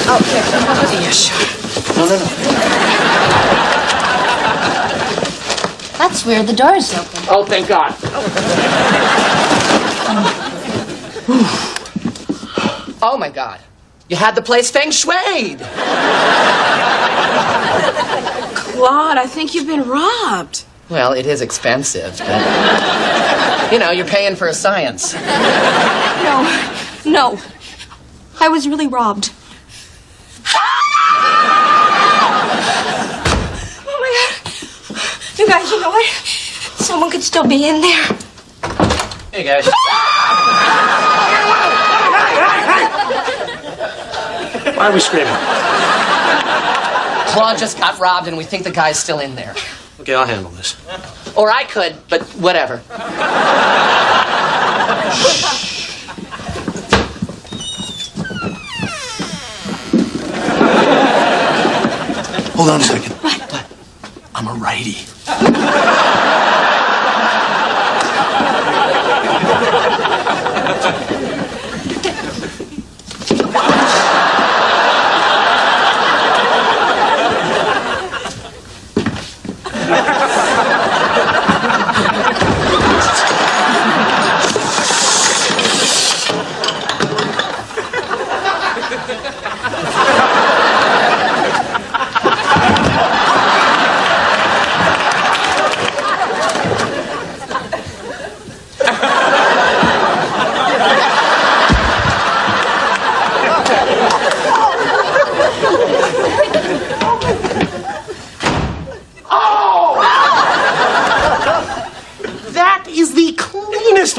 Oh, here. Yeah, sure. No. That's weird. The door is open. Oh, thank God. Oh, my God. You had the place feng shuied. Claude, I think you've been robbed. Well, it is expensive, but, you know, you're paying for a science. No. I was really robbed. Oh, my God. You guys, you know what? Someone could still be in there. Hey, guys. Why are we screaming? Claude just got robbed, and we think the guy's still in there. Okay, I'll handle this. Or I could, but whatever. Hold on a second. What? I'm a righty.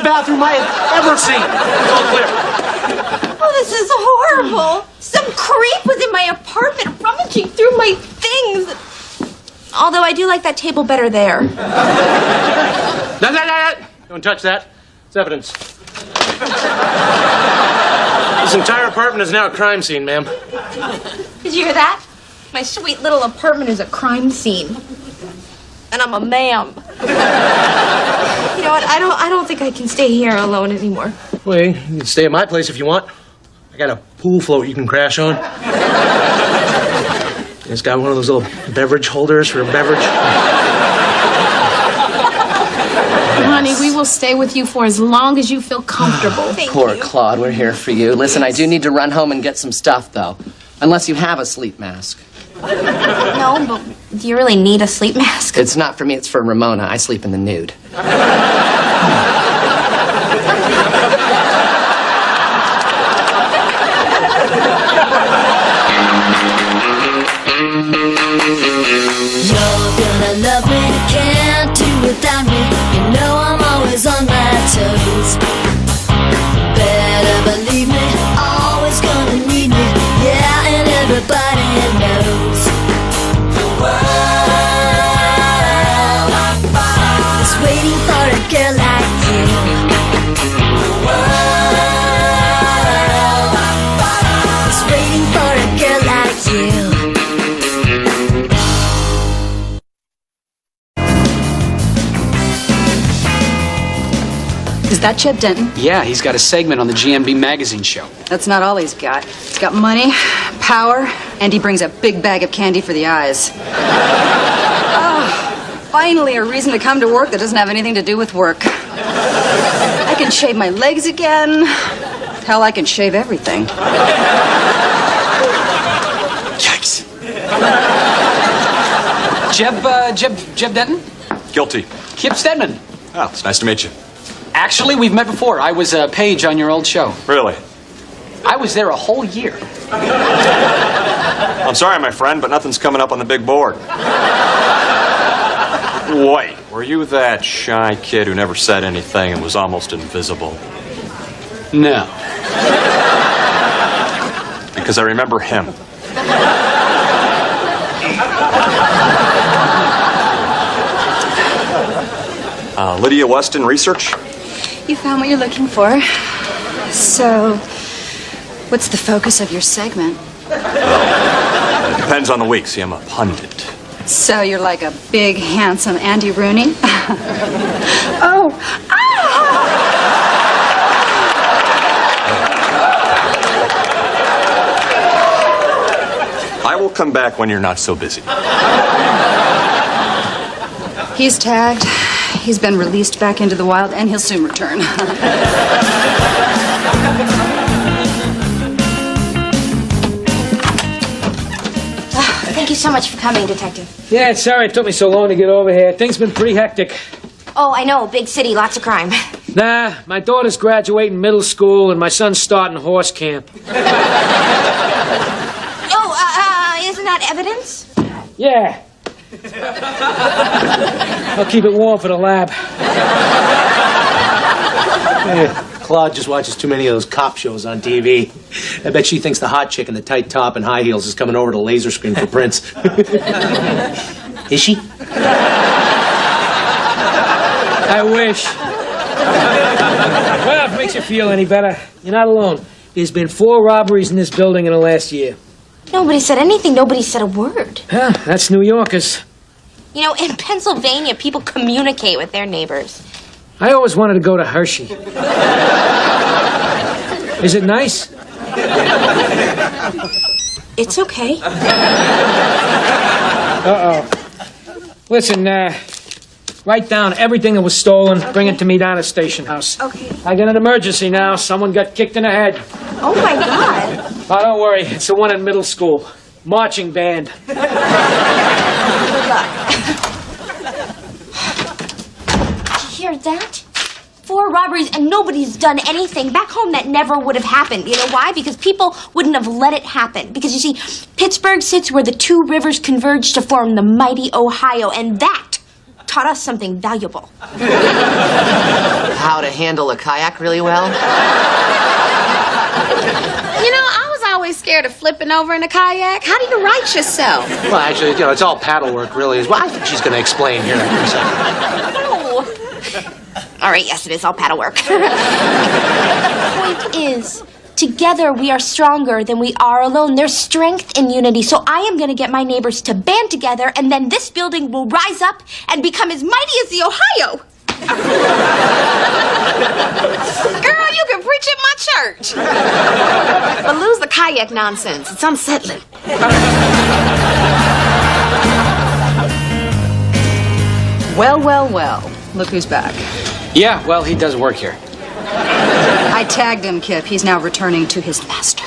Bathroom I have ever seen. It's all clear. Oh, this is horrible. Some creep was in my apartment rummaging through my things. Although I do like that table better there. No. Don't touch that. It's evidence. This entire apartment is now a crime scene, ma'am. Did you hear that? My sweet little apartment is a crime scene. And I'm a ma'am. You know what? I don't think I can stay here alone anymore. Well, you can stay at my place if you want. I got a pool float you can crash on. It's got one of those little beverage holders for a beverage. Honey, we will stay with you for as long as you feel comfortable. Poor Claude, we're here for you. Listen, I do need to run home and get some stuff, though. Unless you have a sleep mask. No, but do you really need a sleep mask? It's not for me, it's for Ramona. I sleep in the nude. You're gonna love me, can't do without me. You know I'm always on my toes. Better believe me, always gonna need me. Yeah, and everybody knows. The world is waiting for a girl like you. The world is waiting for a girl like you. Is that Jeb Denton? Yeah, he's got a segment on the GMB magazine show. That's not all he's got. He's got money, power, and he brings a big bag of candy for the eyes. Oh, finally, a reason to come to work that doesn't have anything to do with work. I can shave my legs again. Hell, I can shave everything. Yikes. Jeb Denton? Guilty. Kip Stedman. Oh, it's nice to meet you. Actually, we've met before. I was a page on your old show. Really? I was there a whole year. I'm sorry, my friend, but nothing's coming up on the big board. Wait, were you that shy kid who never said anything and was almost invisible? No. Because I remember him. Lydia Weston Research? You found what you're looking for. So, what's the focus of your segment? It depends on the week. See, I'm a pundit. So you're like a big, handsome Andy Rooney? Oh! we'll come back when you're not so busy. He's tagged. He's been released back into the wild, and he'll soon return. Thank you so much for coming, Detective. Yeah, sorry it took me so long to get over here. Things been pretty hectic. Oh, I know. Big city, lots of crime. Nah, my daughter's graduating middle school, and my son's starting horse camp. Oh, isn't that evidence? Yeah. I'll keep it warm for the lab. Claude just watches too many of those cop shows on TV. I bet she thinks the hot chick in the tight top and high heels is coming over to laser screen for prints. Is she? I wish. Well, if it makes you feel any better, you're not alone. There's been 4 robberies in this building in the last year. Nobody said anything. Nobody said a word. Huh, that's New Yorkers. You know, in Pennsylvania, people communicate with their neighbors. I always wanted to go to Hershey. Is it nice? It's okay. Uh-oh. Listen, write down everything that was stolen. Okay. Bring it to me down at Station House. Okay. I got an emergency now. Someone got kicked in the head. Oh, my God. Oh, don't worry. It's the one in middle school. Marching band. Good luck. Did you hear that? 4 robberies and nobody's done anything. Back home, that never would have happened. You know why? Because people wouldn't have let it happen. Because, you see, Pittsburgh sits where the 2 rivers converge to form the mighty Ohio, and that taught us something valuable. How to handle a kayak really well? You know, I was always scared of flipping over in a kayak. How do you right yourself? Well, actually, it's all paddle work, really. Well, I think she's going to explain here. No. All right, yes, it is all paddle work. The point is, together we are stronger than we are alone. There's strength in unity. So I am going to get my neighbors to band together, and then this building will rise up and become as mighty as the Ohio. Girl, you can preach at my church. But lose the kayak nonsense. It's unsettling. Well, well, well. Look who's back. Yeah, well, he does work here. I tagged him, Kip. He's now returning to his master.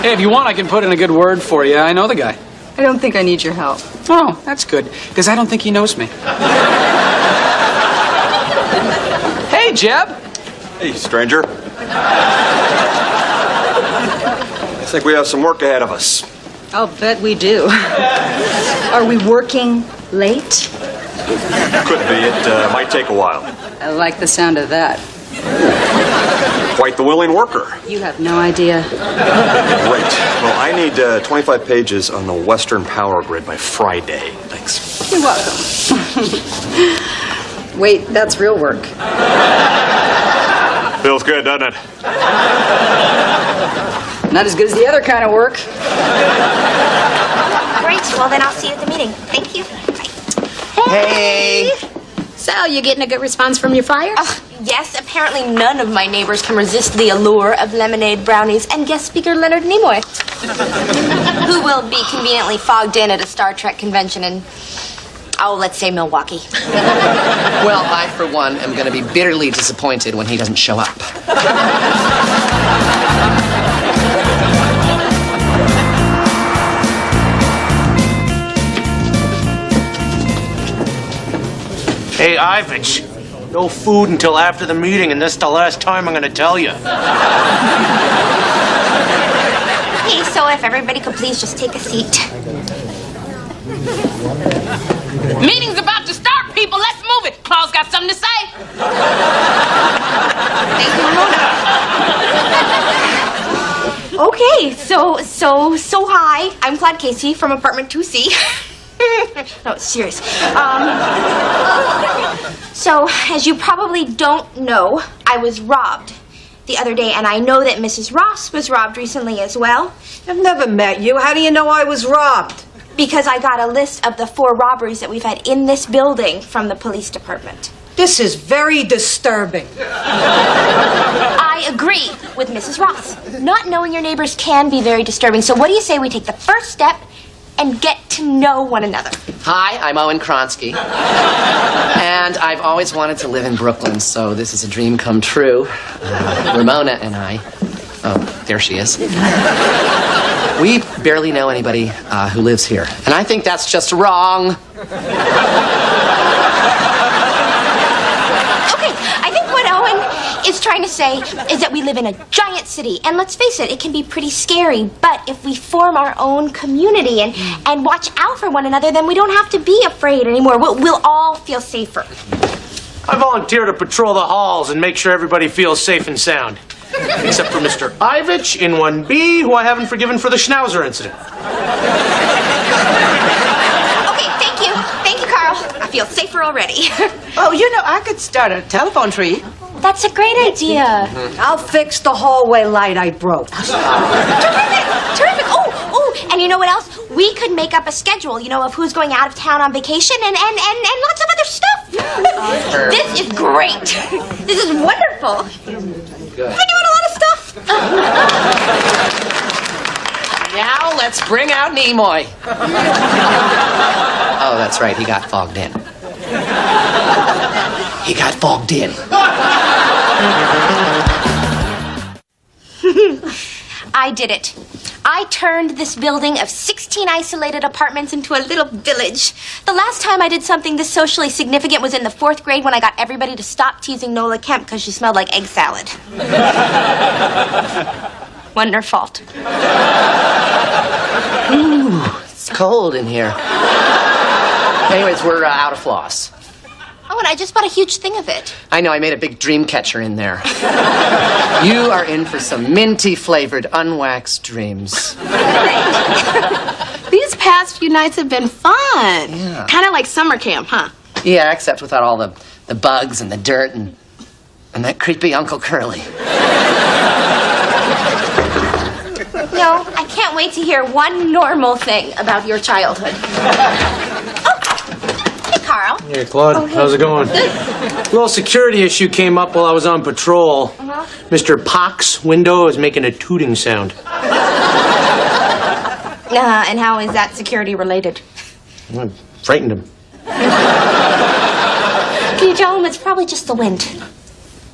Hey, if you want, I can put in a good word for you. I know the guy. I don't think I need your help. Oh, that's good, because I don't think he knows me. Hey, Jeb. Hey, stranger. I think we have some work ahead of us. I'll bet we do. Are we working late? Could be. It might take a while. I like the sound of that. Quite the willing worker. You have no idea. Great. Well, I need 25 pages on the Western power grid by Friday. Thanks. You're welcome. Wait, that's real work. Feels good, doesn't it? Not as good as the other kind of work. Great. Well, then I'll see you at the meeting. Thank you. Bye. Hey! So, you getting a good response from your flyers? Yes, apparently none of my neighbors can resist the allure of lemonade brownies and guest speaker Leonard Nimoy, who will be conveniently fogged in at a Star Trek convention in, let's say Milwaukee. Well, I, for one, am going to be bitterly disappointed when he doesn't show up. Hey, Ivich, no food until after the meeting, and this is the last time I'm going to tell you. Okay, so if everybody could please just take a seat. Meeting's about to start, people. Let's move it. Claude's got something to say. Thank you, Ramona. Okay, so hi. I'm Claude Casey from apartment 2C. No, serious. So, as you probably don't know, I was robbed the other day, and I know that Mrs. Ross was robbed recently as well. I've never met you. How do you know I was robbed? Because I got a list of the 4 robberies that we've had in this building from the police department. This is very disturbing. I agree with Mrs. Ross. Not knowing your neighbors can be very disturbing. So what do you say we take the first step and get to know one another? Hi, I'm Owen Kronsky. And I've always wanted to live in Brooklyn, so this is a dream come true. Ramona and I... Oh, there she is. We barely know anybody who lives here. And I think that's just wrong. Okay, I think what Owen is trying to say is that we live in a giant city. And let's face it can be pretty scary. But if we form our own community and watch out for one another, then we don't have to be afraid anymore. We'll all feel safer. I volunteer to patrol the halls and make sure everybody feels safe and sound. Except for Mr. Ivich in 1B, who I haven't forgiven for the Schnauzer incident. Okay, thank you. Thank you, Carl. I feel safer already. Oh, I could start a telephone tree. That's a great idea. I'll fix the hallway light I broke. Terrific. Oh, and you know what else? We could make up a schedule, of who's going out of town on vacation and lots of other stuff. This is great. This is wonderful. Good. We're doing a lot of stuff. Now let's bring out Nimoy. Oh, that's right. He got fogged in. He got fogged in. I did it. I turned this building of 16 isolated apartments into a little village. The last time I did something this socially significant was in the 4th grade when I got everybody to stop teasing Nola Kemp because she smelled like egg salad. Wasn't her fault. Ooh, it's cold in here. Anyways, we're out of floss. Oh, and I just bought a huge thing of it. I know, I made a big dream catcher in there. You are in for some minty-flavored, unwaxed dreams. These past few nights have been fun. Yeah. Kind of like summer camp, huh? Yeah, except without all the bugs and the dirt and that creepy Uncle Curly. No, I can't wait to hear one normal thing about your childhood. Carl. Hey, Claude. How's it going? A little security issue came up while I was on patrol. Mr. Pock's window is making a tooting sound. And how is that security related? I frightened him. Can you tell him it's probably just the wind?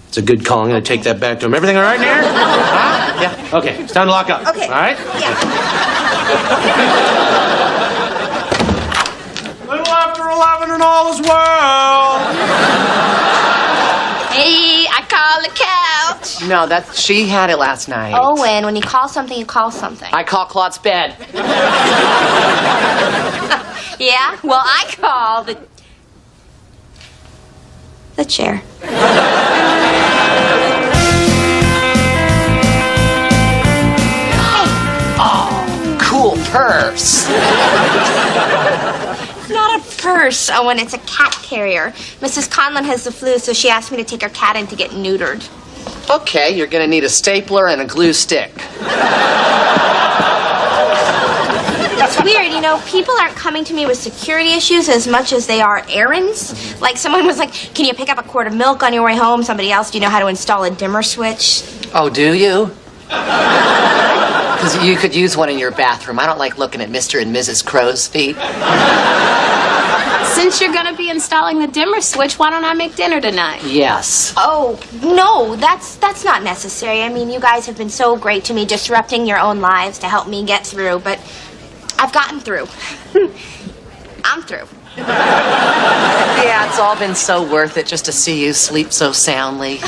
It's a good call. I'm going to take that back to him. Everything all right in here? Huh? Yeah. Okay, it's time to lock up. Okay. All right? Yeah. Little after 11 and all is well. Hey, I call the couch. No, she had it last night. Owen, when you call something, you call something. I call Claude's bed. Yeah? Well, I call the chair. Cool purse. It's not a purse, Owen. It's a cat carrier. Mrs. Conlon has the flu, so she asked me to take her cat in to get neutered. Okay, you're gonna need a stapler and a glue stick. It's weird, people aren't coming to me with security issues as much as they are errands. Like someone was like, can you pick up a quart of milk on your way home? Somebody else, do you know how to install a dimmer switch? Oh, do you? Because you could use one in your bathroom. I don't like looking at Mr. and Mrs. Crow's feet. Since you're gonna be installing the dimmer switch, why don't I make dinner tonight? Yes. Oh, no, that's not necessary. I mean, you guys have been so great to me, disrupting your own lives to help me get through, but I've gotten through. I'm through. Yeah, it's all been so worth it just to see you sleep so soundly.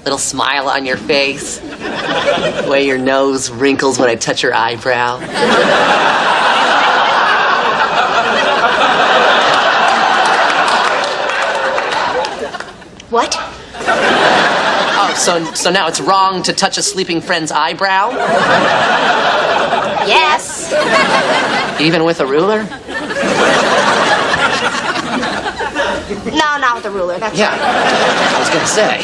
Little smile on your face. The way your nose wrinkles when I touch your eyebrow. What? Oh, so now it's wrong to touch a sleeping friend's eyebrow? Yes. Even with a ruler? No, not with a ruler. That's Yeah, I was gonna say.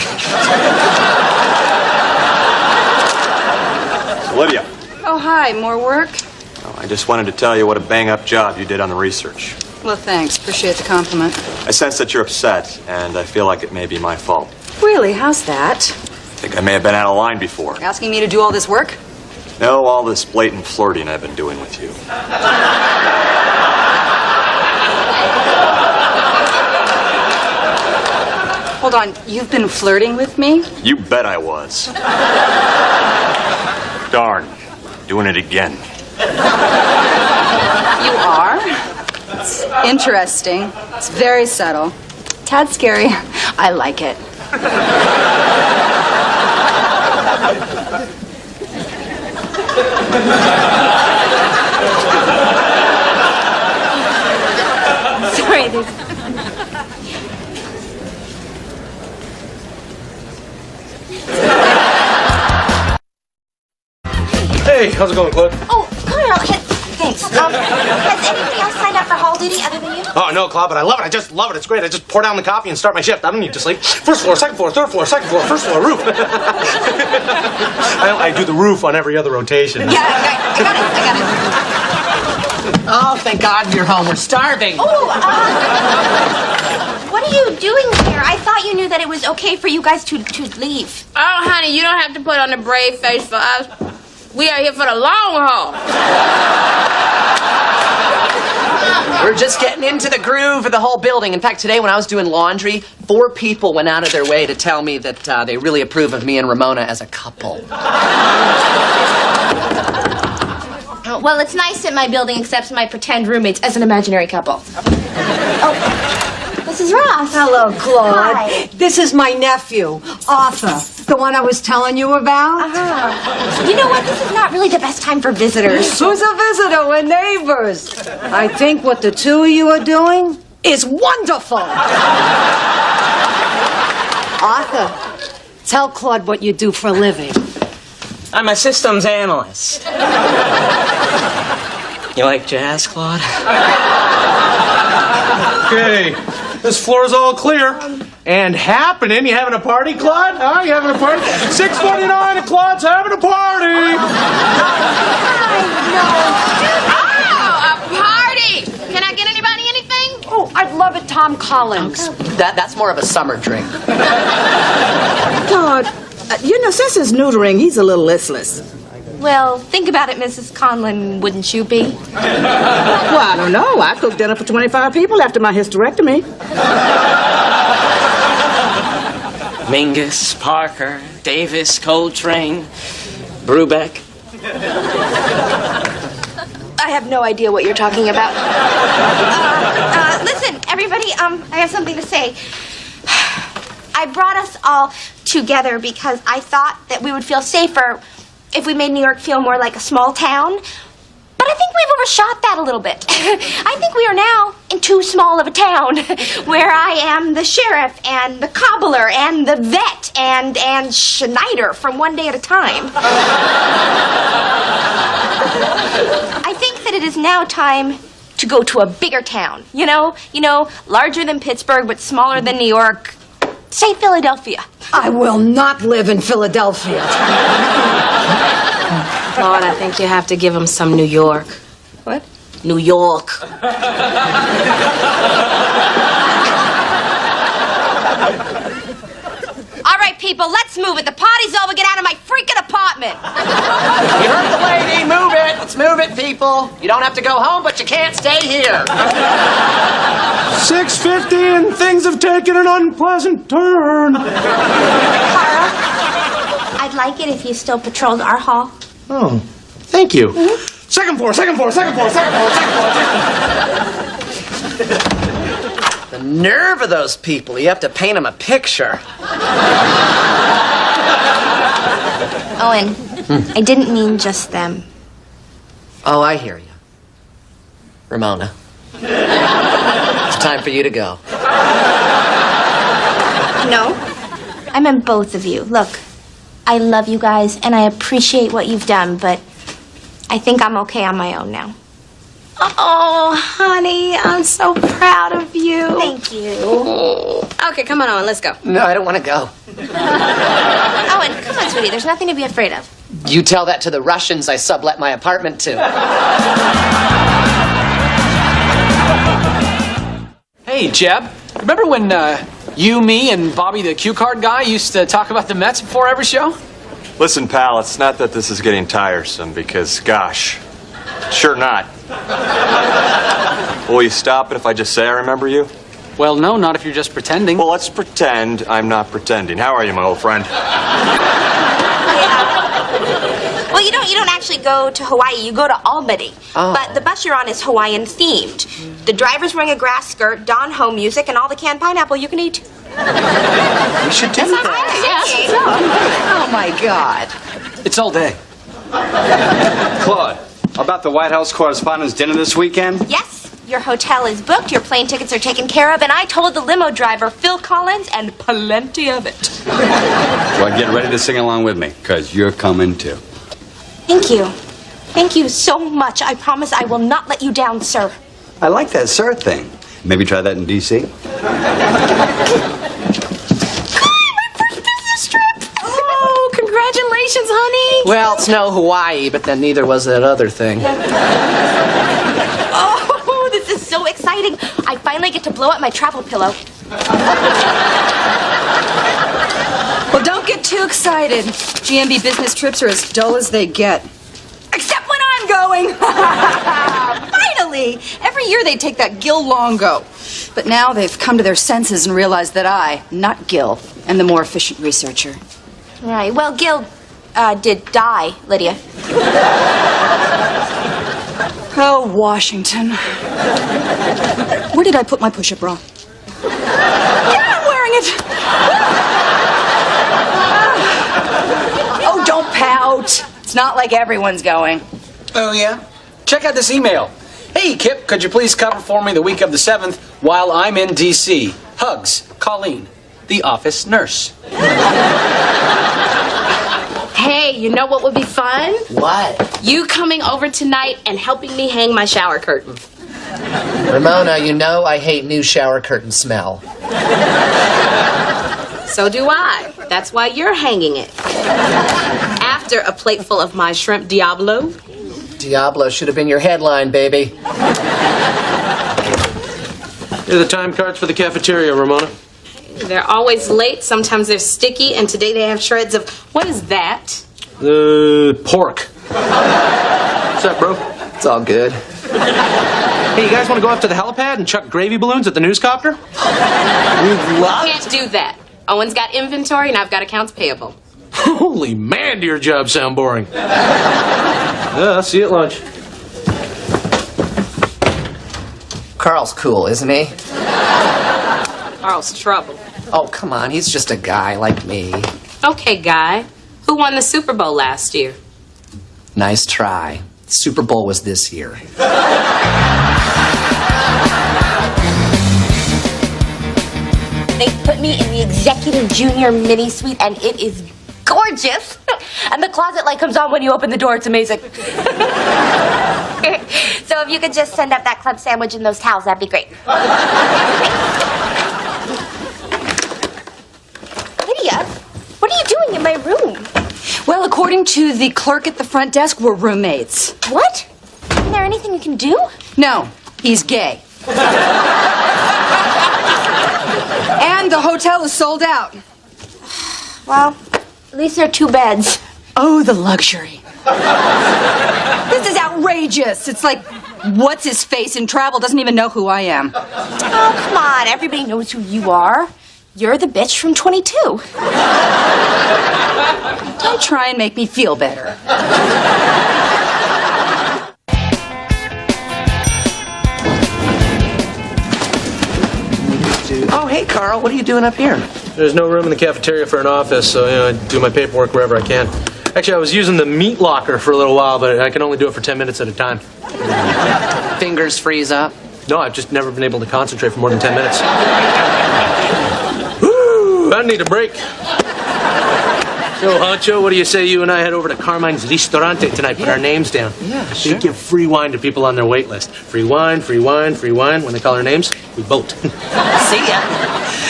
Lydia. Oh, hi. More work? I just wanted to tell you what a bang-up job you did on the research. Well, thanks. Appreciate the compliment. I sense that you're upset, and I feel like it may be my fault. Really? How's that? I think I may have been out of line before. Asking me to do all this work? No, all this blatant flirting I've been doing with you. Hold on, you've been flirting with me? You bet I was. Darn, doing it again. You are? It's interesting. It's very subtle. Tad scary. I like it. Sorry, there's... Hey, how's it going, Claude? Oh, Carl, thanks. Has anybody else signed up for hall duty other than you? Oh, no, Claude, but I love it. I just love it. It's great. I just pour down the coffee and start my shift. I don't need to sleep. First floor, second floor, third floor, second floor, first floor, roof. I do the roof on every other rotation. Yeah, I got it. Oh, thank God you're home. We're starving. Oh, what are you doing here? I thought you knew that it was okay for you guys to leave. Oh, honey, you don't have to put on a brave face for us. We are here for the long haul. We're just getting into the groove of the whole building. In fact, today when I was doing laundry, 4 people went out of their way to tell me that they really approve of me and Ramona as a couple. Oh, well, it's nice that my building accepts my pretend roommates as an imaginary couple. Oh, Mrs. Ross. Hello, Claude. Hi. This is my nephew, Arthur, the one I was telling you about. You know what? This is not really the best time for visitors. Who's a visitor? We're neighbors. I think what the two of you are doing is wonderful. Arthur, tell Claude what you do for a living. I'm a systems analyst. You like jazz, Claude? Okay, this floor's all clear. And happening. You having a party, Claude? Huh? You having a party? 6:49 and Claude's having a party. Oh, a party! Can I get anybody anything? Oh, I'd love it, Tom Collins. That's more of a summer drink. Claude, since his neutering, he's a little listless. Well, think about it, Mrs. Conlon, wouldn't you be? Well, I don't know. I cooked dinner for 25 people after my hysterectomy. Mingus, Parker, Davis, Coltrane, Brubeck. I have no idea what you're talking about. Listen, everybody, I have something to say. I brought us all together because I thought that we would feel safer if we made New York feel more like a small town. But I think we've overshot that a little bit. I think we are now in too small of a town where I am the sheriff and the cobbler and the vet and Schneider from One Day at a Time. I think that it is now time to go to a bigger town. You know, larger than Pittsburgh but smaller than New York. Say Philadelphia. I will not live in Philadelphia. Claude, I think you have to give him some New York. What? New York. All right, people, let's move it. The party's over. Get out of my freaking apartment. You heard the lady. Move it. Let's move it, people. You don't have to go home, but you can't stay here. 6:50 and things have taken an unpleasant turn. Carl, I'd like it if you still patrolled our hall. Oh, thank you. Second floor, second floor, second floor, second floor, second floor. The nerve of those people. You have to paint them a picture. Owen, I didn't mean just them. Oh, I hear you. Ramona. It's time for you to go. No, I meant both of you. Look, I love you guys, and I appreciate what you've done, but I think I'm okay on my own now. Oh, honey, I'm so proud of you. Thank you. Okay, come on, Owen, let's go. No, I don't want to go. Owen, come on, sweetie. There's nothing to be afraid of. You tell that to the Russians I sublet my apartment to. Hey, Jeb. Remember when you, me, and Bobby the cue card guy used to talk about the Mets before every show? Listen, pal, it's not that this is getting tiresome, because, gosh, sure not. Will you stop it if I just say I remember you? Well, no, not if you're just pretending. Well, let's pretend I'm not pretending. How are you, my old friend? Well, you don't actually go to Hawaii. You go to Albany. Oh. But the bus you're on is Hawaiian themed. The driver's wearing a grass skirt, Don Ho music, and all the canned pineapple you can eat. We should do that. Oh, my God. It's all day. Claude, about the White House Correspondents' Dinner this weekend? Yes, your hotel is booked, your plane tickets are taken care of, and I told the limo driver, Phil Collins, and plenty of it. Well, get ready to sing along with me, because you're coming too. Thank you. Thank you so much. I promise I will not let you down, sir. I like that sir thing. Maybe try that in D.C.? Oh, congratulations, honey. Well, it's no Hawaii, but then neither was that other thing. Oh, this is so exciting. I finally get to blow up my travel pillow. Well, don't get too excited. GMB business trips are as dull as they get. Except when I'm going. Finally! Every year they take that Gil Longo. But now they've come to their senses and realized that I, not Gil, am the more efficient researcher. Right. Well, Gil did die, Lydia. Oh, Washington. Where did I put my push-up bra? Yeah, I'm wearing it. Oh, don't pout. It's not like everyone's going. Oh, yeah? Check out this email. Hey, Kip, could you please cover for me the week of the 7th while I'm in D.C.? Hugs, Colleen, the office nurse. Hey, you know what would be fun? What? You coming over tonight and helping me hang my shower curtain. Ramona, you know I hate new shower curtain smell. So do I. That's why you're hanging it. After a plate full of my shrimp Diablo. Diablo should have been your headline, baby. Here are the time cards for the cafeteria, Ramona. They're always late. Sometimes they're sticky. And today they have shreds of... What is that? Pork. What's up, bro? It's all good. Hey, you guys want to go up to the helipad and chuck gravy balloons at the newscopter? We'd love Can't do that. Owen's got inventory and I've got accounts payable. Holy man, do your job sound boring. I'll see you at lunch. Carl's cool, isn't he? Carl's trouble. Oh, come on. He's just a guy like me. Okay, guy. Who won the Super Bowl last year? Nice try. Super Bowl was this year. They put me in the executive junior mini suite, and it is gorgeous. And the closet light comes on when you open the door. It's amazing. So if you could just send up that club sandwich and those towels, that'd be great. Lydia, what are you doing in my room? Well, according to the clerk at the front desk, we're roommates. What? Isn't there anything you can do? No, he's gay. And the hotel is sold out. Well, at least there are 2 beds. Oh, the luxury. This is outrageous. It's like, what's his face in travel doesn't even know who I am. Oh, come on. Everybody knows who you are. You're the bitch from 22. Don't try and make me feel better. Oh, hey, Carl. What are you doing up here? There's no room in the cafeteria for an office, so I do my paperwork wherever I can. Actually, I was using the meat locker for a little while, but I can only do it for 10 minutes at a time. Fingers freeze up? No, I've just never been able to concentrate for more than 10 minutes. Woo! I need a break. Yo, Honcho, what do you say you and I head over to Carmine's Ristorante tonight, put our names down? Yeah, sure. They give free wine to people on their wait list. Free wine, free wine, free wine. When they call our names, we vote. See ya.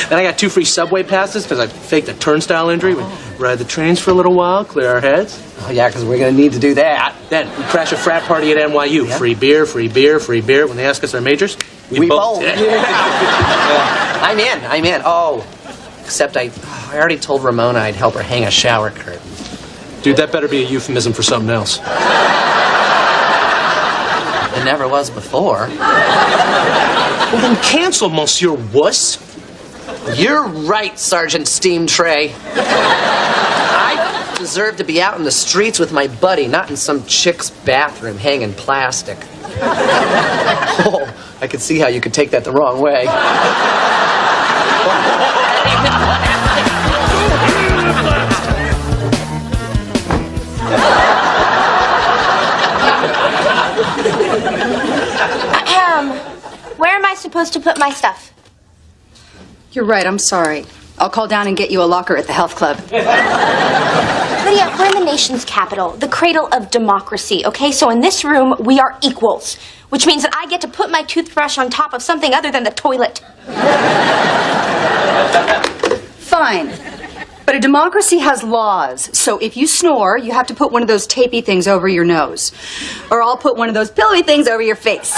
Then I got 2 free subway passes because I faked a turnstile injury. We ride the trains for a little while, clear our heads. Oh, yeah, because we're going to need to do that. Then we crash a frat party at NYU. Yeah. Free beer, free beer, free beer. When they ask us our majors, We both. I'm in. Oh, except I already told Ramona I'd help her hang a shower curtain. Dude, that better be a euphemism for something else. It never was before. Well, then cancel, Monsieur Wuss. You're right, Sergeant Steam Tray. I deserve to be out in the streets with my buddy, not in some chick's bathroom hanging plastic. Oh, I could see how you could take that the wrong way. Where am I supposed to put my stuff? You're right, I'm sorry. I'll call down and get you a locker at the health club. Lydia, we're in the nation's capital, the cradle of democracy, okay? So in this room, we are equals, which means that I get to put my toothbrush on top of something other than the toilet. Fine. But a democracy has laws. So if you snore, you have to put one of those tapey things over your nose. Or I'll put one of those pillowy things over your face.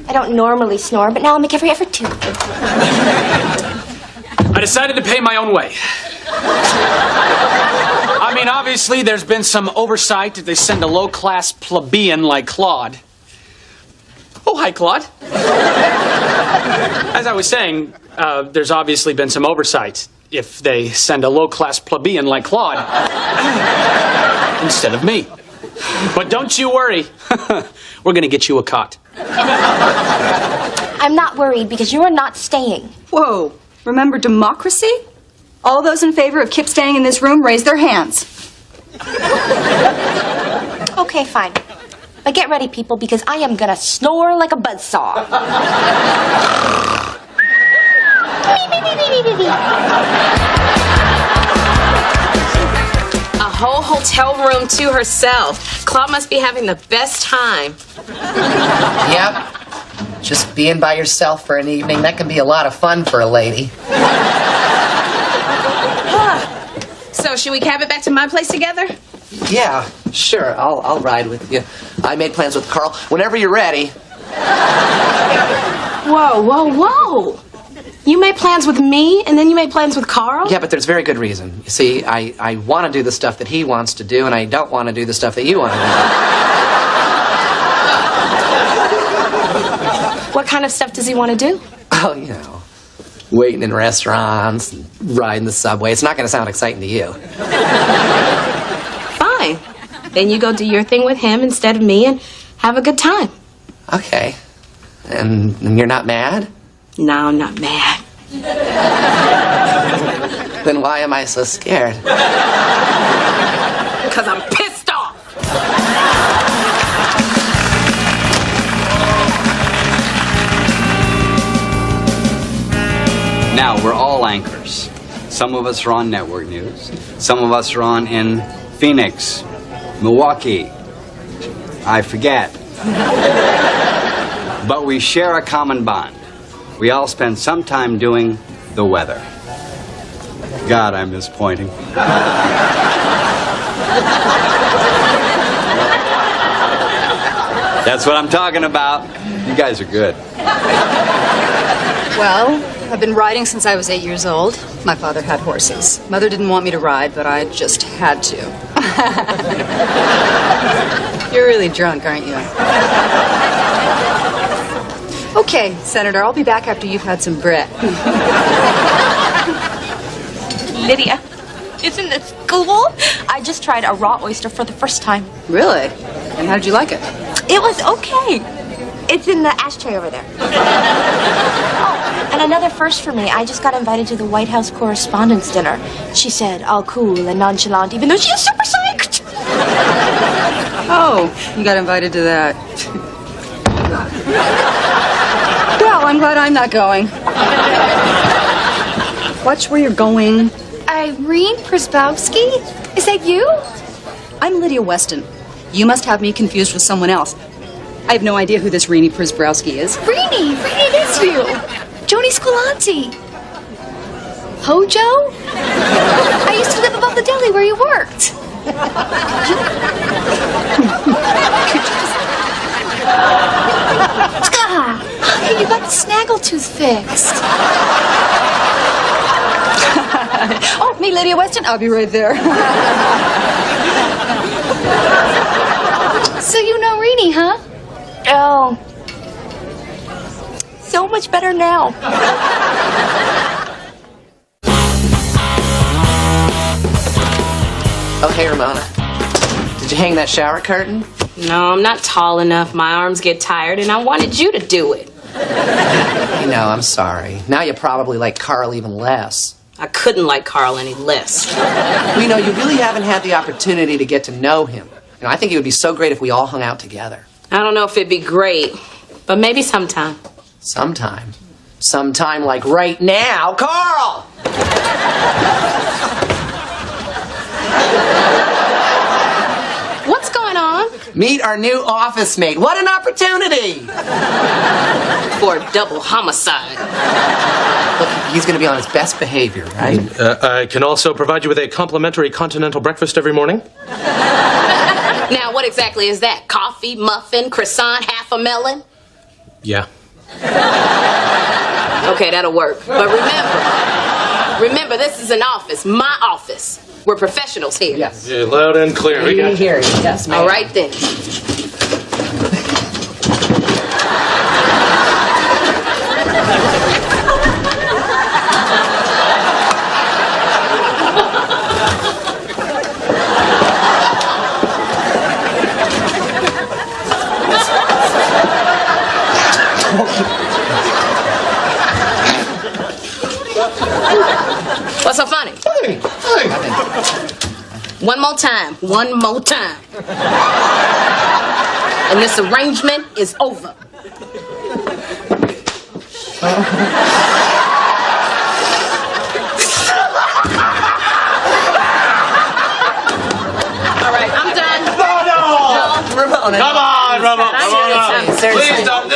I don't normally snore, but now I'll make every effort to. I decided to pay my own way. I mean, obviously, there's been some oversight if they send a low-class plebeian like Claude. Oh, hi, Claude. As I was saying, there's obviously been some oversight if they send a low-class plebeian like Claude instead of me. But don't you worry. We're going to get you a cot. I'm not worried because you are not staying. Whoa. Remember democracy? All those in favor of Kip staying in this room, raise their hands. Okay, fine. But get ready, people, because I am gonna snore like a buzzsaw. A whole hotel room to herself. Claude must be having the best time. Yep. Just being by yourself for an evening, that can be a lot of fun for a lady. So, should we cab it back to my place together? Yeah, sure. I'll ride with you. I made plans with Carl. Whenever you're ready. Whoa. You made plans with me, and then you made plans with Carl? Yeah, but there's very good reason. You see, I want to do the stuff that he wants to do, and I don't want to do the stuff that you want to do. What kind of stuff does he want to do? Oh, you know, waiting in restaurants, and riding the subway. It's not going to sound exciting to you. Fine. Then you go do your thing with him instead of me and have a good time. Okay. And you're not mad? No, I'm not mad. Then why am I so scared? Because I'm pissed off. Now, we're all anchors. Some of us are on network news. Some of us are on in Phoenix, Milwaukee. I forget. But we share a common bond. We all spend some time doing the weather. God, I miss pointing. That's what I'm talking about. You guys are good. Well, I've been riding since I was 8 years old. My father had horses. Mother didn't want me to ride, but I just had to. You're really drunk, aren't you? Okay, Senator, I'll be back after you've had some bread. Lydia, isn't this cool? I just tried a raw oyster for the first time. Really? And how did you like it? It was okay. It's in the ashtray over there. Oh, and another first for me. I just got invited to the White House Correspondents' Dinner. She said, all cool and nonchalant, even though she is super psyched. Oh, you got invited to that. Well, I'm glad I'm not going. Watch where you're going. Irene Prisbowski? Is that you? I'm Lydia Weston. You must have me confused with someone else. I have no idea who this Rini Prisbrowski is. Rini, it is you. Joni Scolanti. Hojo? I used to live above the deli where you worked. Could you just... Snaggletooth fixed. Oh, me, Lydia Weston. I'll be right there. So you know Reenie, huh? Oh. So much better now. Oh, hey, Ramona. Did you hang that shower curtain? No, I'm not tall enough. My arms get tired, and I wanted you to do it. You know, I'm sorry. Now you probably like Carl even less. I couldn't like Carl any less. Well, you know, you really haven't had the opportunity to get to know him. You know, I think it would be so great if we all hung out together. I don't know if it'd be great, but maybe sometime. Sometime. Sometime like right now. Carl! What's going on? Meet our new office mate. What an opportunity! For a double homicide. Look, he's going to be on his best behavior, right? I can also provide you with a complimentary continental breakfast every morning. Now, what exactly is that? Coffee, muffin, croissant, half a melon? Yeah. Okay, that'll work. But remember, this is an office, my office. We're professionals here. Yes. Yeah, loud and clear. We got you. Hear you. Yes, ma'am. All right, then. What's so funny? One more time. One more time. And this arrangement is over. All right, I'm done. No! Ramona. Come on, Ramona. Seriously. Please don't.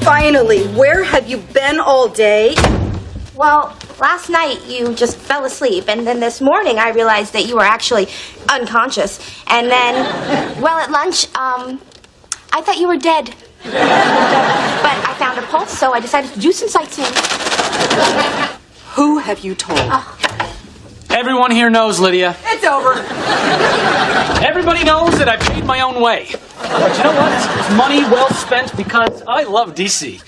Finally, where have you been all day? Well, last night you just fell asleep, and then this morning I realized that you were actually unconscious. And then, well, at lunch, I thought you were dead. But I found a pulse, so I decided to do some sightseeing. Who have you told? Everyone here knows, Lydia. It's over. Everybody knows that I paid my own way. But you know what? It's money well spent because I love D.C.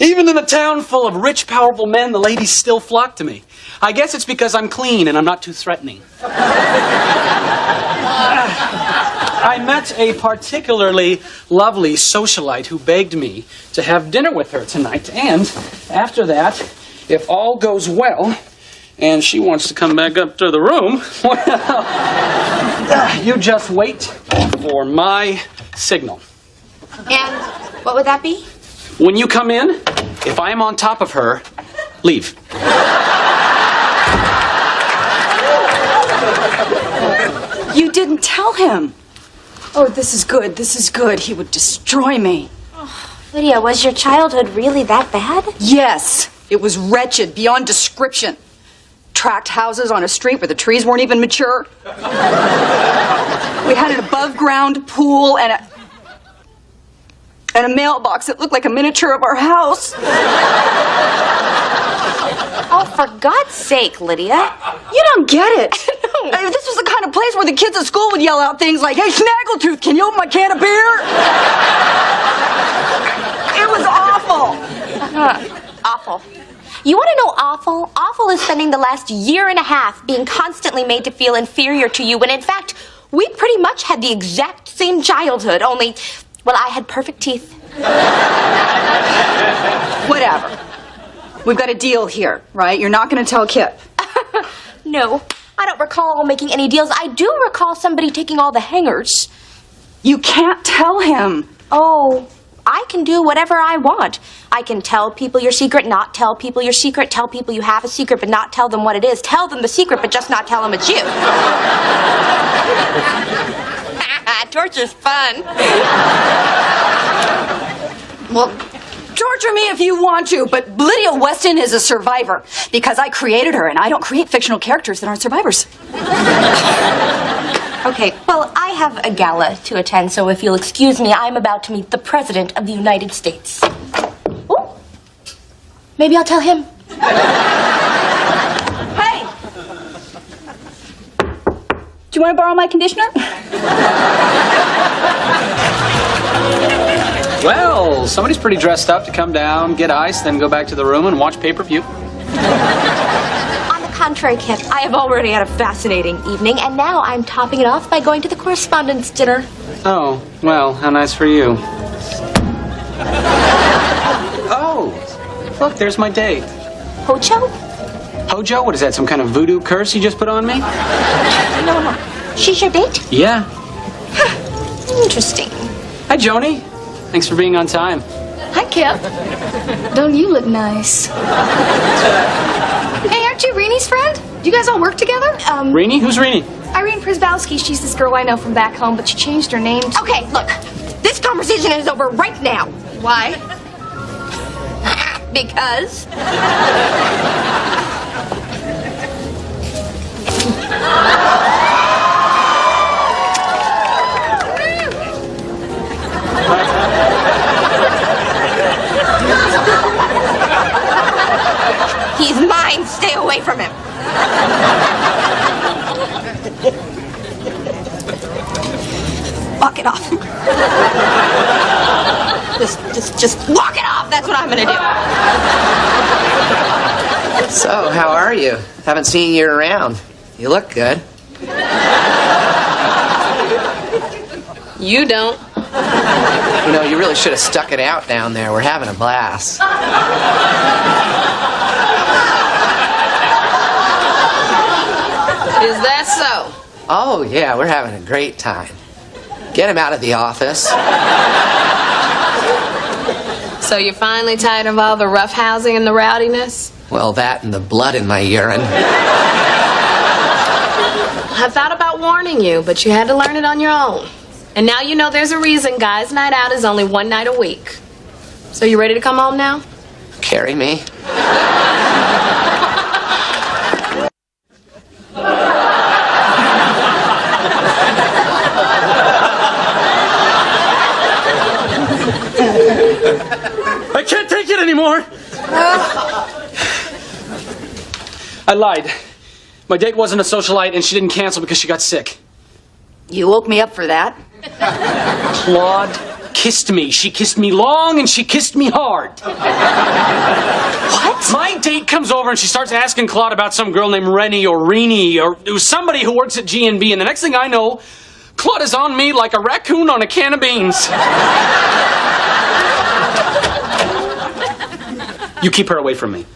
Even in a town full of rich, powerful men, the ladies still flock to me. I guess it's because I'm clean and I'm not too threatening. I met a particularly lovely socialite who begged me to have dinner with her tonight. And after that, if all goes well, and she wants to come back up to the room, well, you just wait for my signal. And what would that be? When you come in, if I am on top of her, leave. You didn't tell him. Oh, this is good. This is good. He would destroy me. Lydia, was your childhood really that bad? Yes, it was wretched beyond description. Tract houses on a street where the trees weren't even mature. We had an above-ground pool and a mailbox that looked like a miniature of our house. Oh, for God's sake, Lydia. You don't get it. No. I mean, this was the kind of place where the kids at school would yell out things like, "Hey, Snaggletooth, can you open my can of beer?" It was awful. Awful. You want to know awful? Awful is spending the last year and a half being constantly made to feel inferior to you when in fact we pretty much had the exact same childhood, only, well, I had perfect teeth. Whatever. We've got a deal here, right? You're not going to tell Kip. No, I don't recall making any deals. I do recall somebody taking all the hangers. You can't tell him. Oh, I can do whatever I want. I can tell people your secret, not tell people your secret, tell people you have a secret, but not tell them what it is. Tell them the secret, but just not tell them it's you. Torture's fun. Well, Torture me if you want to, but Lydia Weston is a survivor because I created her, and I don't create fictional characters that aren't survivors. Okay, well, I have a gala to attend, so if you'll excuse me, I'm about to meet the President of the United States. Ooh. Maybe I'll tell him. Hey! Do you want to borrow my conditioner? Well, somebody's pretty dressed up to come down, get ice, then go back to the room and watch pay-per-view. On the contrary, Kip, I have already had a fascinating evening, and now I'm topping it off by going to the correspondence dinner. Oh, well, how nice for you. Oh, look, there's my date. Hojo? Hojo? What is that, some kind of voodoo curse you just put on me? No. She's your date? Yeah. Interesting. Hi, Joni. Thanks for being on time. Hi, Kip. Don't you look nice? Hey, aren't you Renee's friend? Do you guys all work together? Renee? Who's Renee? Irene Prisbowski. She's this girl I know from back home, but she changed her name to... Okay, look. This conversation is over right now. Why? Because... He's mine. Stay away from him. Walk it off. Just walk it off. That's what I'm gonna do. So, how are you? Haven't seen you around. You look good. You don't. You know, you really should have stuck it out down there. We're having a blast. Is that so? Oh, yeah, we're having a great time. Get him out of the office. So you're finally tired of all the roughhousing and the rowdiness? Well, that and the blood in my urine. I thought about warning you, but you had to learn it on your own. And now you know there's a reason Guys' Night Out is only one night a week. So you ready to come home now? Carry me. I can't take it anymore. I lied. My date wasn't a socialite, and she didn't cancel because she got sick. You woke me up for that. Claude kissed me. She kissed me long, and she kissed me hard. What? My date comes over, and she starts asking Claude about some girl named Rennie or Renee or somebody who works at G&B, and the next thing I know, Claude is on me like a raccoon on a can of beans. You keep her away from me.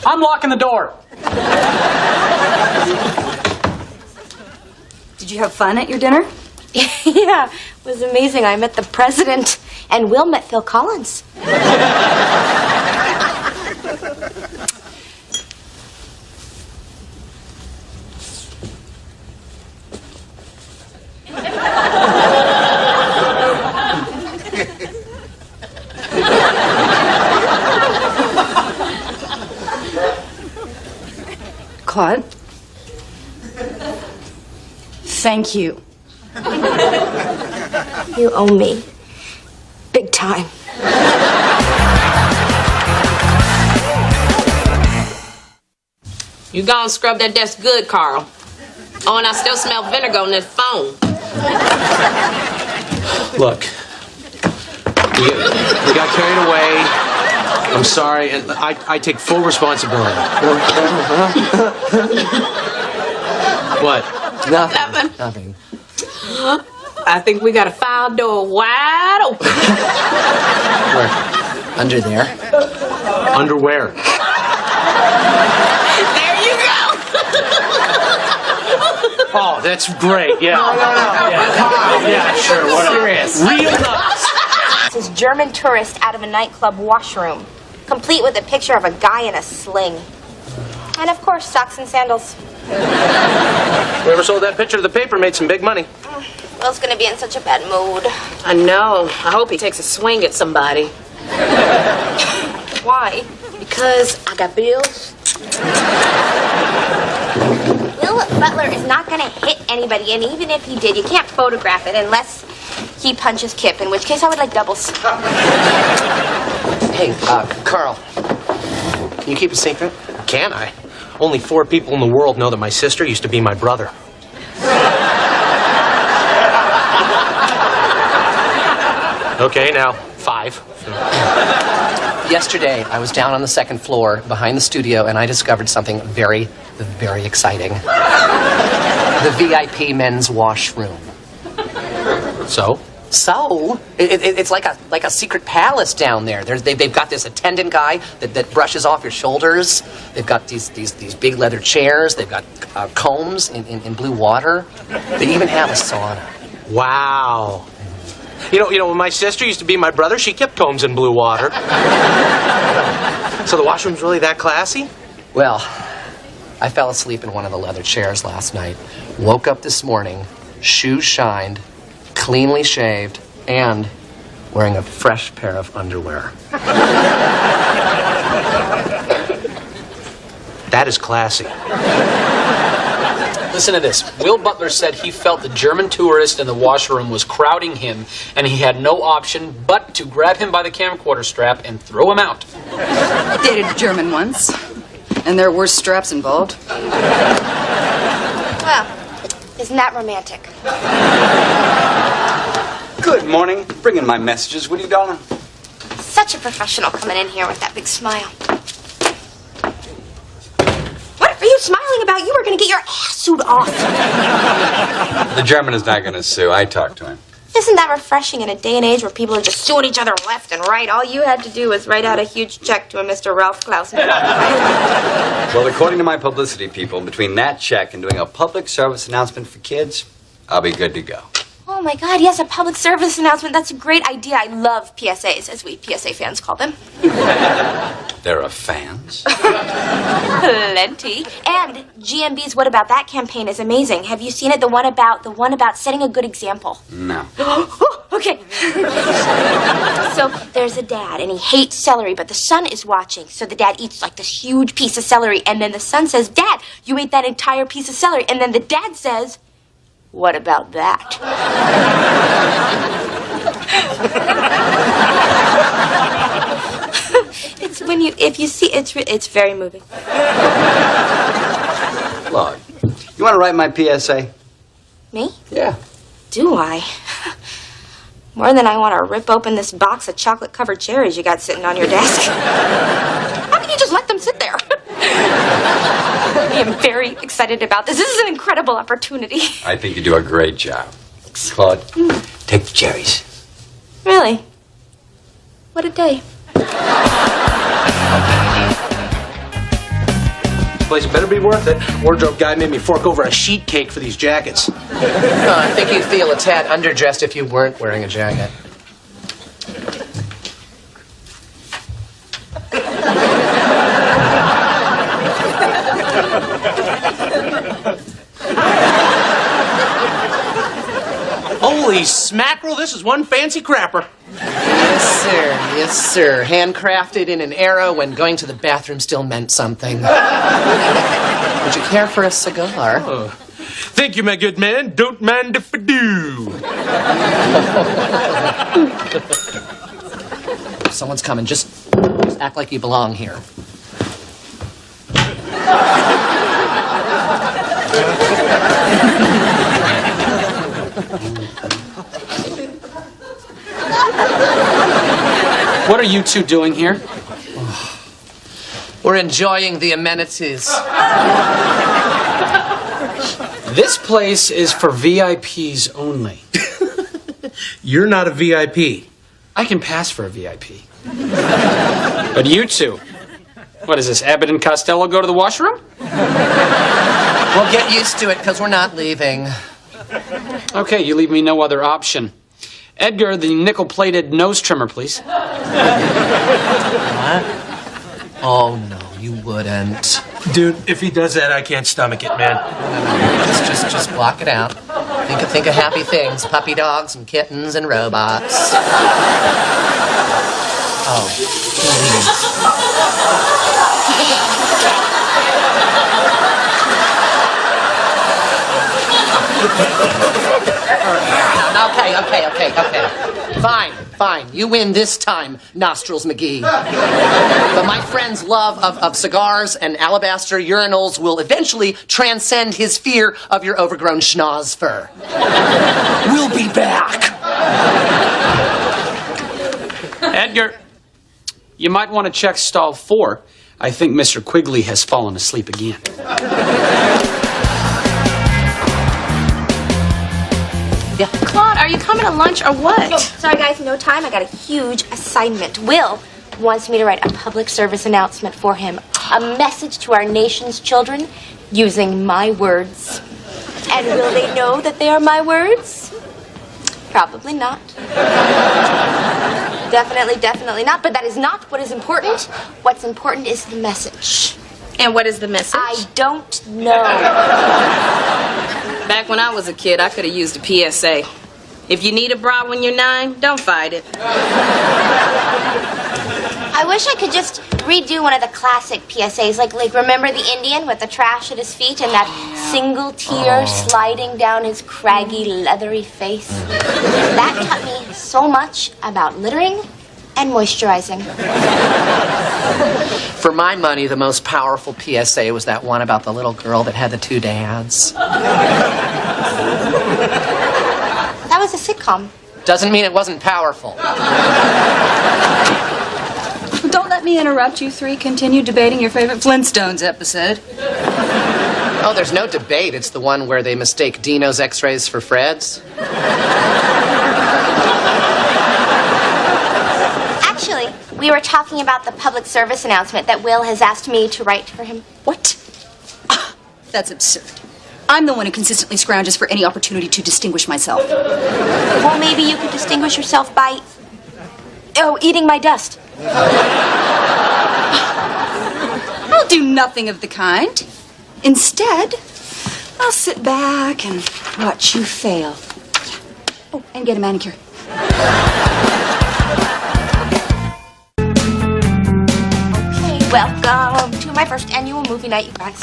I'm locking the door. Did you have fun at your dinner? Yeah, it was amazing. I met the president, and Will met Phil Collins. Claude? Thank you. You owe me. Big time. You gone scrub that desk good, Carl. Oh, and I still smell vinegar on this phone. Look, we got carried away. I'm sorry, and I take full responsibility. What? Nothing. I think we got a file door wide open. Where? Under there. Underwear. There you go. Oh, that's great. Yeah. No. Yeah, sure. Whatever. Serious. Real nuts. This is German tourist out of a nightclub washroom, complete with a picture of a guy in a sling. And of course, socks and sandals. Whoever sold that picture to the paper made some big money. Will's gonna be in such a bad mood. I know. I hope he takes a swing at somebody. Why? Because I got bills. Will Butler is not gonna hit anybody, and even if he did, you can't photograph it unless he punches Kip, in which case I would like doubles. Hey, Carl, can you keep a secret? Can I? Only 4 people in the world know that my sister used to be my brother. Okay, now 5. Yesterday, I was down on the 2nd floor behind the studio, and I discovered something very, very exciting. The VIP men's washroom. So? So, it's like a secret palace down there. They've got this attendant guy that brushes off your shoulders. They've got these big leather chairs. They've got combs in blue water. They even have a sauna. Wow. You know, when my sister used to be my brother, she kept combs in blue water. So the washroom's really that classy? Well, I fell asleep in one of the leather chairs last night. Woke up this morning, shoes shined, cleanly shaved, and wearing a fresh pair of underwear. That is classy. Listen to this. Will Butler said he felt the German tourist in the washroom was crowding him, and he had no option but to grab him by the camcorder strap and throw him out. I dated a German once, and there were straps involved. Well, isn't that romantic? Good morning. Bring in my messages, will you, darling? Such a professional coming in here with that big smile. What are you smiling about? You were going to get your ass sued off. The German is not going to sue. I talked to him. Isn't that refreshing in a day and age where people are just suing each other left and right? All you had to do was write out a huge check to a Mr. Ralph Clausen. Well, according to my publicity people, between that check and doing a public service announcement for kids, I'll be good to go. Oh my God, yes, a public service announcement. That's a great idea. I love PSAs, as we PSA fans call them. There are fans. Plenty. And GMB's What About That campaign is amazing. Have you seen it? The one about setting a good example. No. Okay. So there's a dad, and he hates celery, but the son is watching. So the dad eats like this huge piece of celery, and then the son says, "Dad, you ate that entire piece of celery." And then the dad says, "What about that?" It's if you see, it's very moving. Claude, you want to write my PSA? Me? Yeah. Do I? More than I want to rip open this box of chocolate-covered cherries you got sitting on your desk. How can you just let them sit there? I am very excited about this. This is an incredible opportunity. I think you do a great job. Claude, take the cherries. Really? What a day. This place better be worth it. Wardrobe guy made me fork over a sheet cake for these jackets. I think you'd feel a tad underdressed if you weren't wearing a jacket. Holy smackerel, this is one fancy crapper. Yes, sir. Yes, sir. Handcrafted in an era when going to the bathroom still meant something. Would you care for a cigar? Oh. Thank you, my good man. Don't mind if I do. Someone's coming. Just act like you belong here. What are you two doing here? We're enjoying the amenities. This place is for VIPs only. You're not a VIP. I can pass for a VIP. But you two, what is this, Abbott and Costello go to the washroom? We'll get used to it because we're not leaving. Okay, you leave me no other option. Edgar, the nickel-plated nose trimmer, please. Oh, no, you wouldn't. Dude, if he does that, I can't stomach it, man. Just block it out. Think of happy things. Puppy dogs and kittens and robots. Oh, Okay. Fine. You win this time, Nostrils McGee. But my friend's love of cigars and alabaster urinals will eventually transcend his fear of your overgrown schnoz fur. We'll be back. Edgar, you might want to check stall 4. I think Mr. Quigley has fallen asleep again. Yeah. Claude, are you coming to lunch or what? No, sorry guys, no time. I got a huge assignment. Will wants me to write a public service announcement for him. A message to our nation's children using my words. And will they know that they are my words? Probably not. Definitely not. But that is not what is important. What's important is the message. And what is the message? I don't know. Back when I was a kid, I could have used a PSA. If you need a bra when you're 9, don't fight it. I wish I could just redo one of the classic PSAs, like remember the Indian with the trash at his feet and that single tear sliding down his craggy, leathery face? That taught me so much about littering and moisturizing. For my money, the most powerful PSA was that one about the little girl that had the 2 dads. That was a sitcom. Doesn't mean it wasn't powerful. Don't let me interrupt you three. Continue debating your favorite Flintstones episode. Oh, there's no debate. It's the one where they mistake Dino's x-rays for Fred's. Actually, we were talking about the public service announcement that Will has asked me to write for him. What? That's absurd. I'm the one who consistently scrounges for any opportunity to distinguish myself. Well, maybe you could distinguish yourself by... eating my dust. I'll do nothing of the kind. Instead, I'll sit back and watch you fail. Oh, and get a manicure. Okay, welcome to my first annual movie night, you guys.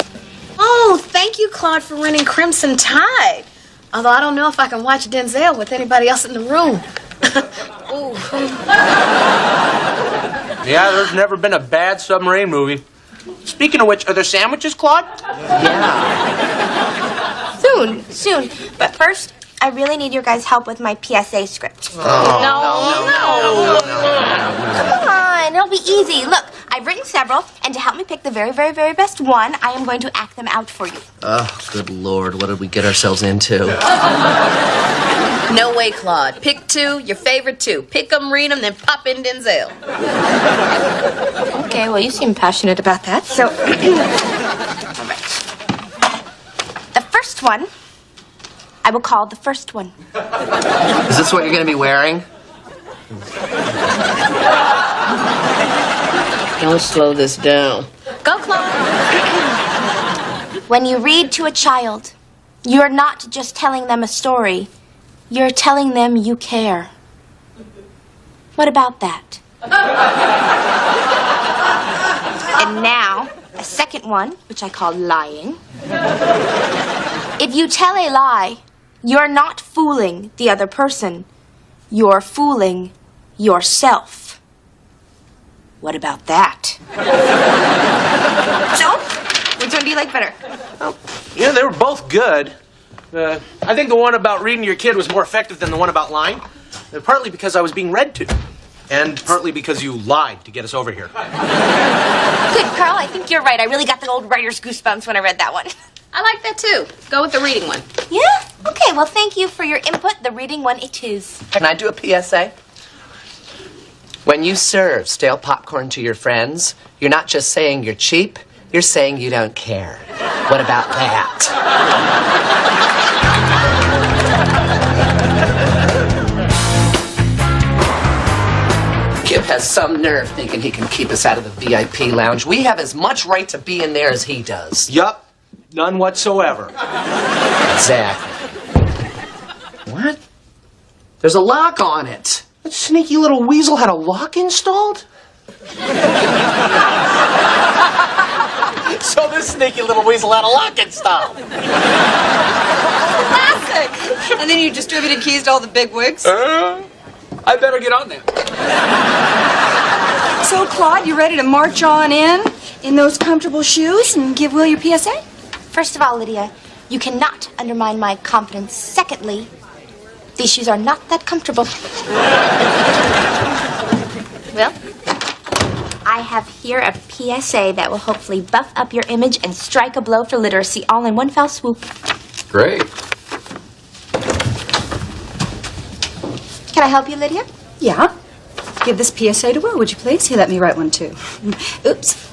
Oh, thank you, Claude, for renting Crimson Tide. Although I don't know if I can watch Denzel with anybody else in the room. Ooh. Yeah, there's never been a bad submarine movie. Speaking of which, are there sandwiches, Claude? Yeah. Soon. But first, I really need your guys' help with my PSA script. No. Come on, it'll be easy. Look, I've written several, and to help me pick the very, very, very best one, I am going to act them out for you. Oh, good Lord, what did we get ourselves into? No way, Claude. Pick 2, your favorite 2. Pick them, read them, then pop in Denzel. Okay, well, you seem passionate about that, so... All right. The first one, I will call the first one. Is this what you're going to be wearing? Don't slow this down. Go, Claude. When you read to a child, you're not just telling them a story. You're telling them you care. What about that? And now, a second one, which I call lying. If you tell a lie, you're not fooling the other person. You're fooling yourself. What about that? So, which one do you like better? Yeah, they were both good. I think the one about reading to your kid was more effective than the one about lying. Partly because I was being read to. And partly because you lied to get us over here. Good, Carl. I think you're right. I really got the old writer's goosebumps when I read that one. I like that, too. Go with the reading one. Yeah? Okay, well, thank you for your input. The reading one it is. Can I do a PSA? When you serve stale popcorn to your friends, you're not just saying you're cheap, you're saying you don't care. What about that? has some nerve thinking he can keep us out of the VIP lounge. We have as much right to be in there as he does. Yup. None whatsoever. Exactly. What? There's a lock on it. That sneaky little weasel had a lock installed? So this sneaky little weasel had a lock installed. Classic! And then you distributed keys to all the bigwigs. I better get on there. So, Claude, you ready to march on in those comfortable shoes and give Will your PSA? First of all, Lydia, you cannot undermine my confidence. Secondly, these shoes are not that comfortable. Well, I have here a PSA that will hopefully buff up your image and strike a blow for literacy all in one fell swoop. Great. Can I help you, Lydia? Yeah. Give this PSA to Will, would you please? Here, let me write one, too. Oops.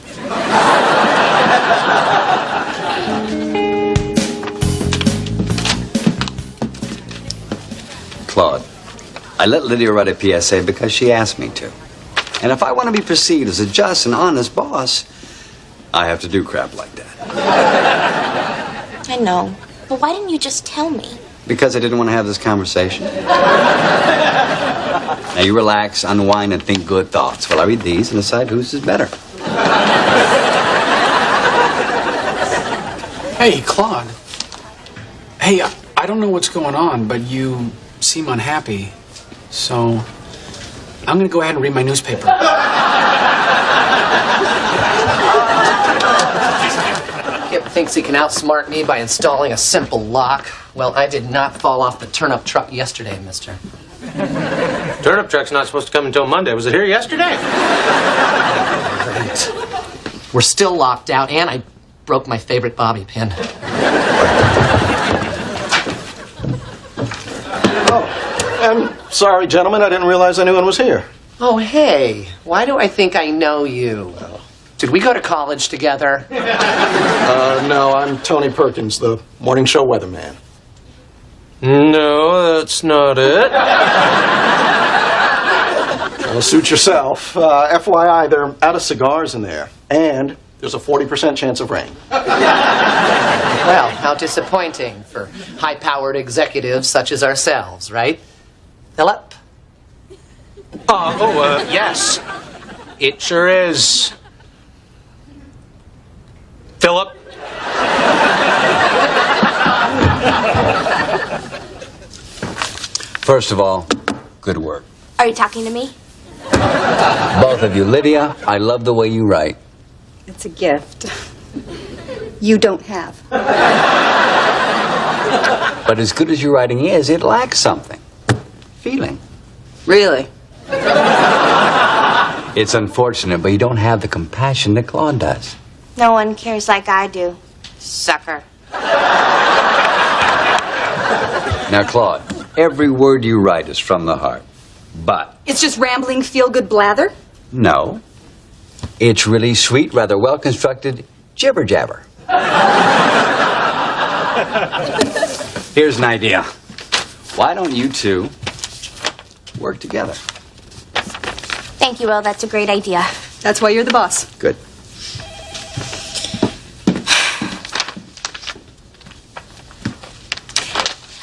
Claude, I let Lydia write a PSA because she asked me to. And if I want to be perceived as a just and honest boss, I have to do crap like that. I know. But why didn't you just tell me? Because I didn't want to have this conversation. Now you relax, unwind, and think good thoughts while I read these and decide whose is better. Hey, Claude. Hey, I don't know what's going on, but you seem unhappy. So, I'm going to go ahead and read my newspaper. Kip thinks he can outsmart me by installing a simple lock. Well, I did not fall off the turnip truck yesterday, mister. Turnip truck's not supposed to come until Monday. Was it here yesterday? Right. We're still locked out, and I broke my favorite bobby pin. I'm sorry, gentlemen. I didn't realize anyone was here. Oh, hey. Why do I think I know you? Did we go to college together? No, I'm Tony Perkins, the morning show weatherman. No, that's not it. Well, suit yourself. FYI, they're out of cigars in there. And there's a 40% chance of rain. Well, how disappointing for high-powered executives such as ourselves, right? Philip? Yes. It sure is. Philip? First of all, good work. Are you talking to me? Both of you. Lydia, I love the way you write. It's a gift. You don't have. But as good as your writing is, it lacks something. Feeling. Really? It's unfortunate, but you don't have the compassion that Claude does. No one cares like I do. Sucker. Now, Claude, every word you write is from the heart. But, It's just rambling, feel-good blather? no. It's really sweet, rather well-constructed jibber-jabber. Here's an idea. Why don't you two work together? Thank you, Will. That's a great idea. That's why you're the boss. Good.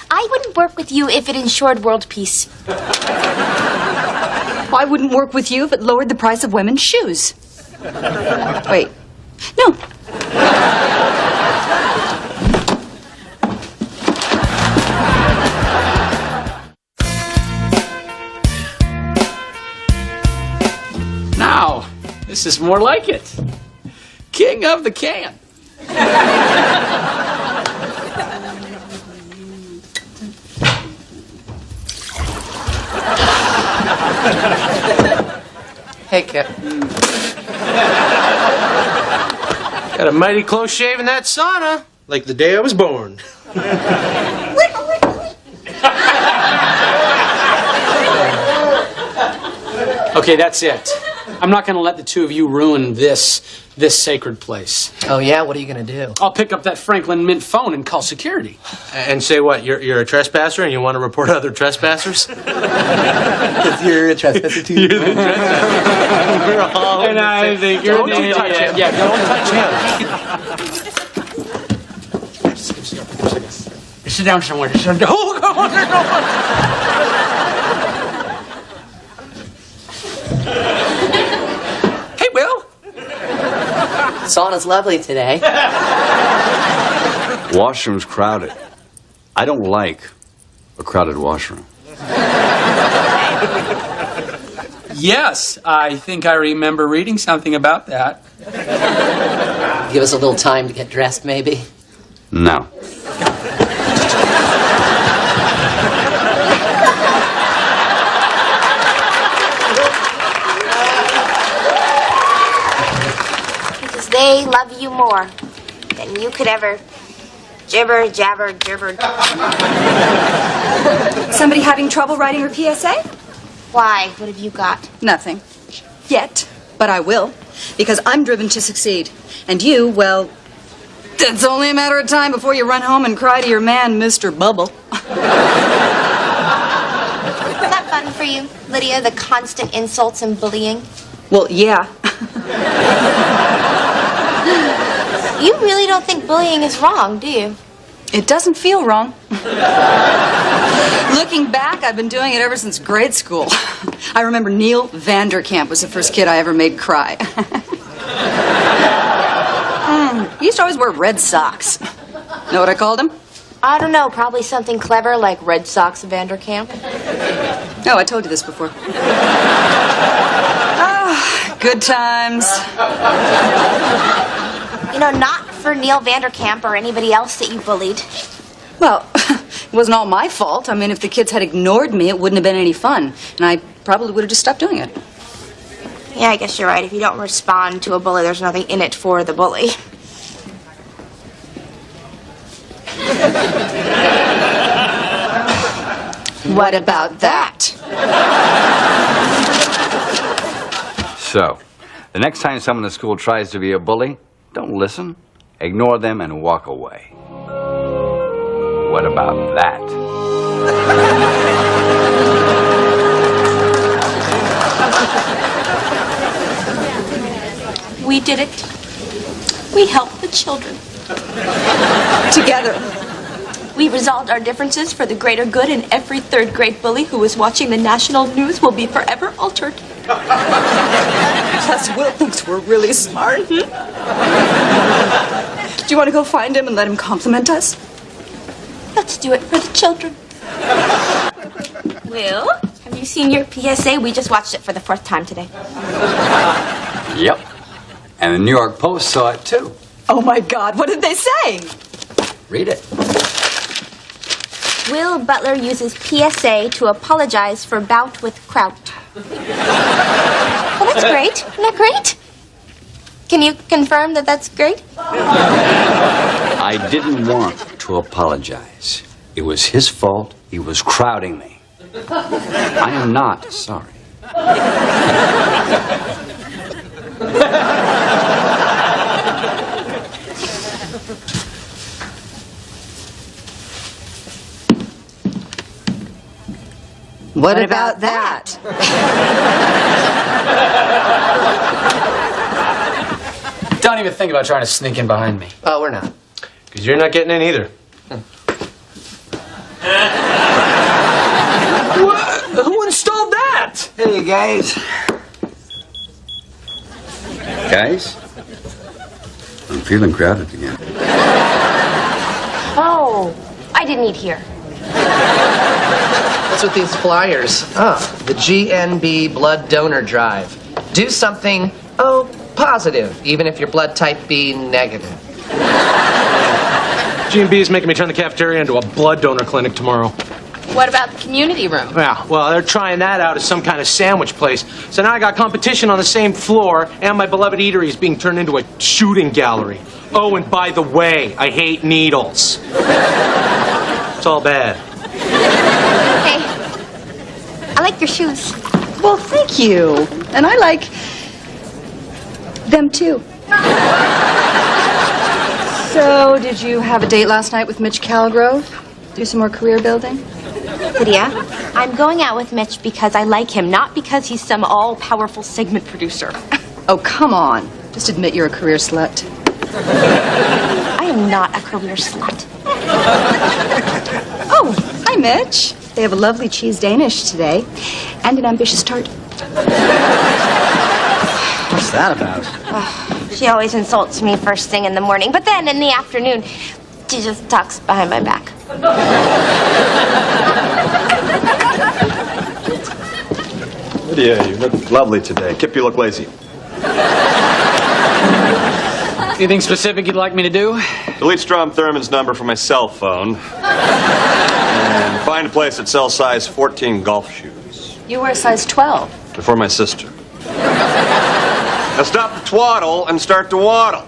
I wouldn't work with you if it ensured world peace. I wouldn't work with you if it lowered the price of women's shoes. Wait. No. Now, this is more like it. King of the can. Hey, Kip. Got a mighty close shave in that sauna. Like the day I was born. Okay, that's it. I'm not going to let the two of you ruin this sacred place. Oh, yeah? What are you going to do? I'll pick up that Franklin Mint phone and call security. And say what? You're a trespasser and you want to report other trespassers? Because you're a trespasser, too. You're the trespasser. We're all And I think you're Don't you touch him. Yeah, Don't touch him. sit down somewhere. Sit down. Oh, come on. Hey, Will. The sauna is lovely today. Washroom's crowded. I don't like a crowded washroom. Yes, I think I remember reading something about that. Give us a little time to get dressed, maybe. No. Because they love you more than you could ever jibber, jabber, gibber. Somebody having trouble writing her PSA? Why? What have you got? Nothing. Yet. But I will. Because I'm driven to succeed. And you, well, it's only a matter of time before you run home and cry to your man, Mr. Bubble. Is that fun for you, Lydia? The constant insults and bullying? Well, yeah. You really don't think bullying is wrong, do you? It doesn't feel wrong. Looking back, I've been doing it ever since grade school. I remember Neil Vanderkamp was the first kid I ever made cry. He used to always wear red socks. Know what I called him? I don't know, probably something clever like Red Sox Vanderkamp. Oh, I told you this before. Ah, good times. You know, not for Neil Vanderkamp or anybody else that you bullied. Well, it wasn't all my fault. I mean, if the kids had ignored me, it wouldn't have been any fun. And I probably would have just stopped doing it. Yeah, I guess you're right. If you don't respond to a bully, there's nothing in it for the bully. What about that? So, the next time someone in school tries to be a bully, don't listen, ignore them, and walk away. What about that? We did it. We helped the children. Together. We resolved our differences for the greater good, and every third grade bully who is watching the national news will be forever altered. Plus, Will thinks we're really smart. Do you want to go find him and let him compliment us? Let's do it for the children. Will, have you seen your PSA? We just watched it for the 4th time today. Yep. And the New York Post saw it too. Oh my God, what did they say? Read it. Will Butler uses PSA to apologize for bout with Kraut. Well, that's great. Isn't that great? Can you confirm that that's great? I didn't want to apologize. It was his fault. He was crowding me. I am not sorry. What about that? Don't even think about trying to sneak in behind me. Oh, we're not. Because you're not getting in either. Who installed that? Hey, guys. Guys? I'm feeling crowded again. Oh, I didn't eat here. What's with these flyers? The GNB Blood Donor Drive. Do something, positive, even if your blood type be negative. G&B is making me turn the cafeteria into a blood donor clinic tomorrow. What about the community room? Yeah, well, they're trying that out as some kind of sandwich place. So now I got competition on the same floor, and my beloved eatery is being turned into a shooting gallery. Oh, and by the way, I hate needles. It's all bad. Hey, I like your shoes. Well, thank you. And I like Them too. So, did you have a date last night with Mitch Calgrove? Do some more career building? Lydia, I'm going out with Mitch because I like him, not because he's some all-powerful segment producer. Oh, come on. Just admit you're a career slut. I am not a career slut. Oh, hi, Mitch. They have a lovely cheese Danish today, and an ambitious tart. What's that about? She always insults me first thing in the morning, but then in the afternoon, she just talks behind my back. Lydia, you look lovely today. Kip, you look lazy. Anything specific you'd like me to do? Delete Strom Thurmond's number from my cell phone. And find a place that sells size 14 golf shoes. You wear size 12. For my sister. Now stop the twaddle and start to waddle.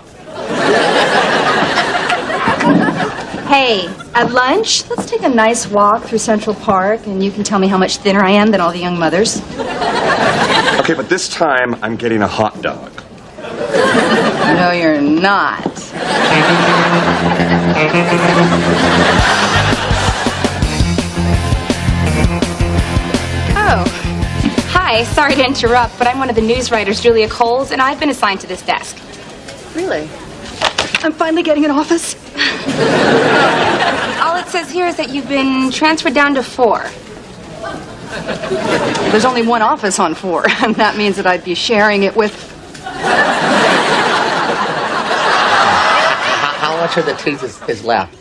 Hey, at lunch, let's take a nice walk through Central Park, and you can tell me how much thinner I am than all the young mothers. Okay, but this time I'm getting a hot dog. No, you're not. Oh. Hi, sorry to interrupt, but I'm one of the news writers, Julia Coles, and I've been assigned to this desk. Really? I'm finally getting an office. All it says here is that you've been transferred down to 4. There's only one office on 4, and that means that I'd be sharing it with... How much of the tooth is left?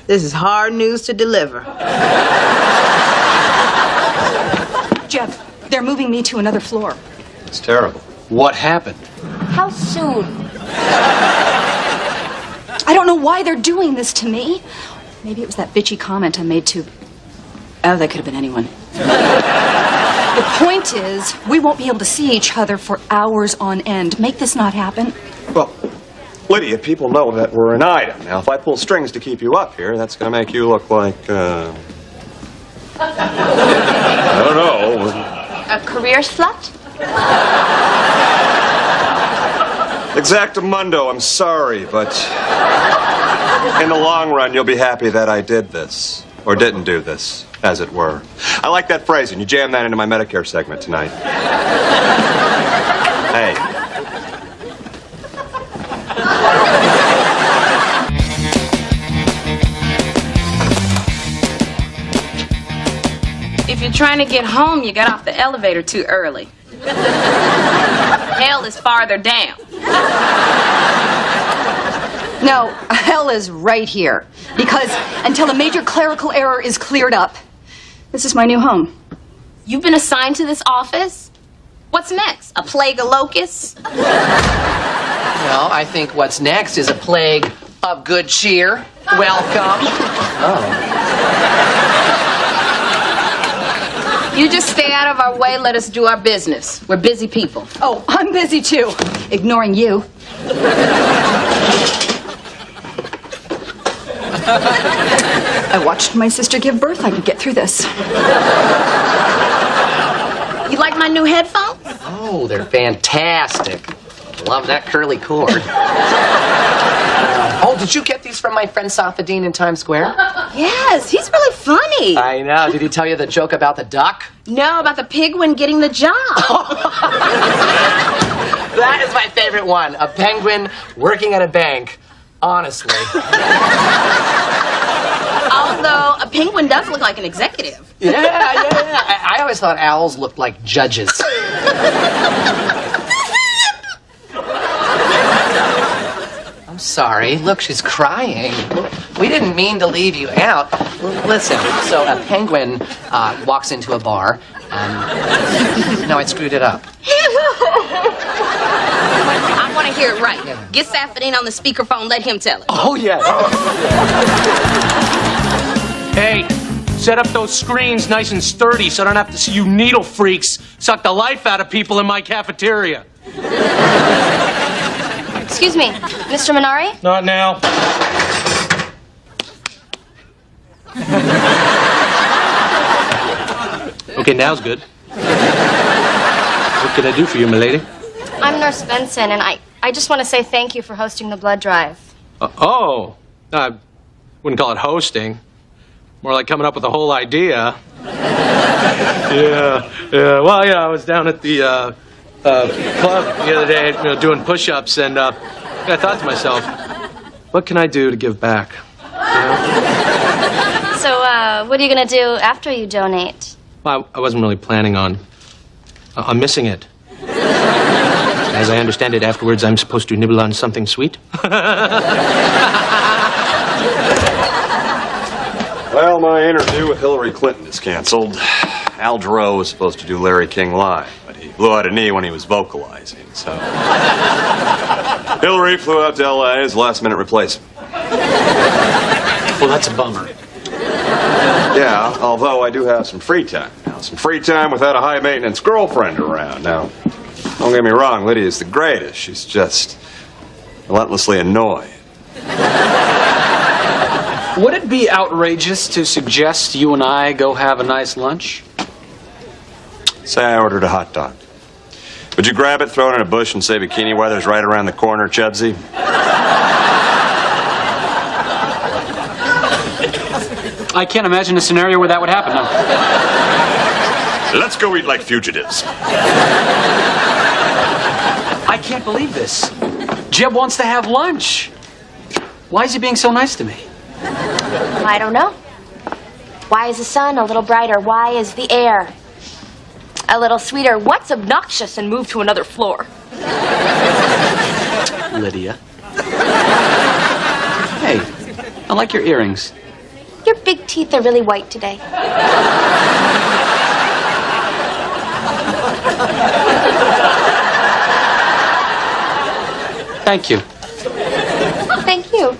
This is hard news to deliver. Jeff, they're moving me to another floor. It's terrible. What happened? How soon? I don't know why they're doing this to me. Maybe it was that bitchy comment I made to... Oh, that could have been anyone. The point is, we won't be able to see each other for hours on end. Make this not happen. Well, Lydia, people know that we're an item. Now, if I pull strings to keep you up here, that's going to make you look like, I don't know. A career slut? Exactamundo, I'm sorry, but in the long run, you'll be happy that I did this. Or didn't do this, as it were. I like that phrase, and you jam that into my Medicare segment tonight. Hey. If you're trying to get home, you got off the elevator too early. Hell is farther down. No, hell is right here. Because until a major clerical error is cleared up, this is my new home. You've been assigned to this office? What's next? A plague of locusts? Well, I think what's next is a plague of good cheer. Welcome. Oh. You just stay out of our way, let us do our business. We're busy people. Oh, I'm busy too. Ignoring you. I watched my sister give birth. I could get through this. You like my new headphones? Oh, they're fantastic. Love that curly cord. Oh, did you get these from my friend Safadine in Times Square? Yes, he's really funny. I know. Did he tell you the joke about the duck? No, about the penguin getting the job. That is my favorite one. A penguin working at a bank. Honestly. Although a penguin does look like an executive. Yeah. I always thought owls looked like judges. I'm sorry. Look, she's crying. We didn't mean to leave you out. Listen, so a penguin walks into a bar. No, I screwed it up. I want to hear it right. Get Safadine on the speakerphone. Let him tell it. Oh, yeah. Hey, set up those screens nice and sturdy so I don't have to see you needle freaks suck the life out of people in my cafeteria. Excuse me, Mr. Minari? Not now. Okay, now's good. can I do for you, milady? I'm Nurse Benson, and I just want to say thank you for hosting the blood drive. I wouldn't call it hosting. More like coming up with the whole idea. Yeah. Well, yeah, I was down at the club the other day, doing push-ups, and I thought to myself, what can I do to give back? So, what are you going to do after you donate? Well, I wasn't really planning on missing it. As I understand it, afterwards I'm supposed to nibble on something sweet. Well, my interview with Hillary Clinton is canceled. Al Jarreau was supposed to do Larry King Live, but he blew out a knee when he was vocalizing, so... Hillary flew out to L.A. as last-minute replacement. Well, that's a bummer. Yeah, although I do have some free time now. Some free time without a high-maintenance girlfriend around. Now, don't get me wrong, Lydia's the greatest. She's just relentlessly annoying. Would it be outrageous to suggest you and I go have a nice lunch? Say I ordered a hot dog. Would you grab it, throw it in a bush, and say bikini weather's right around the corner, Chudsy? I can't imagine a scenario where that would happen, no. Let's go eat like fugitives. I can't believe this. Jeb wants to have lunch. Why is he being so nice to me? I don't know. Why is the sun a little brighter? Why is the air a little sweeter? What's obnoxious and move to another floor? Lydia. Hey, I like your earrings. Your big teeth are really white today. Thank you. Thank you.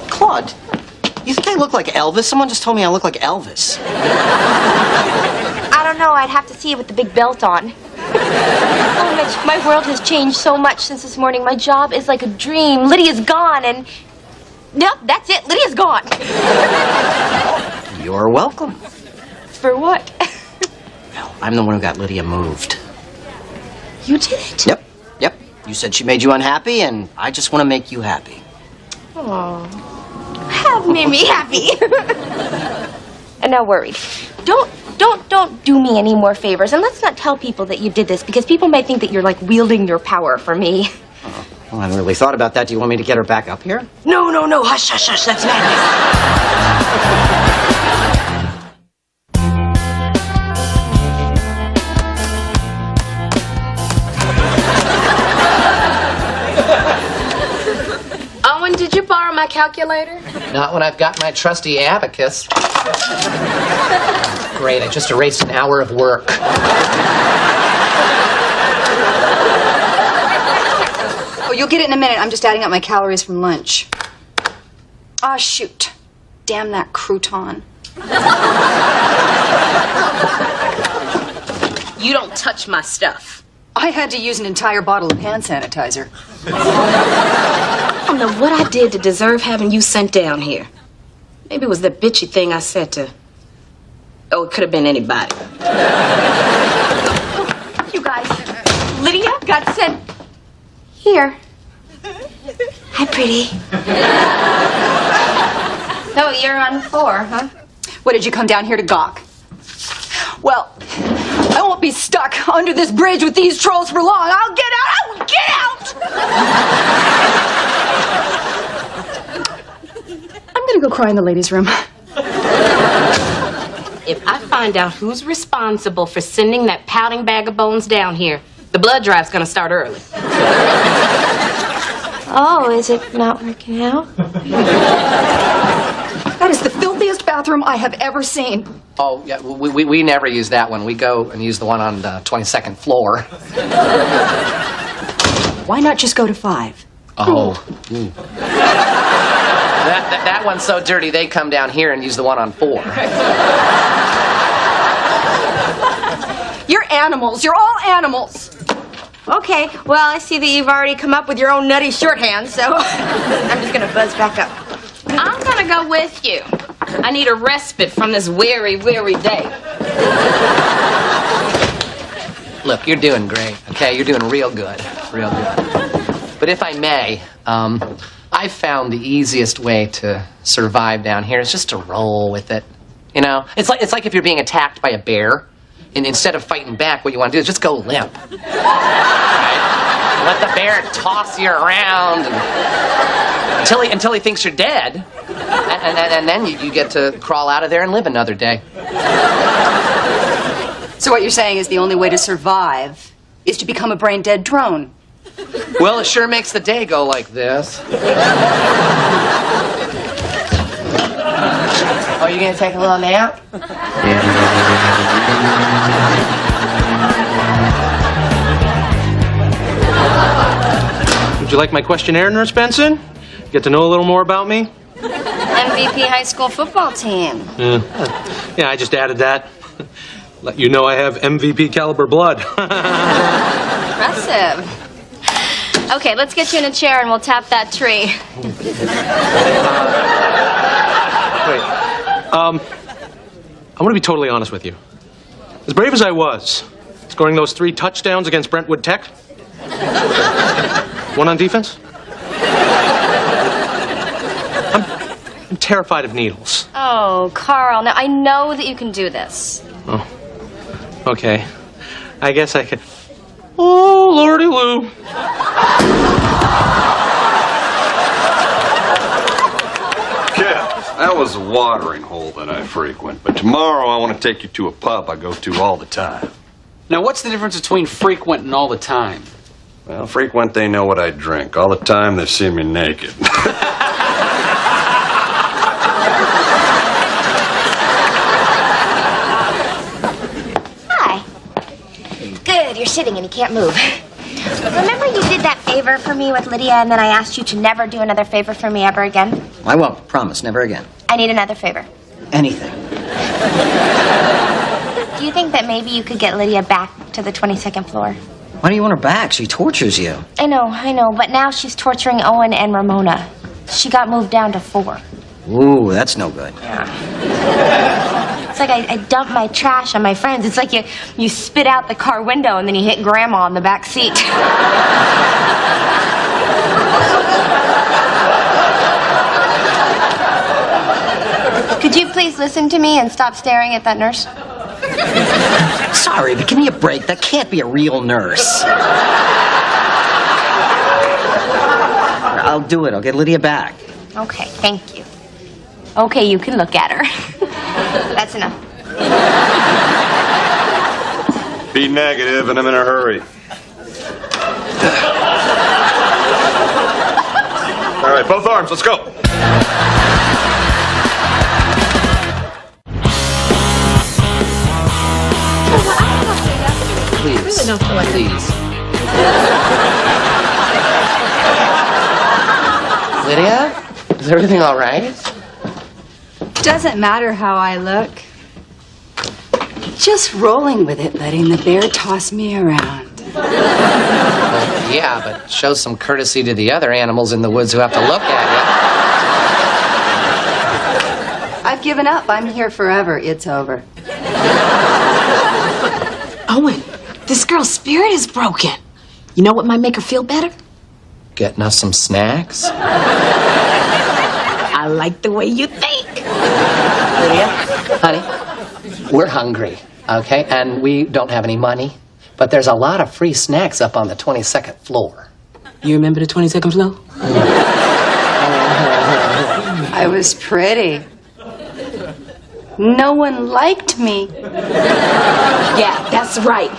Claude, you think I look like Elvis? Someone just told me I look like Elvis. I don't know. I'd have to see it with the big belt on. Oh, Mitch, my world has changed so much since this morning. My job is like a dream. Lydia's gone, and... Yep, that's it. Lydia's gone. You're welcome. For what? Well, I'm the one who got Lydia moved. You did it? Yep. You said she made you unhappy, and I just want to make you happy. Oh, have made me happy. And now worried. Don't do me any more favors, and let's not tell people that you did this, because people may think that you're like wielding your power for me. Well, I haven't really thought about that. Do you want me to get her back up here? No, hush, that's madness. Owen, did you borrow my calculator? Not when I've got my trusty abacus. Great, I just erased an hour of work. Oh, you'll get it in a minute. I'm just adding up my calories from lunch. Ah, shoot. Damn that crouton. You don't touch my stuff. I had to use an entire bottle of hand sanitizer. I don't know what I did to deserve having you sent down here. Maybe it was the bitchy thing I said to... Oh, it could have been anybody. You guys, Lydia got sent here. Hi, pretty. No, you're on 4, huh? What, did you come down here to gawk? Well, I won't be stuck under this bridge with these trolls for long. I'll get out! I will get out! I'm gonna go cry in the ladies' room. If I find out who's responsible for sending that pouting bag of bones down here, the blood drive's gonna start early. Oh, is it not working out? That is the filthiest bathroom I have ever seen. Oh, yeah, we never use that one. We go and use the one on the 22nd floor. Why not just go to 5? Oh. Mm. That one's so dirty, they come down here and use the one on 4. You're animals. You're all animals. Okay, well, I see that you've already come up with your own nutty shorthand, so I'm just gonna buzz back up. I'm gonna go with you. I need a respite from this weary, weary day. Look, you're doing great, okay? You're doing real good, real good. But if I may, I've found the easiest way to survive down here is just to roll with it. You know, it's like if you're being attacked by a bear, and instead of fighting back, what you want to do is just go limp. Right? Let the bear toss you around until he thinks you're dead, and then you get to crawl out of there and live another day. So what you're saying is the only way to survive is to become a brain-dead drone. Well, it sure makes the day go like this. Oh, you gonna take a little nap? Would you like my questionnaire, Nurse Benson? Get to know a little more about me? MVP high school football team. Yeah, I just added that. Let you know I have MVP caliber blood. Impressive. Okay, let's get you in a chair and we'll tap that tree. Wait. I want to be totally honest with you. As brave as I was, scoring those 3 touchdowns against Brentwood Tech, one on defense, I'm terrified of needles. Oh, Carl, now I know that you can do this. Oh, okay. I guess I could. Oh, Lordy Lou. That was a watering hole that I frequent, but tomorrow I want to take you to a pub I go to all the time. Now, what's the difference between frequent and all the time? Well, frequent, they know what I drink. All the time, they see me naked. Hi. Good, you're sitting and you can't move. Remember you did that favor for me with Lydia and then I asked you to never do another favor for me ever again? I won't. Promise. Never again. I need another favor. Anything. Do you think that maybe you could get Lydia back to the 22nd floor? Why do you want her back? She tortures you. I know, but now she's torturing Owen and Ramona. She got moved down to 4. Ooh, that's no good. It's like I dump my trash on my friends. It's like you spit out the car window and then you hit Grandma in the back seat. Could you please listen to me and stop staring at that nurse? Sorry, but give me a break. That can't be a real nurse. I'll do it. I'll get Lydia back. Okay, thank you. Okay, you can look at her. That's enough. Be negative, and I'm in a hurry. All right, both arms, let's go. Please, please. Lydia, is everything all right? Doesn't matter how I look. Just rolling with it, letting the bear toss me around. Well, yeah, but show some courtesy to the other animals in the woods who have to look at you. I've given up. I'm here forever. It's over. Owen, this girl's spirit is broken. You know what might make her feel better? Getting us some snacks? I like the way you think. Lydia, honey, we're hungry, okay? And we don't have any money, but there's a lot of free snacks up on the 22nd floor. You remember the 22nd floor? I was pretty. No one liked me. Yeah, that's right.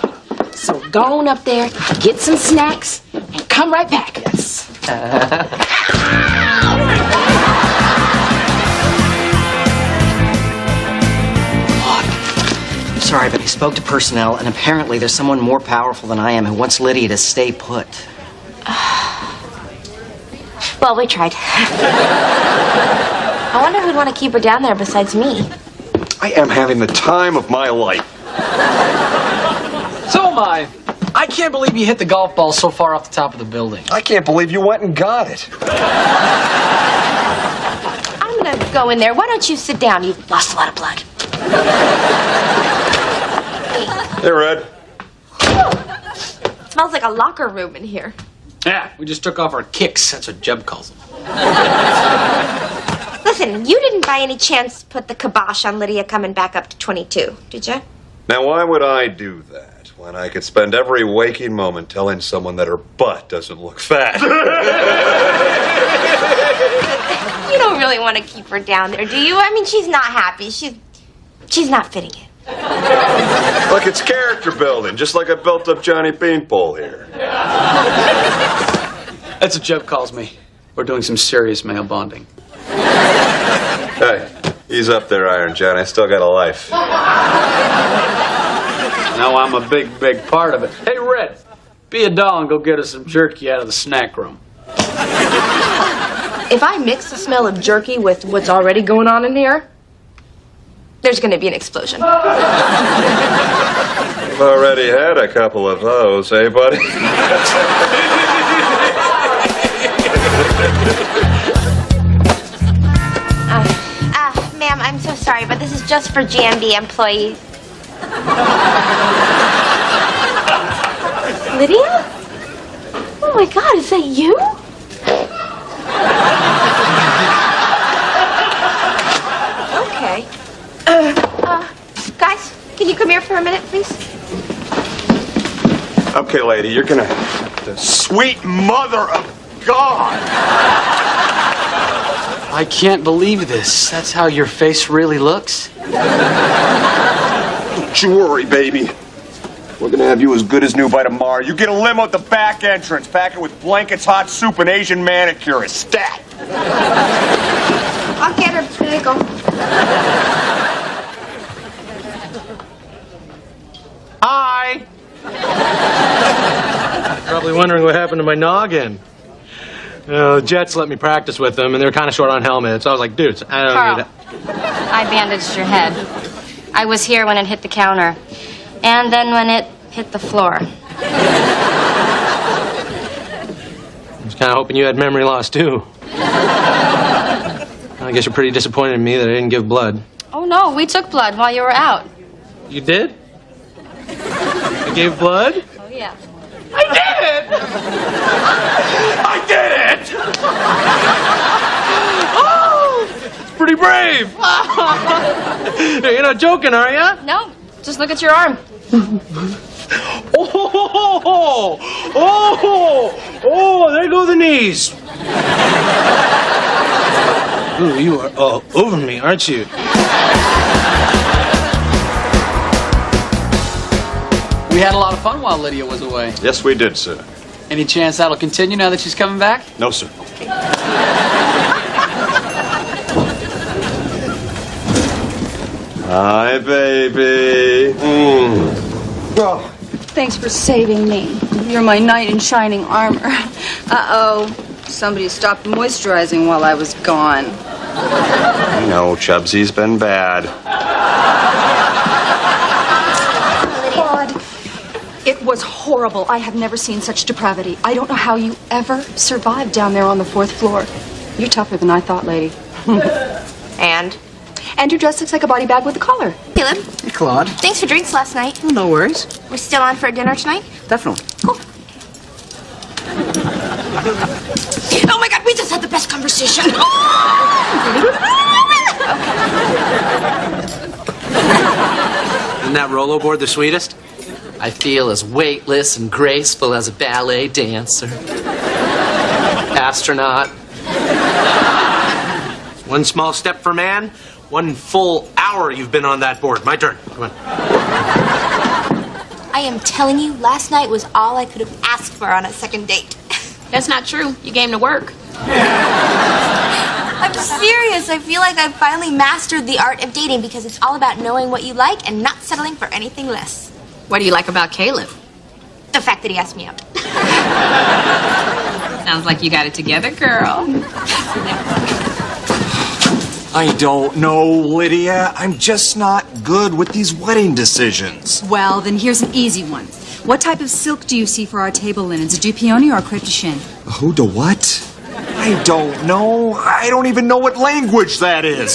So go on up there, get some snacks, and come right back. Yes. Sorry, but I spoke to personnel, and apparently there's someone more powerful than I am who wants Lydia to stay put. Well, we tried. I wonder who'd want to keep her down there besides me. I am having the time of my life. So am I. I can't believe you hit the golf ball so far off the top of the building. I can't believe you went and got it. I'm gonna go in there. Why don't you sit down? You've lost a lot of blood. Hey, Red. Smells like a locker room in here. Yeah, we just took off our kicks. That's what Jeb calls them. Listen, you didn't by any chance put the kibosh on Lydia coming back up to 22, did you? Now, why would I do that when I could spend every waking moment telling someone that her butt doesn't look fat? You don't really want to keep her down there, do you? I mean, she's not happy. She's not fitting in. Look, it's character building, just like I built up Johnny Beanpole here. That's what Jeb calls me. We're doing some serious male bonding. Hey, ease up there, Iron John. I still got a life. Now I'm a big, big part of it. Hey, Red, be a doll and go get us some jerky out of the snack room. If I mix the smell of jerky with what's already going on in here, there's going to be an explosion. I've already had a couple of those, eh, buddy? Ma'am, I'm so sorry, but this is just for GMB employees. Lydia? Oh my God, is that you? Okay. Guys, can you come here for a minute, please? Okay, lady, you're gonna... The sweet mother of God! I can't believe this. That's how your face really looks? Don't you worry, baby. We're gonna have you as good as new by tomorrow. You get a limo at the back entrance, pack it with blankets, hot soup, and Asian manicure. Stat! I'll get her. Here you go. Hi! Probably wondering what happened to my noggin. The Jets let me practice with them, and they were kind of short on helmets. I was like, dudes, I don't Carl, need it. I bandaged your head. I was here when it hit the counter, and then when it hit the floor. I was kind of hoping you had memory loss, too. I guess you're pretty disappointed in me that I didn't give blood. Oh, no, we took blood while you were out. You did? I gave blood? Oh, yeah. I did it! I did it! Oh, it's pretty brave. You're not joking, are you? No, just look at your arm. Oh, there go the knees. Ooh, you are all over me, aren't you? We had a lot of fun while Lydia was away. Yes, we did, sir. Any chance that'll continue now that she's coming back? No, sir. Hi, baby. Oh. Thanks for saving me. You're my knight in shining armor. Uh-oh. Somebody stopped moisturizing while I was gone. I know, Chubsy's been bad. It was horrible. I have never seen such depravity. I don't know how you ever survived down there on the 4th floor. You're tougher than I thought, lady. And your dress looks like a body bag with a collar. Caleb, Hey, Claude. thanks for drinks last night. Oh, no worries. We're still on for dinner tonight? Definitely. Cool. Oh my God, we just had the best conversation. Isn't that rollerboard the sweetest? I feel as weightless and graceful as a ballet dancer. Astronaut. One small step for man, one full hour you've been on that board. My turn. Come on. I am telling you, last night was all I could have asked for on a second date. That's not true. You came to work. I'm serious. I feel like I've finally mastered the art of dating because it's all about knowing what you like and not settling for anything less. What do you like about Caleb? The fact that he asked me out. Sounds like you got it together, girl. I don't know, Lydia. I'm just not good with these wedding decisions. Well, then here's an easy one. What type of silk do you see for our table linens? A dupioni or a crepe de chine? Who the what? I don't know. I don't even know what language that is.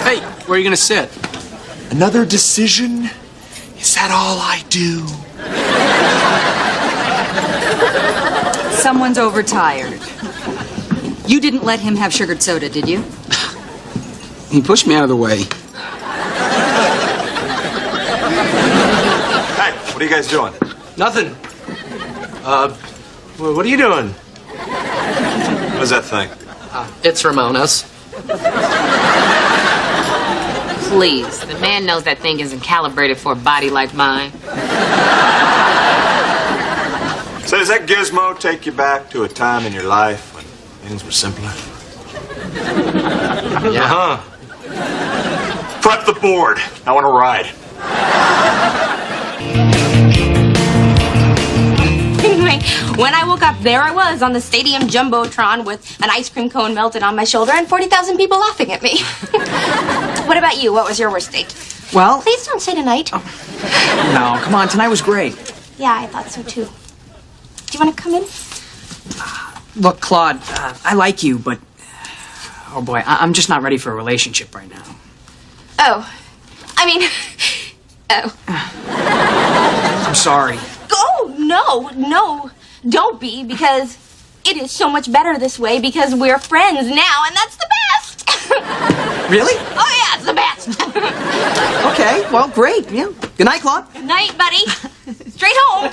Hey, where are you going to sit? Another decision? Is that all I do? Someone's overtired. You didn't let him have sugared soda, did you? He pushed me out of the way. Hey, what are you guys doing? Nothing. What are you doing? What is that thing? It's Ramona's. Please, the man knows that thing isn't calibrated for a body like mine. So does that gizmo take you back to a time in your life when things were simpler? Yeah. Prep the board. I want to ride. Anyway, when I woke up, there I was on the stadium jumbotron with an ice cream cone melted on my shoulder and 40,000 people laughing at me. What about you? What was your worst date? Well, Please don't say tonight. no, come on, tonight was great. Yeah, I thought so too. Do you want to come in? Look, Claude, I like you, but oh boy, I'm just not ready for a relationship right now. Oh. I mean, oh. I'm sorry. Oh, no, don't be, because it is so much better this way because we're friends now, and that's the best. Really? Oh, yeah, it's the best. Okay, well, great. Yeah. Good night, Claude. Good night, buddy. Straight home.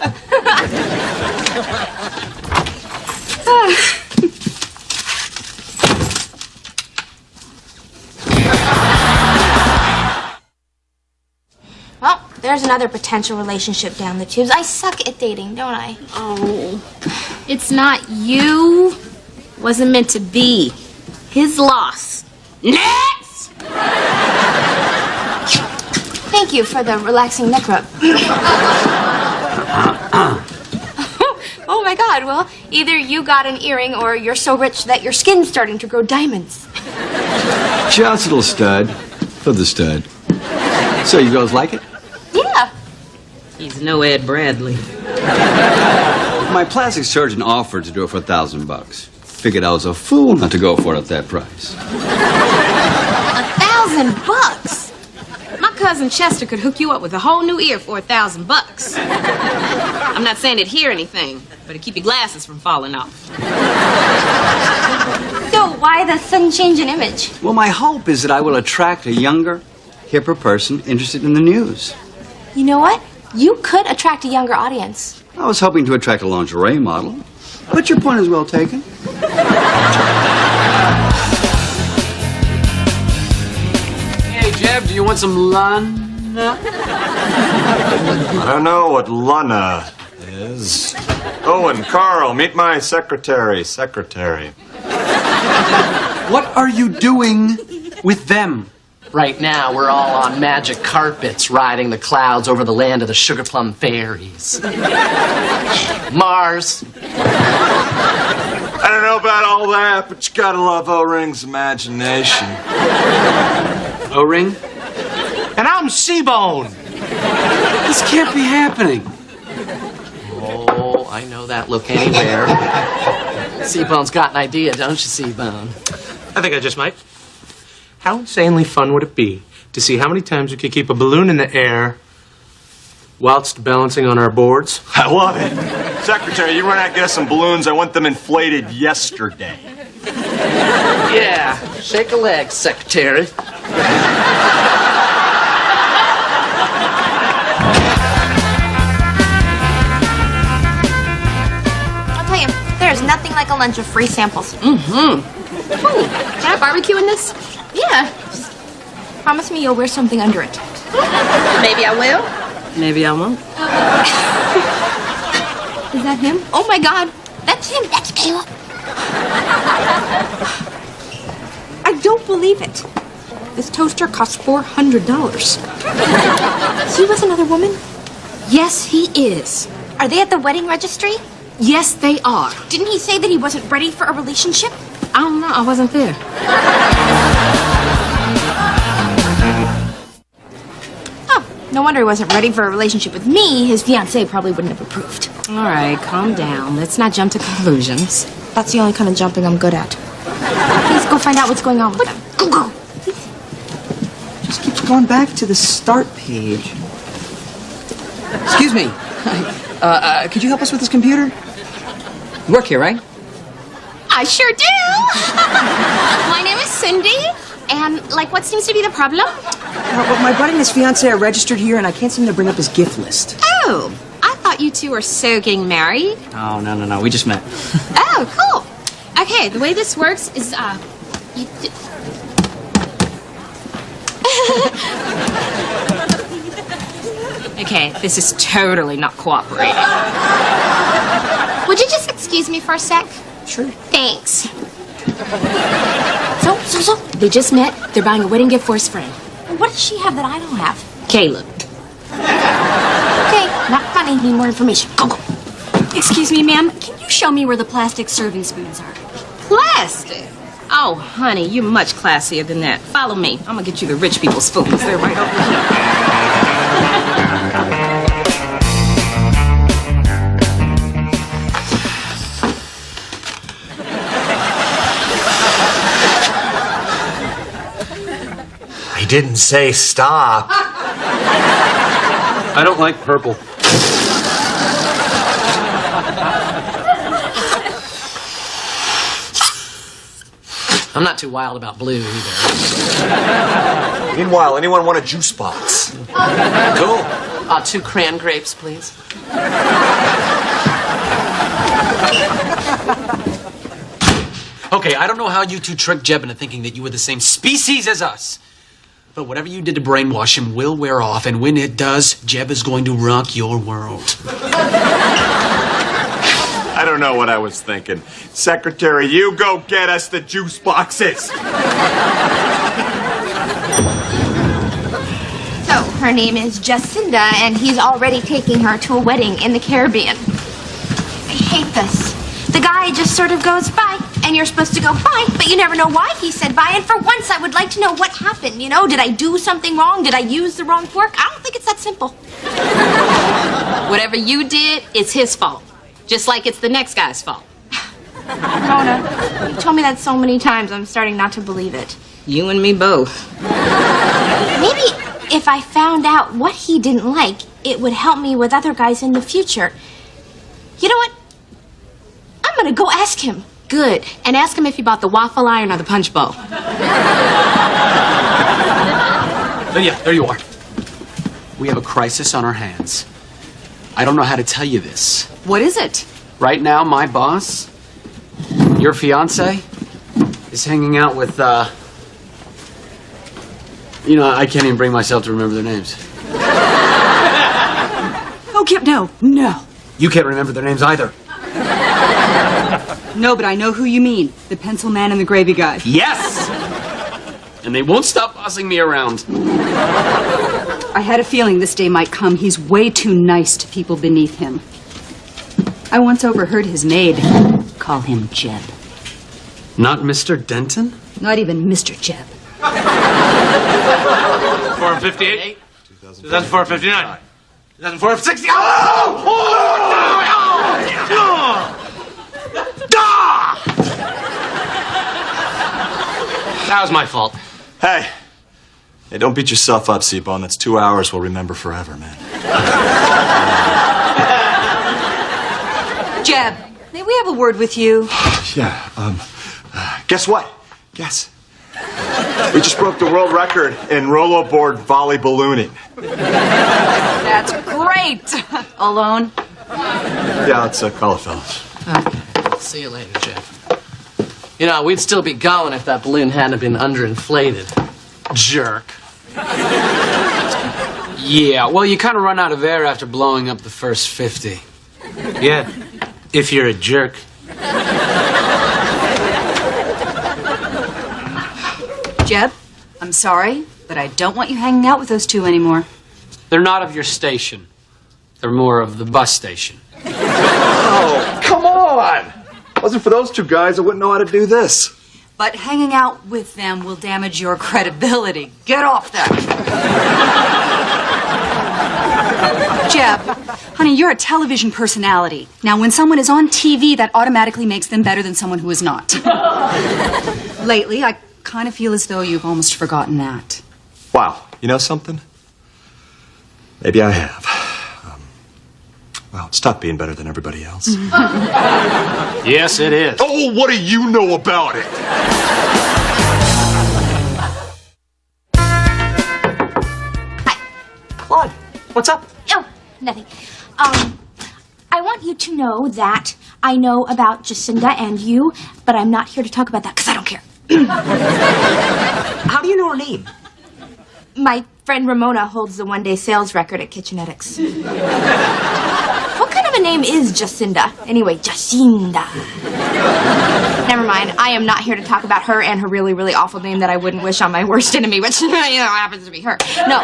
Well, there's another potential relationship down the tubes. I suck at dating, don't I? Oh, it's not you. Wasn't meant to be. His loss. Next! Thank you for the relaxing neck rub. Oh my God, well, either you got an earring or you're so rich that your skin's starting to grow diamonds. Just a little stud for the stud. So you girls like it? Yeah. He's no Ed Bradley. My plastic surgeon offered to do it for $1,000. Figured I was a fool not to go for it at that price. $1,000? My cousin Chester could hook you up with a whole new ear for $1,000. I'm not saying it'd hear anything, but it'd keep your glasses from falling off. So why the sudden change in image? Well, my hope is that I will attract a younger, hipper person interested in the news. You know what? You could attract a younger audience. I was hoping to attract a lingerie model, but your point is well taken. Hey, Jeb, do you want some lana? I don't know what Lana is. Owen, Carl, meet my secretary. What are you doing with them? Right now, we're all on magic carpets riding the clouds over the land of the sugar plum fairies. Mars. I don't know about all that, but you gotta love O-Ring's imagination. O-ring? And I'm C-Bone. This can't be happening. Oh, I know that look anywhere. C-Bone's got an idea, don't you, C-Bone? I think I just might. How insanely fun would it be to see how many times we could keep a balloon in the air whilst balancing on our boards? I love it. Secretary, you run out and get us some balloons. I want them inflated yesterday. Yeah, shake a leg, secretary. I'll tell you, there's nothing like a lunch of free samples. Mm-hmm. Ooh, can I barbecue in this? Yeah. Just promise me you'll wear something under it. Maybe I will. Maybe I won't. Is that him? Oh my God. That's him. That's Caleb. I don't believe it. This toaster cost $400. Is he with another woman? Yes, he is. Are they at the wedding registry? Yes, they are. Didn't he say that he wasn't ready for a relationship? I don't know. I wasn't there. No wonder he wasn't ready for a relationship with me. His fiancée probably wouldn't have approved. All right, calm down. Let's not jump to conclusions. That's the only kind of jumping I'm good at. Please go find out what's going on with them. Go. Just keeps going back to the start page. Excuse me. Could you help us with this computer? You work here, right? I sure do. My name is Cindy. And, what seems to be the problem? Well, my buddy and his fiancée are registered here, and I can't seem to bring up his gift list. Oh, I thought you two were so getting married. Oh, no. We just met. Oh, cool. Okay, the way this works is, Okay, this is totally not cooperating. Would you just excuse me for a sec? Sure. Thanks. So, they just met. They're buying a wedding gift for his friend. What does she have that I don't have? Caleb. Okay, not funny. Need more information. Go. Excuse me, ma'am. Can you show me where the plastic serving spoons are? Plastic? Oh, honey, you're much classier than that. Follow me. I'm gonna get you the rich people's spoons. They're right over here. I didn't say stop. I don't like purple. I'm not too wild about blue either. Meanwhile, anyone want a juice box? Cool. 2 cran grapes, please. Okay, I don't know how you two tricked Jeb into thinking that you were the same species as us. But whatever you did to brainwash him will wear off, and when it does, Jeb is going to rock your world. I don't know what I was thinking. Secretary, you go get us the juice boxes. So, her name is Jacinda, and he's already taking her to a wedding in the Caribbean. I hate this. The guy just sort of goes bye, and you're supposed to go bye, but you never know why he said bye. And for once, I would like to know what happened. You know, did I do something wrong? Did I use the wrong fork? I don't think it's that simple. Whatever you did, it's his fault. Just like it's the next guy's fault. Mona, you told me that so many times, I'm starting not to believe it. You and me both. Maybe if I found out what he didn't like, it would help me with other guys in the future. You know what? I'm gonna go ask him. Good. And ask him if he bought the waffle iron or the punch bowl. Yeah, there you are. We have a crisis on our hands. I don't know how to tell you this. What is it? Right now, my boss, your fiance, is hanging out with, I can't even bring myself to remember their names. Oh, Kip, no. You can't remember their names either. No, but I know who you mean. The pencil man and the gravy guy. Yes! And they won't stop bossing me around. I had a feeling this day might come. He's way too nice to people beneath him. I once overheard his maid call him Jeb. Not Mr. Denton? Not even Mr. Jeb. 458? 2,459. 2,460. That was my fault. Hey, don't beat yourself up, Seabone. That's 2 hours we'll remember forever, man. Jeb, may we have a word with you? Yeah, guess what? Guess. We just broke the world record in rollerboard volley ballooning. That's great. Alone? Yeah, let's call it, fellas. Okay. See you later, Jeff. We'd still be going if that balloon hadn't been underinflated. Jerk. Yeah, well, you kind of run out of air after blowing up the first 50. Yeah, if you're a jerk. Jeb, I'm sorry, but I don't want you hanging out with those two anymore. They're not of your station. They're more of the bus station. Oh, come on! Wasn't for those two guys, I wouldn't know how to do this. But hanging out with them will damage your credibility. Get off that. Jeb, honey, you're a television personality. Now, when someone is on TV, that automatically makes them better than someone who is not. Lately, I kind of feel as though you've almost forgotten that. Wow, you know something? Maybe I have. Well, it's tough being better than everybody else. Yes, it is. Oh, what do you know about it? Claude, what's up? Oh, nothing. I want you to know that I know about Jacinda and you, but I'm not here to talk about that because I don't care. How do you know her name? My friend Ramona holds the one-day sales record at Kitchenetics. What kind of a name is Jacinda? Anyway, Jacinda. Never mind. I am not here to talk about her and her really, really awful name that I wouldn't wish on my worst enemy, which, happens to be her. No.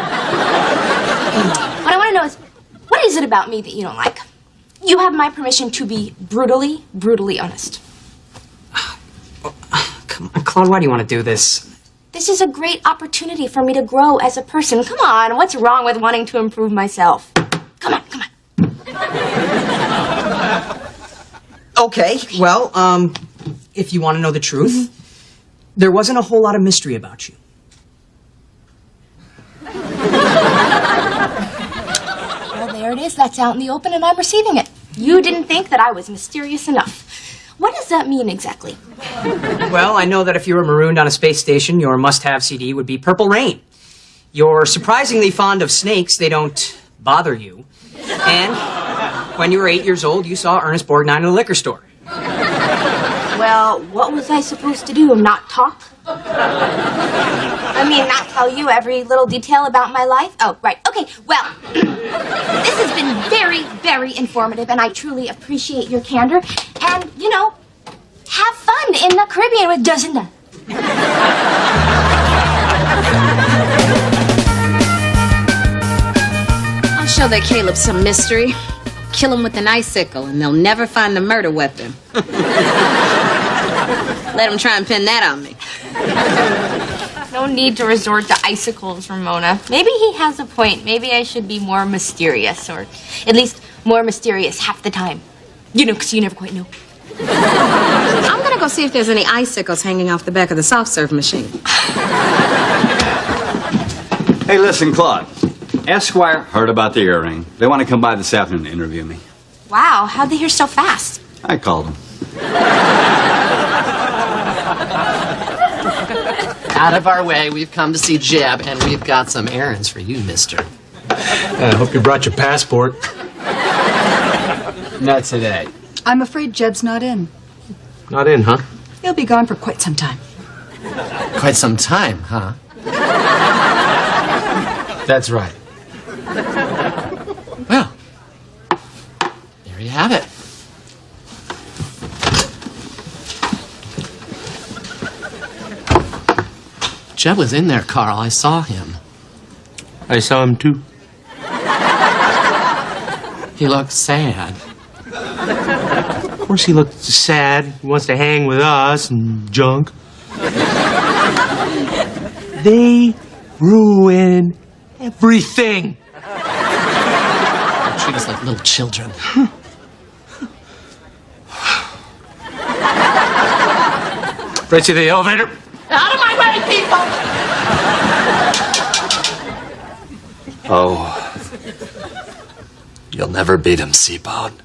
What I want to know is, what is it about me that you don't like? You have my permission to be brutally, brutally honest. Come on, Claude, why do you want to do this? This is a great opportunity for me to grow as a person. Come on, what's wrong with wanting to improve myself? Come on. Okay, well, if you want to know the truth, there wasn't a whole lot of mystery about you. Well, there it is. That's out in the open, and I'm receiving it. You didn't think that I was mysterious enough. What does that mean exactly? Well, I know that if you were marooned on a space station, your must-have CD would be Purple Rain. You're surprisingly fond of snakes. They don't bother you. And when you were 8 years old, you saw Ernest Borgnine in a liquor store. Well, what was I supposed to do? Not talk? I mean, not tell you every little detail about my life? Oh, right. Okay, well, this has been very, very informative, and I truly appreciate your candor. And, have fun in the Caribbean with Jacinda. I'll show that Caleb some mystery. Kill him with an icicle, and they'll never find the murder weapon. Let him try and pin that on me. No need to resort to icicles, Ramona. Maybe he has a point. Maybe I should be more mysterious, or at least more mysterious half the time. Because you never quite know. I'm gonna go see if there's any icicles hanging off the back of the soft serve machine. Hey, listen, Claude. Esquire heard about the earring. They want to come by this afternoon to interview me. Wow, how'd they hear so fast? I called them. Out of our way, we've come to see Jeb, and we've got some errands for you, mister. I hope you brought your passport. Not today. I'm afraid Jeb's not in. Not in, huh? He'll be gone for quite some time. Quite some time, huh? That's right. Well, there you have it. Jeb was in there, Carl. I saw him. I saw him too. He looked sad. Of course he looked sad. He wants to hang with us and junk. They ruin everything. Treat us like little children. Right to the elevator. Out of my way, people! Oh. You'll never beat him, Seabone.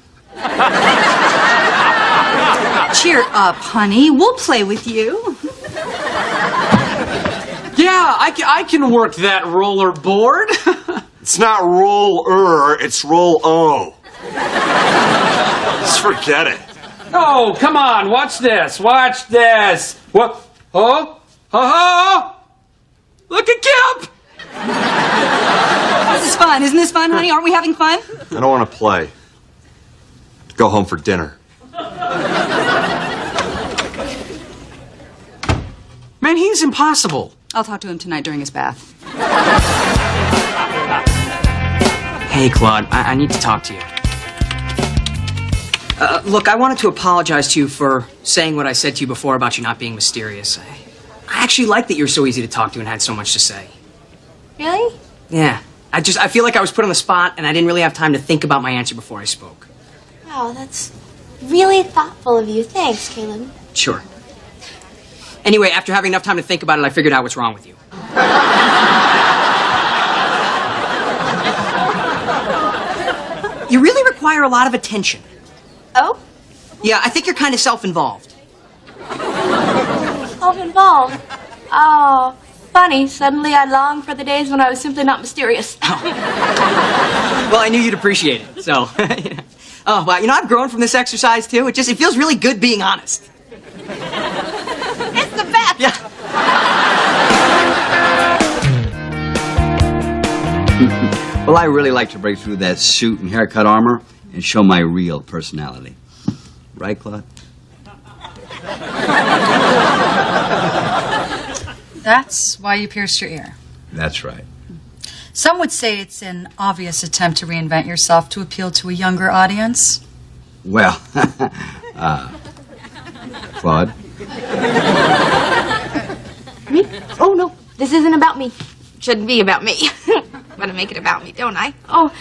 Cheer up, honey. We'll play with you. Yeah, I can work that roller board. It's not roll-er, it's roll-o. Just forget it. Oh, come on, watch this. Watch this. What? Oh? Oh? Look at Kip! This is fun. Isn't this fun, honey? Aren't we having fun? I don't want to play. Go home for dinner. Man, he's impossible. I'll talk to him tonight during his bath. Hey, Claude, I need to talk to you. Look, I wanted to apologize to you for saying what I said to you before about you not being mysterious. I actually like that you're so easy to talk to and had so much to say. Really? Yeah. I feel like I was put on the spot, and I didn't really have time to think about my answer before I spoke. Wow, that's really thoughtful of you. Thanks, Caleb. Sure. Anyway, after having enough time to think about it, I figured out what's wrong with you. You really require a lot of attention. Oh? Yeah, I think you're kind of self-involved. Self-involved? Oh, funny. Suddenly I long for the days when I was simply not mysterious. Well, I knew you'd appreciate it, so. Oh, well, I've grown from this exercise, too. It feels really good being honest. It's the best! Yeah. Well, I really like to break through that suit and haircut armor and show my real personality. Right, Claude? That's why you pierced your ear. That's right. Some would say it's an obvious attempt to reinvent yourself to appeal to a younger audience. Well, Claude? Me? Oh, no. This isn't about me. Shouldn't be about me. I'm gonna make it about me, don't I? Oh,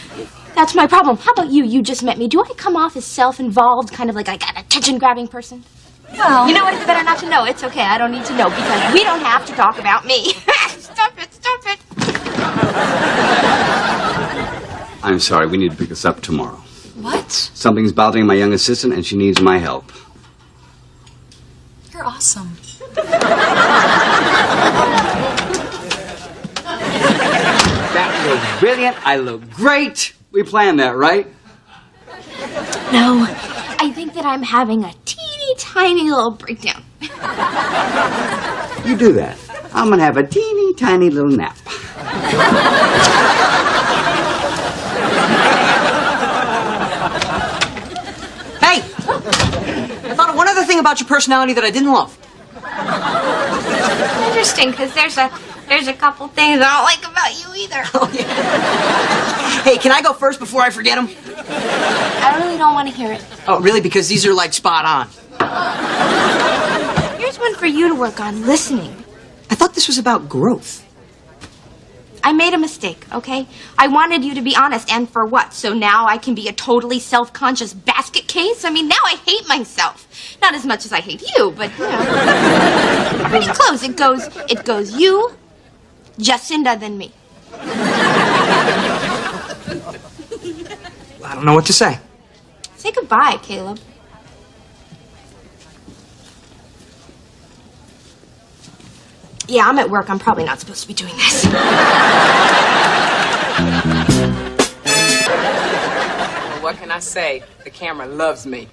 that's my problem. How about you? You just met me. Do I come off as self-involved, kind of like an attention-grabbing person? Well... You know what? It's better not to know. It's okay. I don't need to know because we don't have to talk about me. Stop it. Stop it. I'm sorry, we need to pick this up tomorrow. What? Something's bothering my young assistant and she needs my help. You're awesome. That was brilliant. I look great. We planned that, right? No, I think that I'm having a teeny tiny little breakdown. You do that. I'm gonna have a teeny tiny little nap. Hey! I thought of one other thing about your personality that I didn't love. Interesting, because there's a couple things I don't like about you either. Oh, yeah. Hey, can I go first before I forget them? I really don't want to hear it. Oh, really? Because these are, like, spot on. Here's one for you to work on, listening. I thought this was about growth. I made a mistake, okay? I wanted you to be honest, and for what? So now I can be a totally self-conscious basket case? I mean, now I hate myself. Not as much as I hate you, but, you know. Pretty close. It goes you, Jacinda, then me. I don't know what to say. Say goodbye, Caleb. Yeah, I'm at work. I'm probably not supposed to be doing this. Well, what can I say? The camera loves me.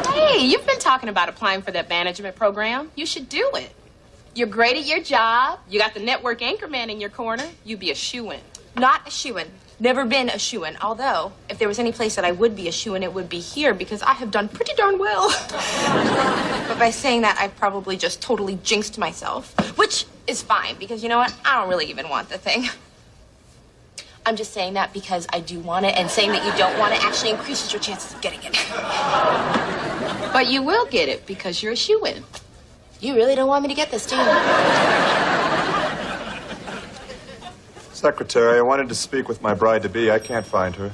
Hey, you've been talking about applying for that management program. You should do it. You're great at your job. You got the network anchorman in your corner. You'd be a shoo-in. Not a shoo-in. Never been a shoo-in. Although, if there was any place that I would be a shoo-in, it would be here because I have done pretty darn well. But by saying that, I've probably just totally jinxed myself. Which is fine because, you know what? I don't really even want the thing. I'm just saying that because I do want it, and saying that you don't want it actually increases your chances of getting it. But you will get it because you're a shoo-in. You really don't want me to get this, do you? Secretary, I wanted to speak with my bride-to-be. I can't find her.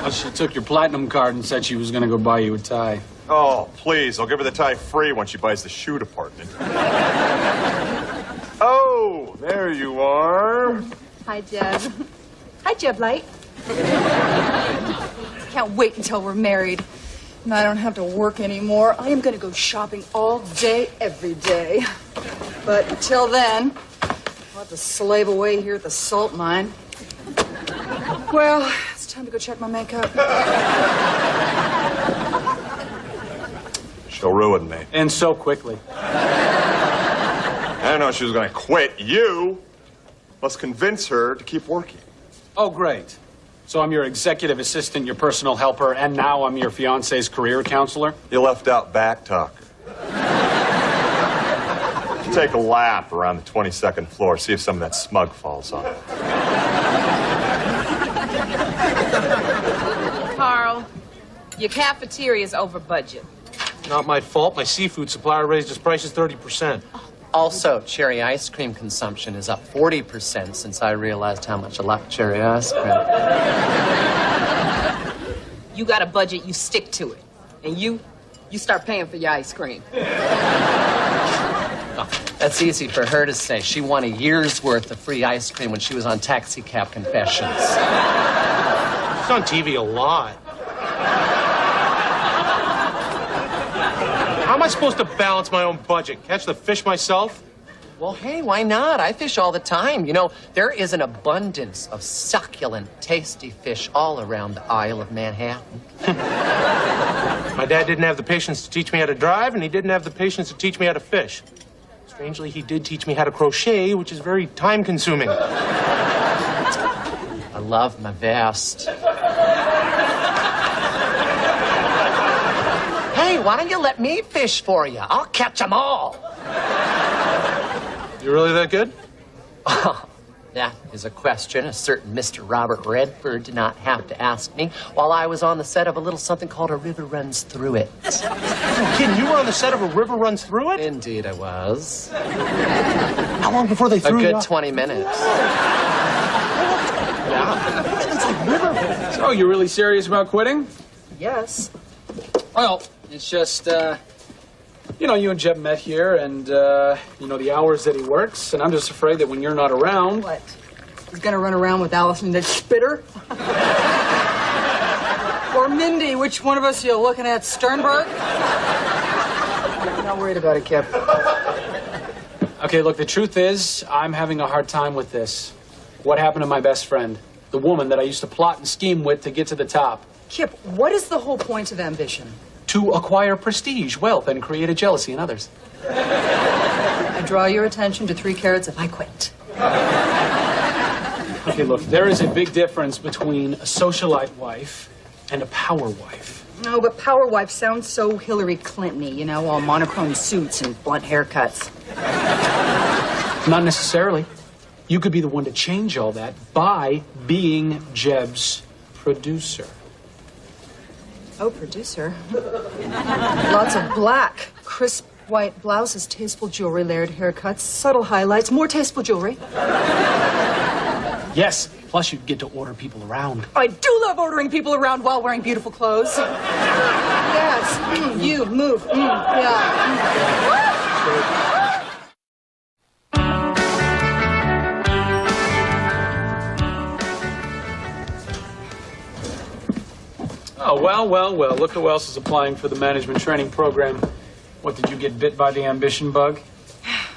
Well, she took your platinum card and said she was going to go buy you a tie. Oh, please. I'll give her the tie free when she buys the shoe department. Oh, there you are. Hi, Jeb. Hi, Jeb Light. Can't wait until we're married. And I don't have to work anymore. I am going to go shopping all day, every day. But until then, I'll have to slave away here at the salt mine. Well, it's time to go check my makeup. She'll ruin me. And so quickly. I didn't know she was going to quit. You must convince her to keep working. Oh, great. So I'm your executive assistant, your personal helper, and now I'm your fiance's career counselor? You left out back talker. Take a lap around the 22nd floor, see if some of that smug falls off. Carl, your cafeteria's over budget. Not my fault. My seafood supplier raised his prices 30%. Also, cherry ice cream consumption is up 40% since I realized how much I like cherry ice cream. You got a budget, you stick to it. And you start paying for your ice cream. Oh, that's easy for her to say. She won a year's worth of free ice cream when she was on Taxi Cab Confessions. She's on TV a lot. How am I supposed to balance my own budget? Catch the fish myself? Well, hey, why not? I fish all the time. You know, there is an abundance of succulent, tasty fish all around the Isle of Manhattan. My dad didn't have the patience to teach me how to drive, and he didn't have the patience to teach me how to fish. Strangely, he did teach me how to crochet, which is very time-consuming. I love my vest. Hey, why don't you let me fish for you? I'll catch them all. You really that good? Oh, that is a question a certain Mr. Robert Redford did not have to ask me while I was on the set of a little something called A River Runs Through It. Kid, you were on the set of A River Runs Through It? Indeed I was. How long before they threw you A good off? 20 minutes. It's like river. So, you really serious about quitting? Yes. Well, it's just, you know, you and Jeb met here, and, you know, the hours that he works, and I'm just afraid that when you're not around... What? He's gonna run around with Allison the Spitter? Or Mindy, which one of us are you looking at, Sternberg? I'm not worried about it, Kip. Okay, look, the truth is, I'm having a hard time with this. What happened to my best friend? The woman that I used to plot and scheme with to get to the top. Kip, what is the whole point of ambition? To acquire prestige, wealth, and create a jealousy in others. I draw your attention to 3 carats if I quit. Okay, look, there is a big difference between a socialite wife and a power wife. No, but power wife sounds so Hillary Clinton-y, you know, all monochrome suits and blunt haircuts. Not necessarily. You could be the one to change all that by being Jeb's producer. Oh, producer. Lots of black, crisp white blouses, tasteful jewelry, layered haircuts, subtle highlights, more tasteful jewelry. Yes, plus you'd get to order people around. I do love ordering people around while wearing beautiful clothes. Yes, you move. Yeah. Oh, well, look who else is applying for the management training program. What, did you get bit by the ambition bug?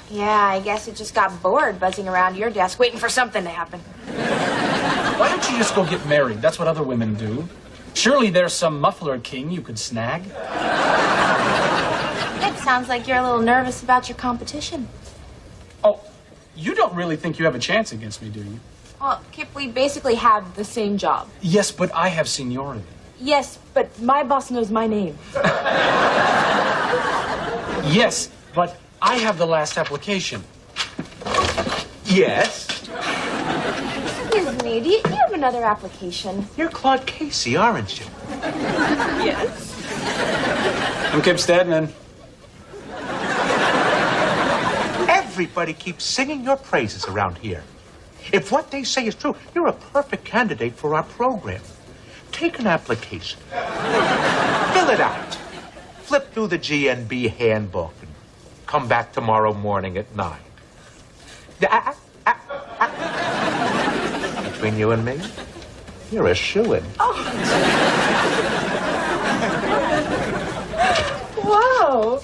Yeah, I guess it just got bored buzzing around your desk waiting for something to happen. Why don't you just go get married? That's what other women do. Surely there's some muffler king you could snag. It sounds like you're a little nervous about your competition. Oh, you don't really think you have a chance against me, do you? Well, Kip, we basically have the same job. Yes, but I have seniority. Yes, but my boss knows my name. Yes, but I have the last application. Yes? Excuse me, do you have another application? You're Claude Casey, aren't you? Yes. I'm Kip Stedman. Everybody keeps singing your praises around here. If what they say is true, you're a perfect candidate for our program. Take an application. Fill it out. Flip through the GNB handbook and come back tomorrow morning at 9. Between you and me, you're a shoo-in. Whoa.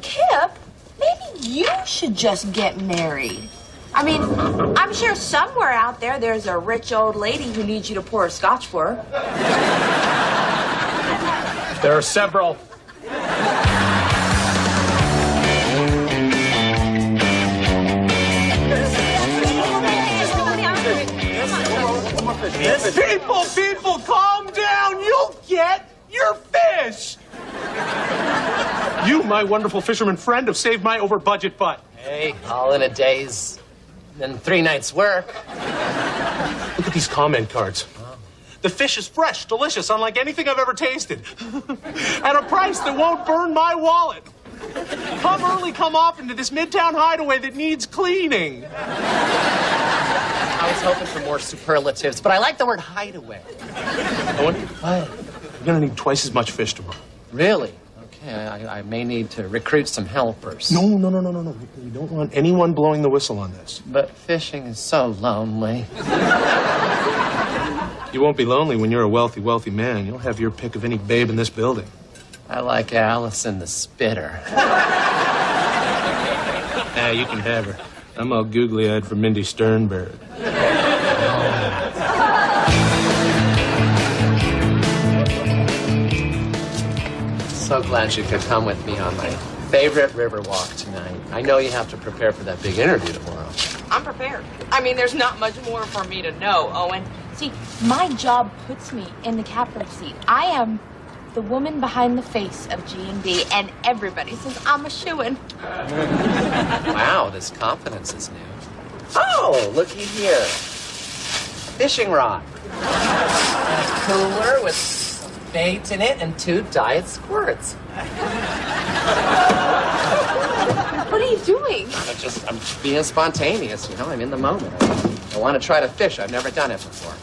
Kip, maybe you should just get married. I mean, I'm sure somewhere out there's a rich old lady who needs you to pour a scotch for her. There are several. People, calm down. You'll get your fish. You, my wonderful fisherman friend, have saved my over-budget butt. Hey, all in a day's and 3 nights' work. Look at these comment cards. The fish is fresh, delicious, unlike anything I've ever tasted. At a price that won't burn my wallet. Come early, come often to this midtown hideaway that needs cleaning. I was hoping for more superlatives, but I like the word hideaway. Owen, what? You're gonna need twice as much fish tomorrow. Really? Okay, I may need to recruit some helpers. No. We don't want anyone blowing the whistle on this. But fishing is so lonely. You won't be lonely when you're a wealthy, wealthy man. You'll have your pick of any babe in this building. I like Allison the Spitter. You can have her. I'm all googly-eyed for Mindy Sternberg. So glad you could come with me on my favorite river walk tonight. I know you have to prepare for that big interview tomorrow. I'm prepared. I mean, there's not much more for me to know, Owen. See, my job puts me in the captain's seat. I am the woman behind the face of G&B, and everybody says I'm a shoo-in. Wow, this confidence is new. Oh, looky here. Fishing rod. A cooler with bait in it and 2 diet squirts. What are you doing? I'm being spontaneous, you know, I'm in the moment. I want to try to fish. I've never done it before.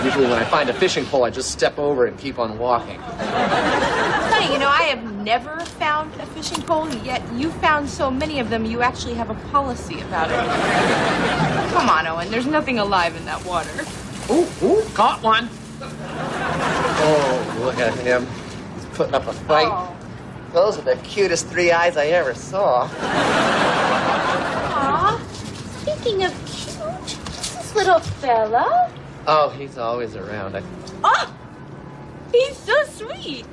Usually when I find a fishing pole, I just step over it and keep on walking. Funny, you know, I have never found a fishing pole, yet you found so many of them, you actually have a policy about it. Come on, Owen. There's nothing alive in that water. Ooh, caught one. Oh, look at him. He's putting up a fight. Oh. Those are the cutest 3 eyes I ever saw. Aw, speaking of cute, who's this little fella? Oh, he's always around. Oh, he's so sweet.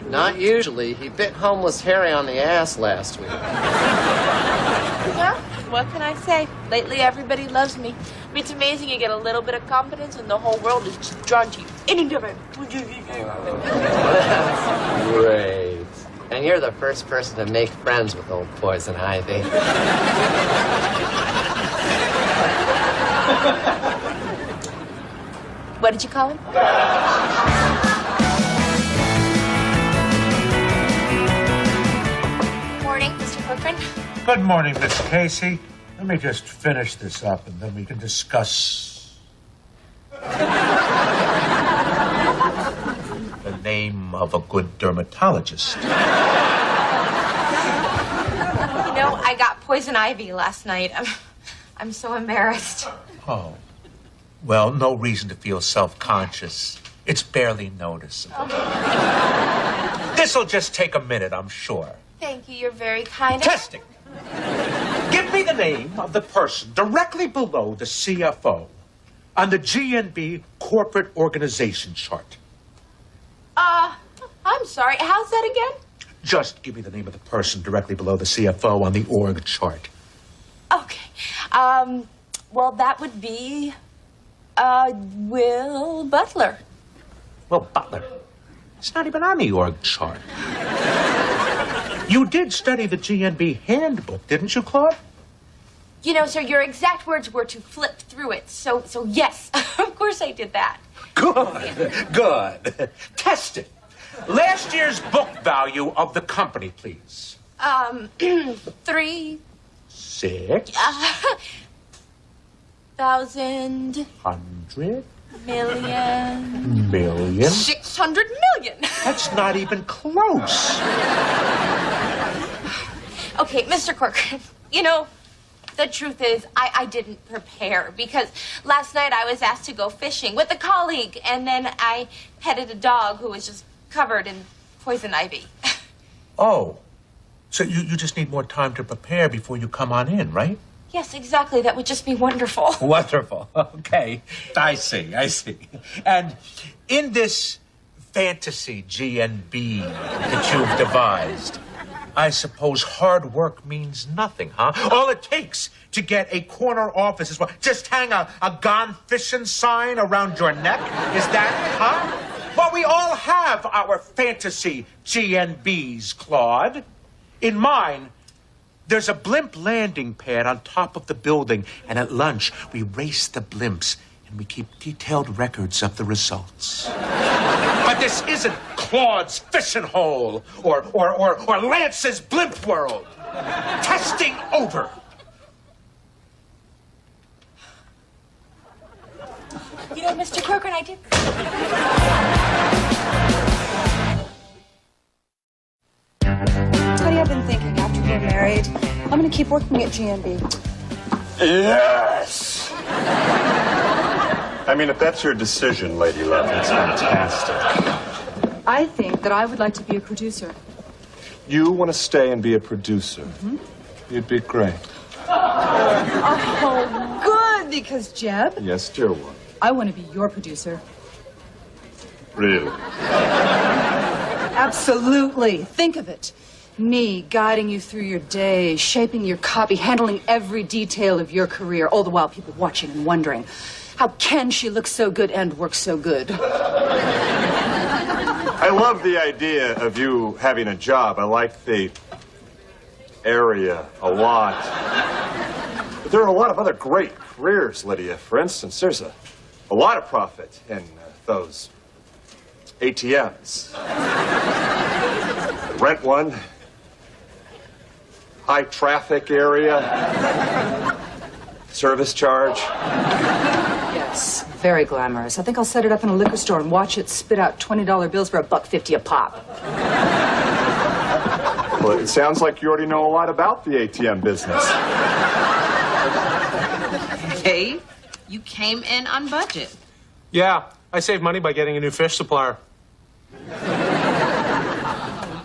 Not usually. He bit homeless Harry on the ass last week. Well, what can I say? Lately, everybody loves me. I mean, it's amazing you get a little bit of confidence and the whole world is just drawn to you. That's great. And you're the first person to make friends with old Poison Ivy. What did you call him? Morning, Mr. Corcoran. Good morning, Miss Casey. Let me just finish this up and then we can discuss the name of a good dermatologist. You know, I got poison ivy last night. I'm so embarrassed. Oh. Well, no reason to feel self-conscious. It's barely noticeable. This'll just take a minute, I'm sure. Thank you, you're very kind. Testing. Give me the name of the person directly below the CFO on the GNB corporate organization chart. I'm sorry, how's that again? Just give me the name of the person directly below the CFO on the org chart. Okay. Well, that would be, Will Butler. Well, Butler, it's not even on the org chart. You did study the GNB handbook, didn't you, Claude? You know, sir, your exact words were to flip through it. So yes, of course I did that. Good. Test it. Last year's book value of the company, please. 3 6 thousand 100 million 600 million. That's not even close. Okay, Mr. Corcoran, you know, the truth is I didn't prepare because last night I was asked to go fishing with a colleague and then I petted a dog who was just covered in poison ivy. Oh, so you just need more time to prepare before you come on in, right? Yes, exactly. That would just be wonderful. Wonderful. Okay. I see. And in this fantasy GNB that you've devised, I suppose hard work means nothing, huh? All it takes to get a corner office is what? Just hang a gone fishing sign around your neck? Is that, huh? Well, we all have our fantasy GNBs, Claude. In mine, there's a blimp landing pad on top of the building, and at lunch, we race the blimps, and we keep detailed records of the results. But But this isn't Claude's fishing hole or Lance's blimp world. Testing over. You know, Mr. Corcoran, I did. Honey, I've been thinking after we're married, I'm going to keep working at GMB. Yes! I mean, if that's your decision, Lady Love, it's fantastic. I think that I would like to be a producer. You want to stay and be a producer? Mm-hmm. You'd be great. Oh, good, because Jeb, Yes, dear one. I want to be your producer. Really? Absolutely. Think of it. Me guiding you through your day, shaping your copy, handling every detail of your career, all the while people watching and wondering, how can she look so good and work so good? I love the idea of you having a job. I like the area a lot. But there are a lot of other great careers, Lydia. For instance, there's a lot of profit in those ATMs. Rent one. High traffic area. Service charge. Yes, very glamorous. I think I'll set it up in a liquor store and watch it spit out $20 bills for $1.50 a pop. Well, it sounds like you already know a lot about the ATM business. Hey, you came in on budget. Yeah, I saved money by getting a new fish supplier.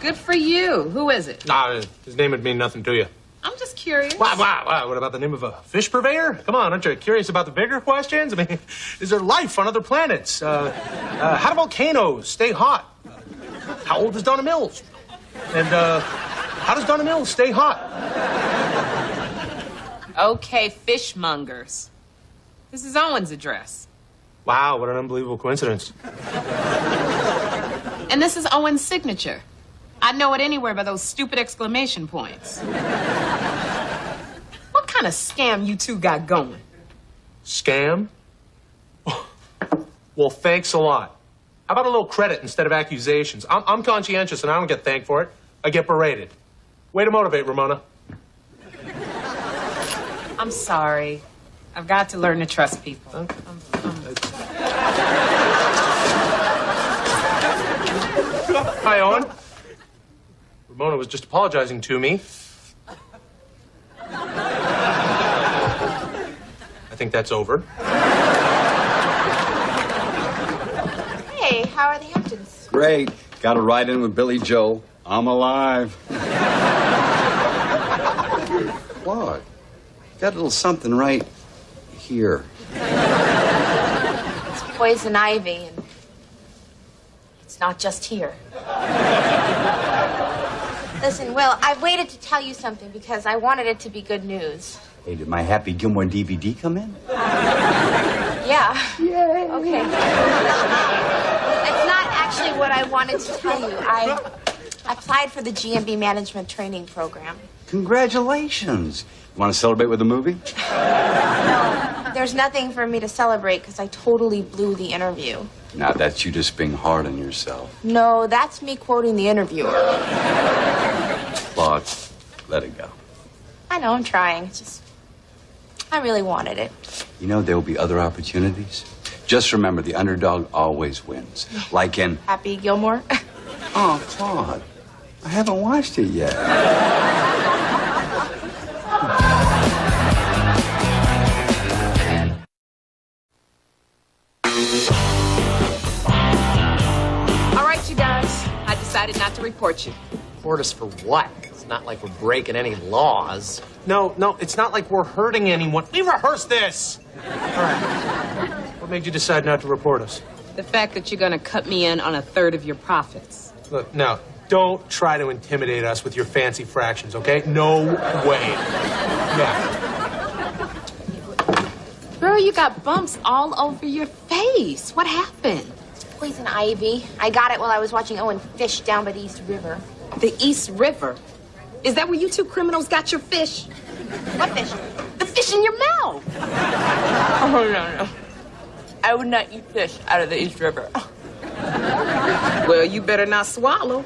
Good for you. Who is it? Nah, his name would mean nothing to you. I'm just curious. Wow. What about the name of a fish purveyor? Come on, aren't you curious about the bigger questions? I mean, is there life on other planets? How do volcanoes stay hot? How old is Donna Mills? And how does Donna Mills stay hot? Okay, fishmongers. This is Owen's address. Wow, what an unbelievable coincidence. And this is Owen's signature. I'd know it anywhere by those stupid exclamation points. What kind of scam you two got going? Scam? Well, thanks a lot. How about a little credit instead of accusations? I'm conscientious and I don't get thanked for it. I get berated. Way to motivate, Ramona. I'm sorry. I've got to learn to trust people. Hi, Owen. Ramona was just apologizing to me. I think that's over. Hey, how are the Hamptons? Great. Got a ride in with Billy Joel. I'm alive. What? Got a little something right here. It's poison ivy, and it's not just here. Listen, Will, I've waited to tell you something because I wanted it to be good news. Hey, did my Happy Gilmore DVD come in? Yeah. Yay. Okay. It's not actually what I wanted to tell you. I applied for the GMB management training program. Congratulations. Want to celebrate with a movie? No, there's nothing for me to celebrate because I totally blew the interview. Now, that's you just being hard on yourself. No, that's me quoting the interviewer. Claude, let it go. I know, I'm trying. It's just, I really wanted it. You know, there will be other opportunities. Just remember, the underdog always wins. Like in... Happy Gilmore? Oh, Claude, I haven't watched it yet. All right, you guys. I decided not to report you. Report us for what? It's not like we're breaking any laws. No, it's not like we're hurting anyone. We rehearsed this. All right. What made you decide not to report us? The fact that you're going to cut me in on a third of your profits. Look, now, don't try to intimidate us with your fancy fractions, okay? No way. Yeah. Girl, you got bumps all over your face. What happened? Poison ivy. I got it while I was watching Owen fish down by the East River. The East River? Is that where you two criminals got your fish? What fish? The fish in your mouth. Oh, no. I would not eat fish out of the East River. Well, you better not swallow.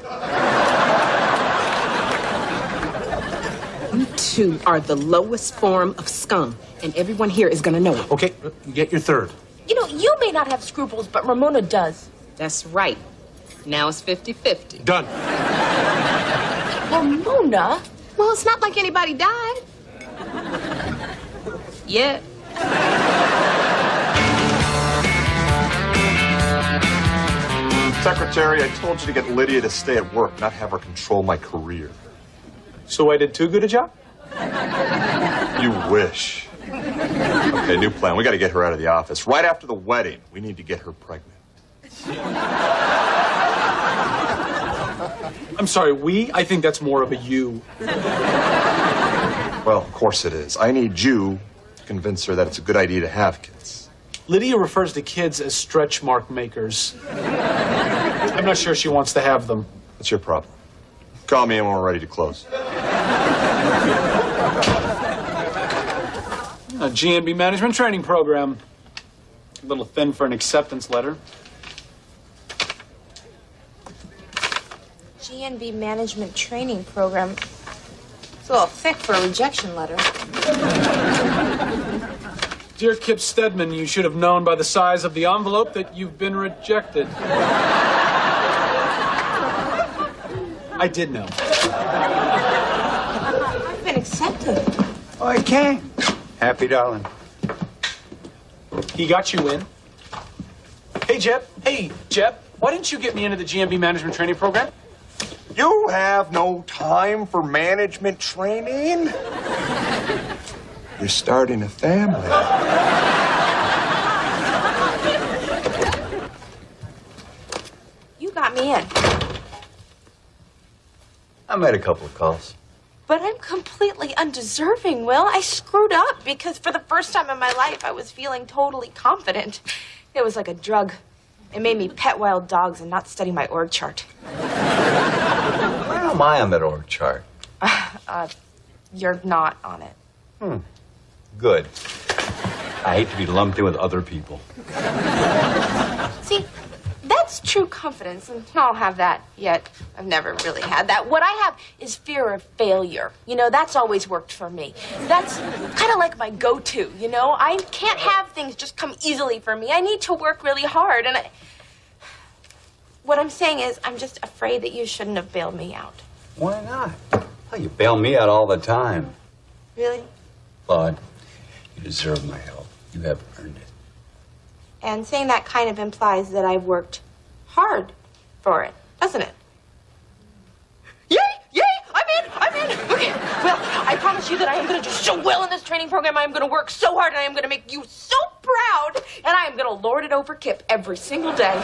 You two are the lowest form of scum, and everyone here is gonna know it. Okay, you get your third. You know, you may not have scruples, but Ramona does. That's right. Now it's 50-50. Done. Ramona? Well, it's not like anybody died. Yet. Secretary, I told you to get Lydia to stay at work, not have her control my career. So I did too good a job? You wish. Okay, new plan. We got to get her out of the office. Right after the wedding, we need to get her pregnant. I'm sorry, we? I think that's more of a you. Well, of course it is. I need you to convince her that it's a good idea to have kids. Lydia refers to kids as stretch mark makers. I'm not sure she wants to have them. That's your problem. Call me when we're ready to close. A GNB management training program. A little thin for an acceptance letter. GNB management training program. It's a little thick for a rejection letter. Dear Kip Stedman, you should have known by the size of the envelope that you've been rejected. I did know. I've been accepted. Oh, I came. Happy, darling. He got you in. Hey, Jeb. Hey, Jeb. Why didn't you get me into the GNB management training program? You have no time for management training? You're starting a family. You got me in. I made a couple of calls. But I'm completely undeserving, Will. I screwed up because for the first time in my life, I was feeling totally confident. It was like a drug. It made me pet wild dogs and not study my org chart. Where am I on that org chart? You're not on it. Good. I hate to be lumped in with other people. See, that's true confidence, and I don't have that yet. I've never really had that. What I have is fear of failure. You know, that's always worked for me. That's kind of like my go-to, you know? I can't have things just come easily for me. I need to work really hard, and what I'm saying is I'm just afraid that you shouldn't have bailed me out. Why not? Oh, you bail me out all the time. Really? Claude, you deserve my help. You have earned it. And saying that kind of implies that I've worked hard for it, doesn't it? Yay! Yay! I'm in! Okay, well, I promise you that I am going to do so well in this training program. I am going to work so hard, and I am going to make you so proud, and I am going to lord it over Kip every single day.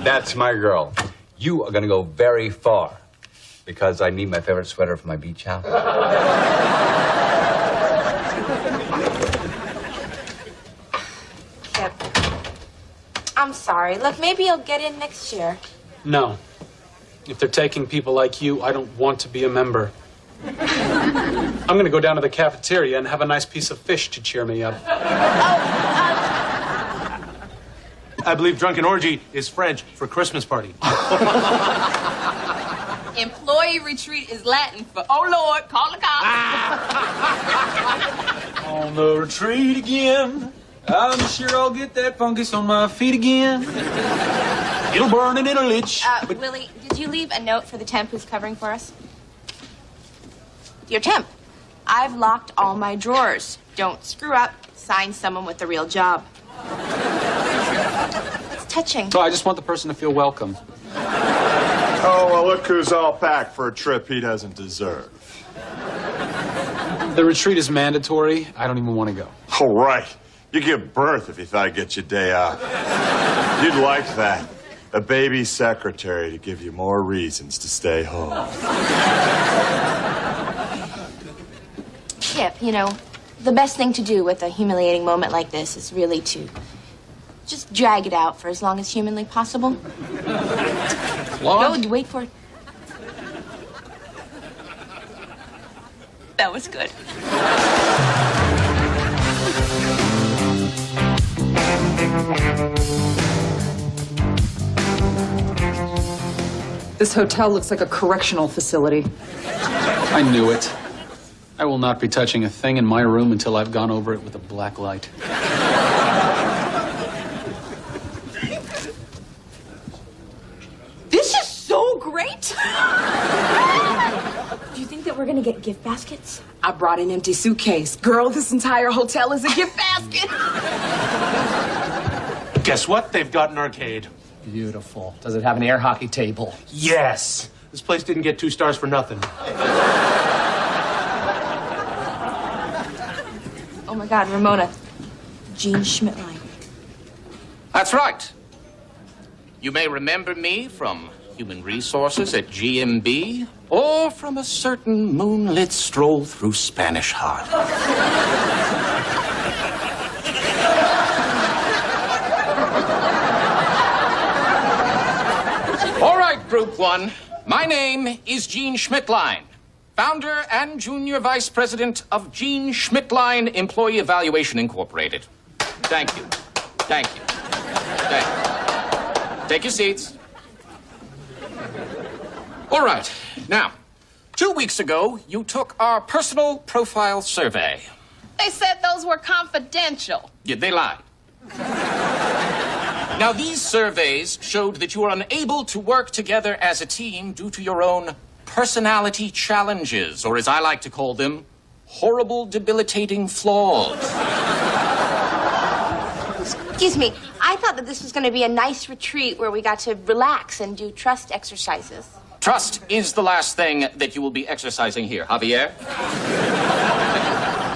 That's my girl. You are going to go very far because I need my favorite sweater for my beach house. Kip, I'm sorry. Look, maybe you'll get in next year. No. If they're taking people like you, I don't want to be a member. I'm going to go down to the cafeteria and have a nice piece of fish to cheer me up. I believe drunken orgy is French for Christmas party. Employee retreat is Latin for, oh Lord, call the cops. On the retreat again. I'm sure I'll get that fungus on my feet again. It'll burn and it'll itch. Willie, did you leave a note for the temp who's covering for us? Dear temp, I've locked all my drawers. Don't screw up. Sign someone with a real job. It's touching. So I just want the person to feel welcome. Oh, well, look who's all packed for a trip he doesn't deserve. The retreat is mandatory. I don't even want to go. All right. You give birth if you thought I'd get you a day off. You'd like that. A baby secretary to give you more reasons to stay home. Kip, you know, the best thing to do with a humiliating moment like this is really to just drag it out for as long as humanly possible. Claude? No, wait for it. That was good. This hotel looks like a correctional facility. I knew it. I will not be touching a thing in my room until I've gone over it with a black light. This is so great. Do you think that we're gonna get gift baskets? I brought an empty suitcase. Girl, this entire hotel is a gift basket. Guess what? They've got an arcade. Beautiful. Does it have an air hockey table? Yes. This place didn't get 2 stars for nothing. Oh my God, Ramona. Gene Schmidtline. That's right. You may remember me from Human Resources at GMB or from a certain moonlit stroll through Spanish Harlem. All right, Group 1. My name is Gene Schmidtline, founder and junior vice president of Gene Schmidtline Employee Evaluation Incorporated. Thank you. Thank you. Thank you. Take your seats. All right. Now, 2 weeks ago, you took our personal profile survey. They said those were confidential. Yeah, they lied. Now, these surveys showed that you are unable to work together as a team due to your own personality challenges, or as I like to call them, horrible, debilitating flaws. Excuse me, I thought that this was gonna be a nice retreat where we got to relax and do trust exercises. Trust is the last thing that you will be exercising here, Javier.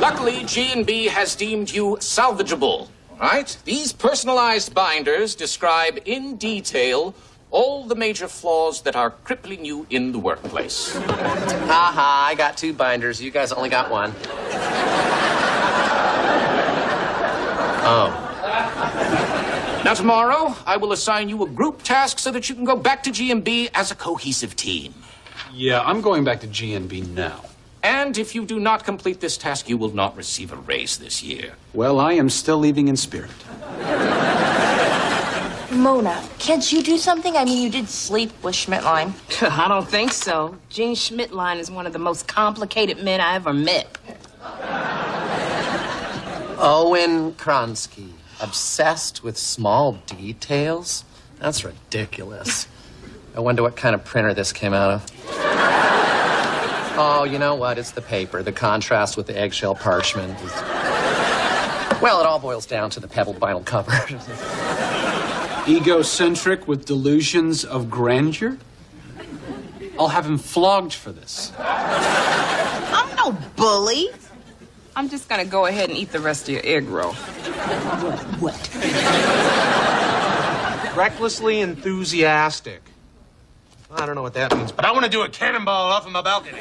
Luckily, G&B has deemed you salvageable, right? These personalized binders describe in detail all the major flaws that are crippling you in the workplace. Haha, I got 2 binders. You guys only got 1. Oh. Now, tomorrow, I will assign you a group task so that you can go back to G&B as a cohesive team. Yeah, I'm going back to GNB now. And if you do not complete this task, you will not receive a raise this year. Well, I am still leaving in spirit. Mona, can't you do something? I mean, you did sleep with Schmidtline. I don't think so. Gene Schmidtline is one of the most complicated men I ever met. Owen Kronsky, obsessed with small details? That's ridiculous. I wonder what kind of printer this came out of. Oh, you know what? It's the paper. The contrast with the eggshell parchment. Well, it all boils down to the pebbled vinyl cover. Egocentric with delusions of grandeur? I'll have him flogged for this. I'm no bully. I'm just gonna go ahead and eat the rest of your egg roll. What? Recklessly enthusiastic. I don't know what that means, but I want to do a cannonball off of my balcony.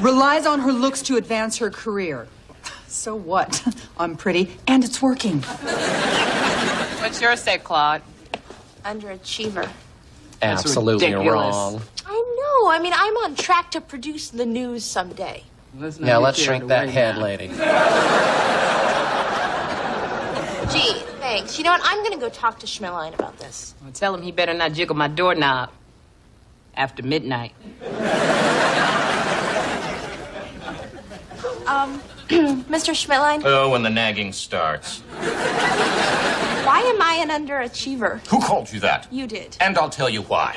Relies on her looks to advance her career. So what? I'm pretty, and it's working. What's yours say, Claude? Underachiever. Absolutely wrong. I know. I mean, I'm on track to produce the news someday. Now, let's shrink that head, lady. Gee, thanks. You know what? I'm gonna go talk to Schmidtline about this. Well, tell him he better not jiggle my doorknob after midnight. Mr. Schmidtline, Oh, when the nagging starts. why am I an underachiever? Who called you that? You did. And I'll tell you why.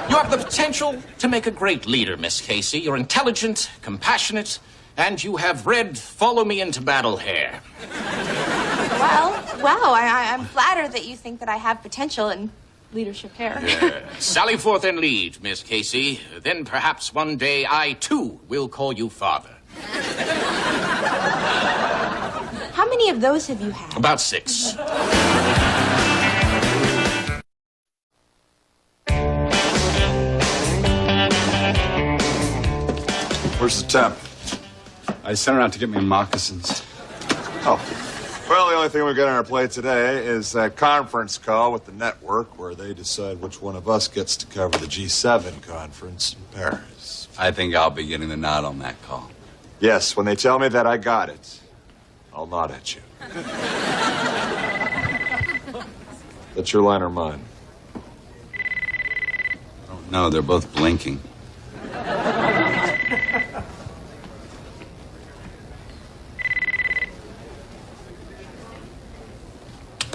You have the potential to make a great leader, Miss Casey. You're intelligent, compassionate, and you have red Follow Me Into Battle hair. Well, I'm flattered that you think that I have potential in leadership hair. Sally forth and lead, Miss Casey. Then perhaps one day I, too, will call you father. How many of those have you had? About 6. Where's the temp? I sent her out to get me moccasins. Oh. Well, the only thing we've got on our plate today is that conference call with the network where they decide which one of us gets to cover the G7 conference in Paris. I think I'll be getting the nod on that call. Yes, when they tell me that I got it, I'll nod at you. That's your line or mine? No, they're both blinking.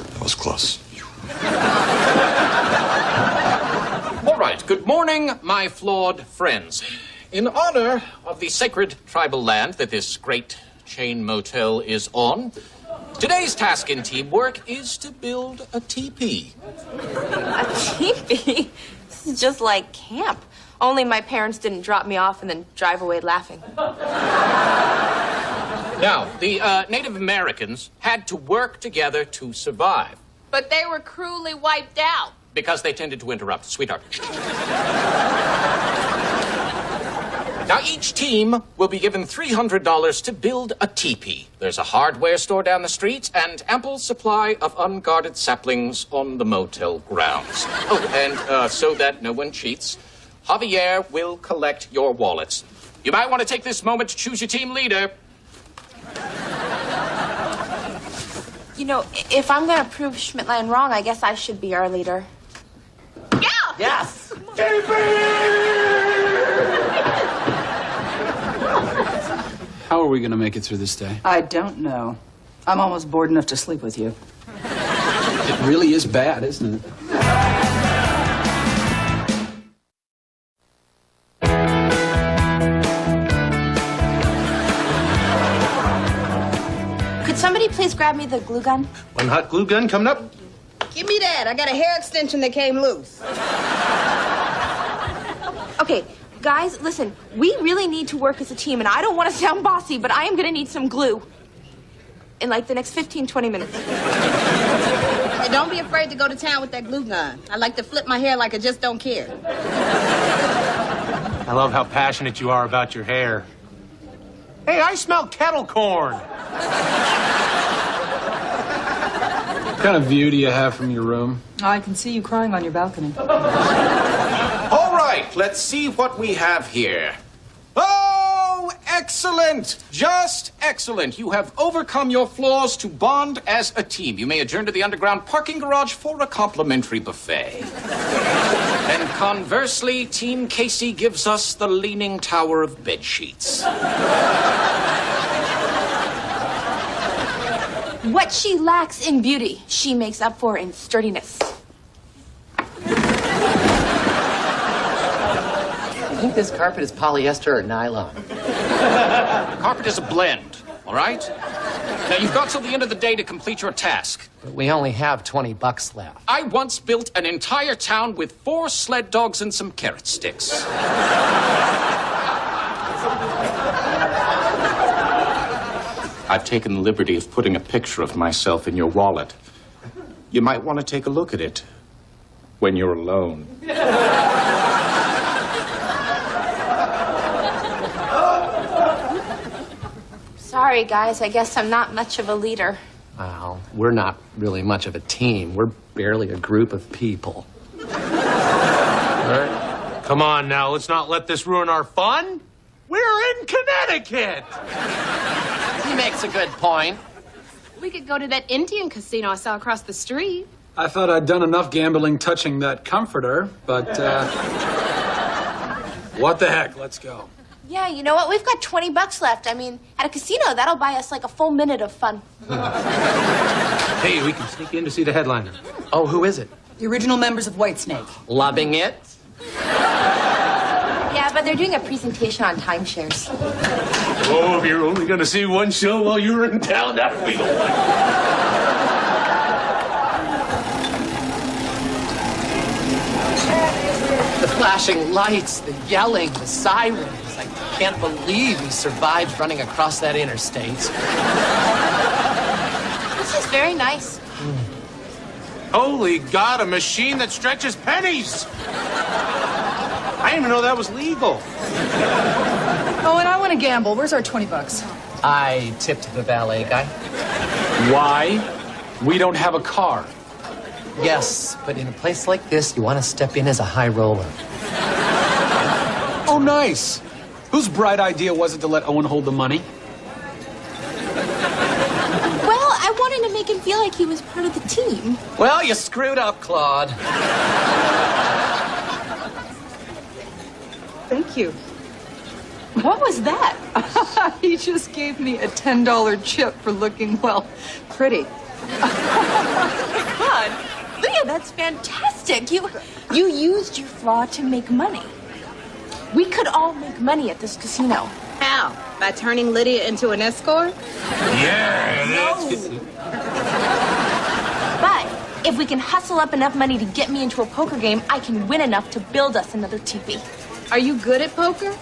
That was close. All right, good morning, my flawed friends. In honor of the sacred tribal land that this great chain motel is on, today's task in teamwork is to build a teepee. A teepee? This is just like camp. Only my parents didn't drop me off and then drive away laughing. Now, the Native Americans had to work together to survive But they were cruelly wiped out. because they tended to interrupt. Sweetheart. Now, each team will be given $300 to build a teepee. There's a hardware store down the street and ample supply of unguarded saplings on the motel grounds. Oh, and so that no one cheats, Javier will collect your wallets. You might want to take this moment to choose your team leader. You know, if I'm gonna prove Schmidtline wrong, I guess I should be our leader. Yeah! Yes! How are we going to make it through this day? I don't know. I'm almost bored enough to sleep with you. It really is bad, isn't it? Could somebody please grab me the glue gun? One hot glue gun coming up. Give me that. I got a hair extension that came loose. Okay, guys, listen. We really need to work as a team, and I don't want to sound bossy, but I am gonna need some glue. In like the next 15, 20 minutes. And don't be afraid to go to town with that glue gun. I like to flip my hair like I just don't care. I love how passionate you are about your hair. Hey, I smell kettle corn. What kind of view do you have from your room? I can see you crying on your balcony. All right, let's see what we have here. Oh, excellent! Just excellent. You have overcome your flaws to bond as a team. You may adjourn to the underground parking garage for a complimentary buffet. And conversely, Team Casey gives us the Leaning Tower of bedsheets. What she lacks in beauty, she makes up for in sturdiness. I think this carpet is polyester or nylon. Carpet is a blend, all right? Now, you've got till the end of the day to complete your task. But we only have $20 left. I once built an entire town with 4 sled dogs and some carrot sticks. I've taken the liberty of putting a picture of myself in your wallet. You might want to take a look at it when you're alone. Sorry, guys. I guess I'm not much of a leader. Well, we're not really much of a team. We're barely a group of people. All right. Come on now, let's not let this ruin our fun. We're in Connecticut. He makes a good point. We could go to that Indian casino I saw across the street. I thought I'd done enough gambling touching that comforter, but, what the heck? Let's go. Yeah, you know what? We've got $20 left. I mean, at a casino, that'll buy us like a full minute of fun. Hey, we can sneak in to see the headliner. Oh, who is it? The original members of Whitesnake. Loving it? Yeah, but they're doing a presentation on timeshares. Oh, if you're only going to see one show while you're in town, that would be the one. The flashing lights, the yelling, the sirens. I can't believe we survived running across that interstate. This is very nice. Holy God, a machine that stretches pennies. I didn't even know that was legal. Oh, and I want to gamble. Where's our $20? I tipped the valet guy. Why? We don't have a car. Yes, but in a place like this, you want to step in as a high roller. Oh, nice. Whose bright idea was it to let Owen hold the money? Well, I wanted to make make him feel like he was part of the team. Well, you screwed up, Claude. Thank you. What was that? He just gave me a $10 chip for looking, well, pretty. God, Lydia, that's fantastic. You used your flaw to make money. We could all make money at this casino. How? By turning Lydia into an escort? Yeah, No. But if we can hustle up enough money to get me into a poker game, I can win enough to build us another TV. Are you good at poker?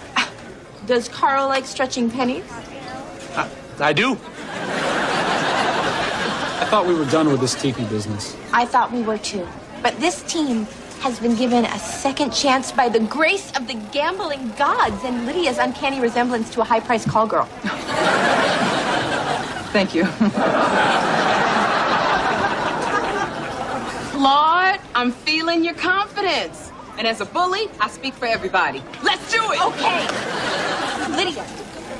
Does Carl like stretching pennies? I do. I thought we were done with this tiki business. I thought we were too. But this team has been given a second chance by the grace of the gambling gods and Lydia's uncanny resemblance to a high-priced call girl. Thank you. Claude, I'm feeling your confidence. And as a bully, I speak for everybody. Let's do it! Okay. Lydia,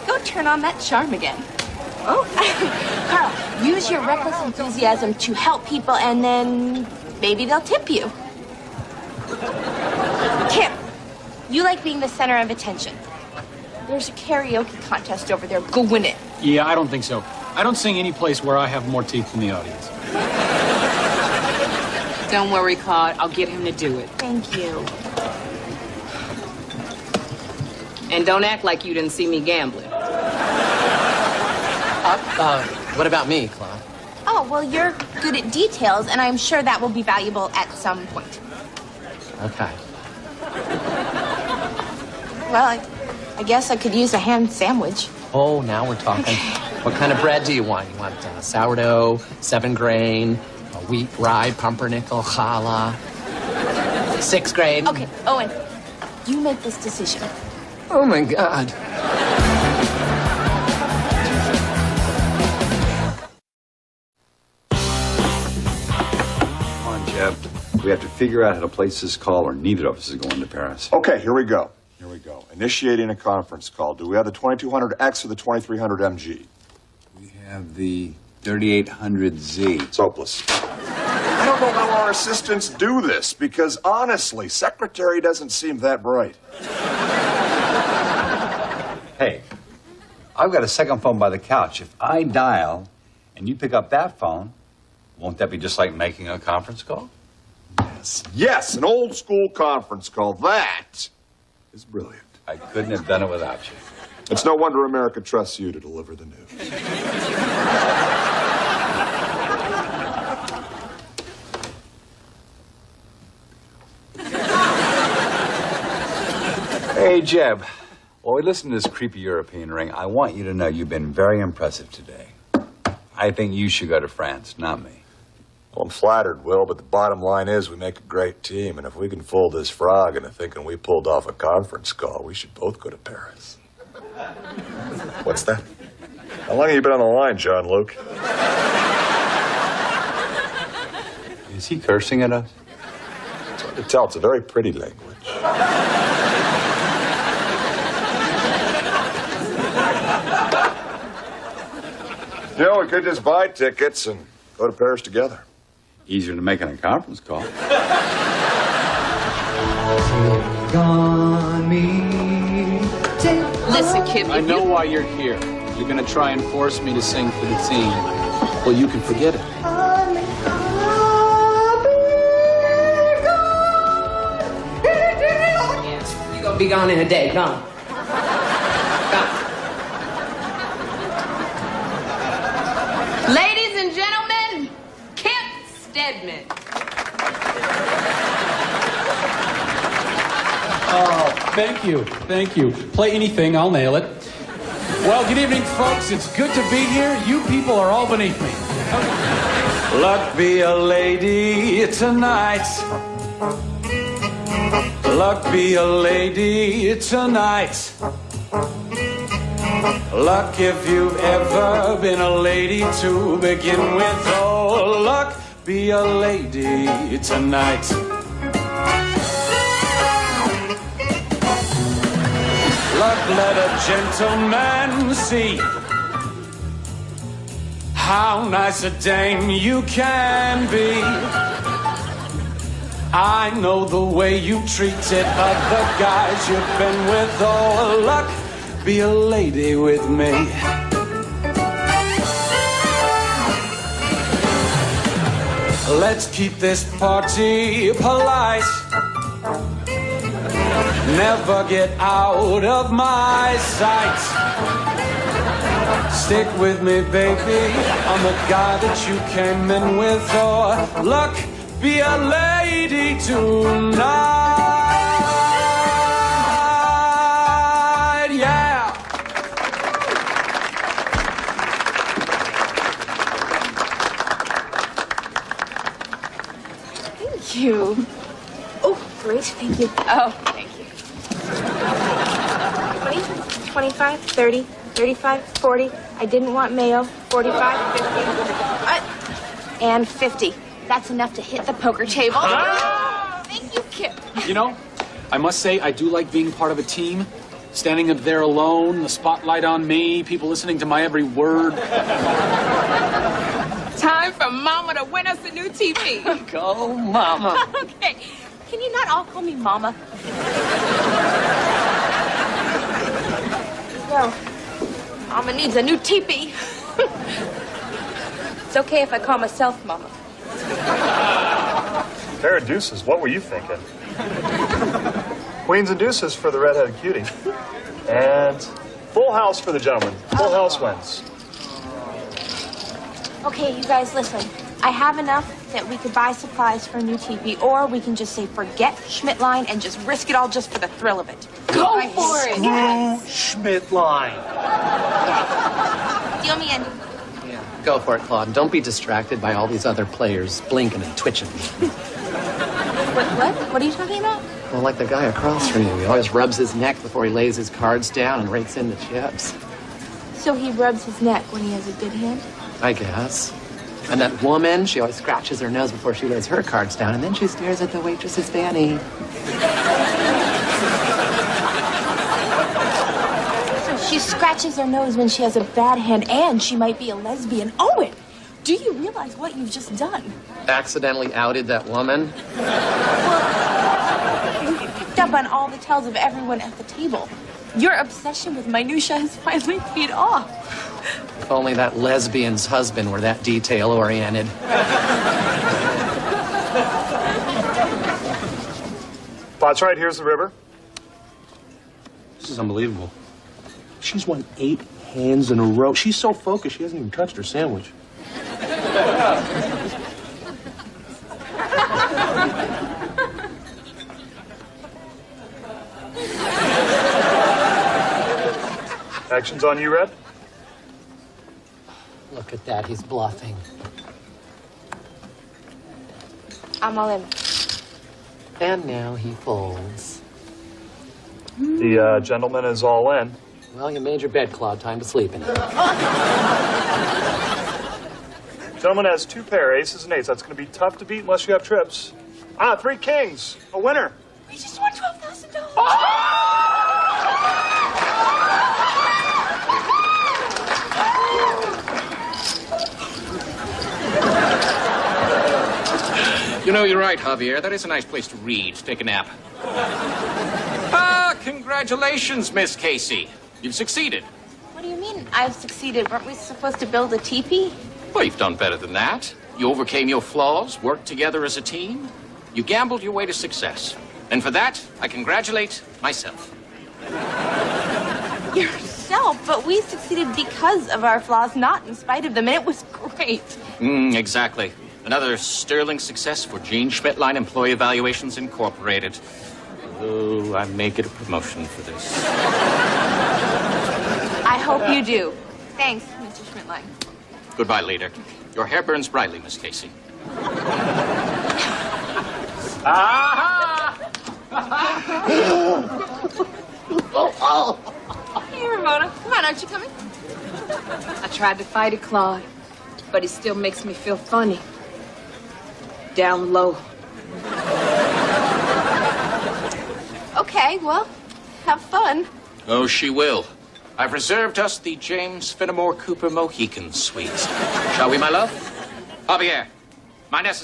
go turn on that charm again. Oh. Carl, use your reckless enthusiasm to help people and then maybe they'll tip you. Kim, you like being the center of attention. There's a karaoke contest over there. Go win it. Yeah, I don't think so. I don't sing any place where I have more teeth than the audience. Don't worry, Claude. I'll get him to do it. Thank you. And don't act like you didn't see me gambling. What about me, Claude? Oh, well, you're good at details, and I'm sure that will be valuable at some point. Okay. Well, I guess I could use a ham sandwich. Oh, now we're talking. What kind of bread do you want? You want sourdough, 7-grain, wheat, rye, pumpernickel, challah, 6th grade? Okay, Owen, you make this decision. Oh, my God. Come on, Jeb. We have to figure out how to place this call, or neither of us is going to Paris. Okay, here we go. Here we go. Initiating a conference call. Do we have the 2200X or the 2300 MG? We have the 3800Z. It's hopeless. I don't know how our assistants do this, because honestly, secretary doesn't seem that bright. Hey, I've got a second phone by the couch. If I dial and you pick up that phone, won't that be just like making a conference call? Yes, an old school conference call. That is brilliant. I couldn't have done it without you. It's no wonder America trusts you to deliver the news. Hey, Jeb. While we listen to this creepy European ring, I want you to know you've been very impressive today. I think you should go to France, not me. Well, I'm flattered, Will, but the bottom line is we make a great team, and if we can fool this frog into thinking we pulled off a conference call, we should both go to Paris. What's that? How long have you been on the line, John Luke? Is he cursing at us? It's hard to tell. It's a very pretty language. You know, we could just buy tickets and go to Paris together. Easier than making a conference call. Listen, kid. I know why you're here. You're going to try and force me to sing for the team. Well, you can forget it. You're gonna be gone in a day. Gone. Ladies and gentlemen, Kip Stedman. Oh, thank you. Thank you. Play anything, I'll nail it. Well, good evening, folks. It's good to be here. You people are all beneath me. Luck be a lady tonight. Luck be a lady tonight. Luck if you've ever been a lady to begin with. Oh, luck be a lady tonight. Luck let a gentleman see how nice a dame you can be. I know the way you treated other guys you've been with. Oh, luck, be a lady with me. Let's keep this party polite. Never get out of my sight. Stick with me, baby. I'm the guy that you came in with. Oh, luck, be a lady tonight. Yeah. Thank you. Oh, great. Thank you. Oh, thank you. 20, 25, 30, 35, 40. I didn't want mayo. 45, 50. And 50. That's enough to hit the poker table. Thank you, Kip. You know, I must say, I do like being part of a team. Standing up there alone, the spotlight on me, people listening to my every word. Time for Mama to win us a new TV. Go, Mama. Okay. Can you not all call me Mama? No. Mama needs a new teepee. It's okay if I call myself Mama. Pair of deuces, what were you thinking? Queens and deuces for the redheaded cutie. And full house for the gentleman. Full house wins. Okay, you guys, listen. I have enough that we could buy supplies for a new teepee, or we can just say forget Schmidt-Line and just risk it all just for the thrill of it. Go for it. Yes. Schmidt-Line. Deal me in. Yeah, go for it, Claude. Don't be distracted by all these other players blinking and twitching. What? What are you talking about? Well, like the guy across from you. He always rubs his neck before he lays his cards down and rakes in the chips. So he rubs his neck when he has a good hand? I guess. And that woman, she always scratches her nose before she lays her cards down, and then she stares at the waitress's fanny. So she scratches her nose when she has a bad hand, and she might be a lesbian. Owen, do you realize what you've just done? Accidentally outed that woman. You picked up on all the tells of everyone at the table. Your obsession with minutia has finally paid off. If only that lesbian's husband were that detail-oriented. That's right, here's the river. This is unbelievable. She's won 8 hands in a row. She's so focused, she hasn't even touched her sandwich. Action's on you, Red. Look at that, he's bluffing. I'm all in. And now he folds. The gentleman is all in. Well, you made your bed, Claude. Time to sleep in it. Gentleman has 2 pair, aces and eights. That's going to be tough to beat unless you have trips. 3 kings, a winner. We just won $12,000. You know, you're right, Javier. That is a nice place to read, take a nap. Congratulations, Miss Casey. You've succeeded. What do you mean I've succeeded? Weren't we supposed to build a teepee? Well, you've done better than that. You overcame your flaws, worked together as a team. You gambled your way to success. And for that, I congratulate myself. Yourself, but we succeeded because of our flaws, not in spite of them, and it was great. Exactly. Another sterling success for Gene Schmidt-Line Employee Evaluations Incorporated. Although I may get a promotion for this. I hope you do. Thanks, Mr. Schmidt-Line. Goodbye, leader. Your hair burns brightly, Miss Casey. Hey, Ramona. Come on, aren't you coming? I tried to fight it, Claude, but he still makes me feel funny. Down low. Okay, well, have fun. Oh, she will. I've reserved us the James Fenimore Cooper Mohican suite. Shall we, my love? Javier, my necessary.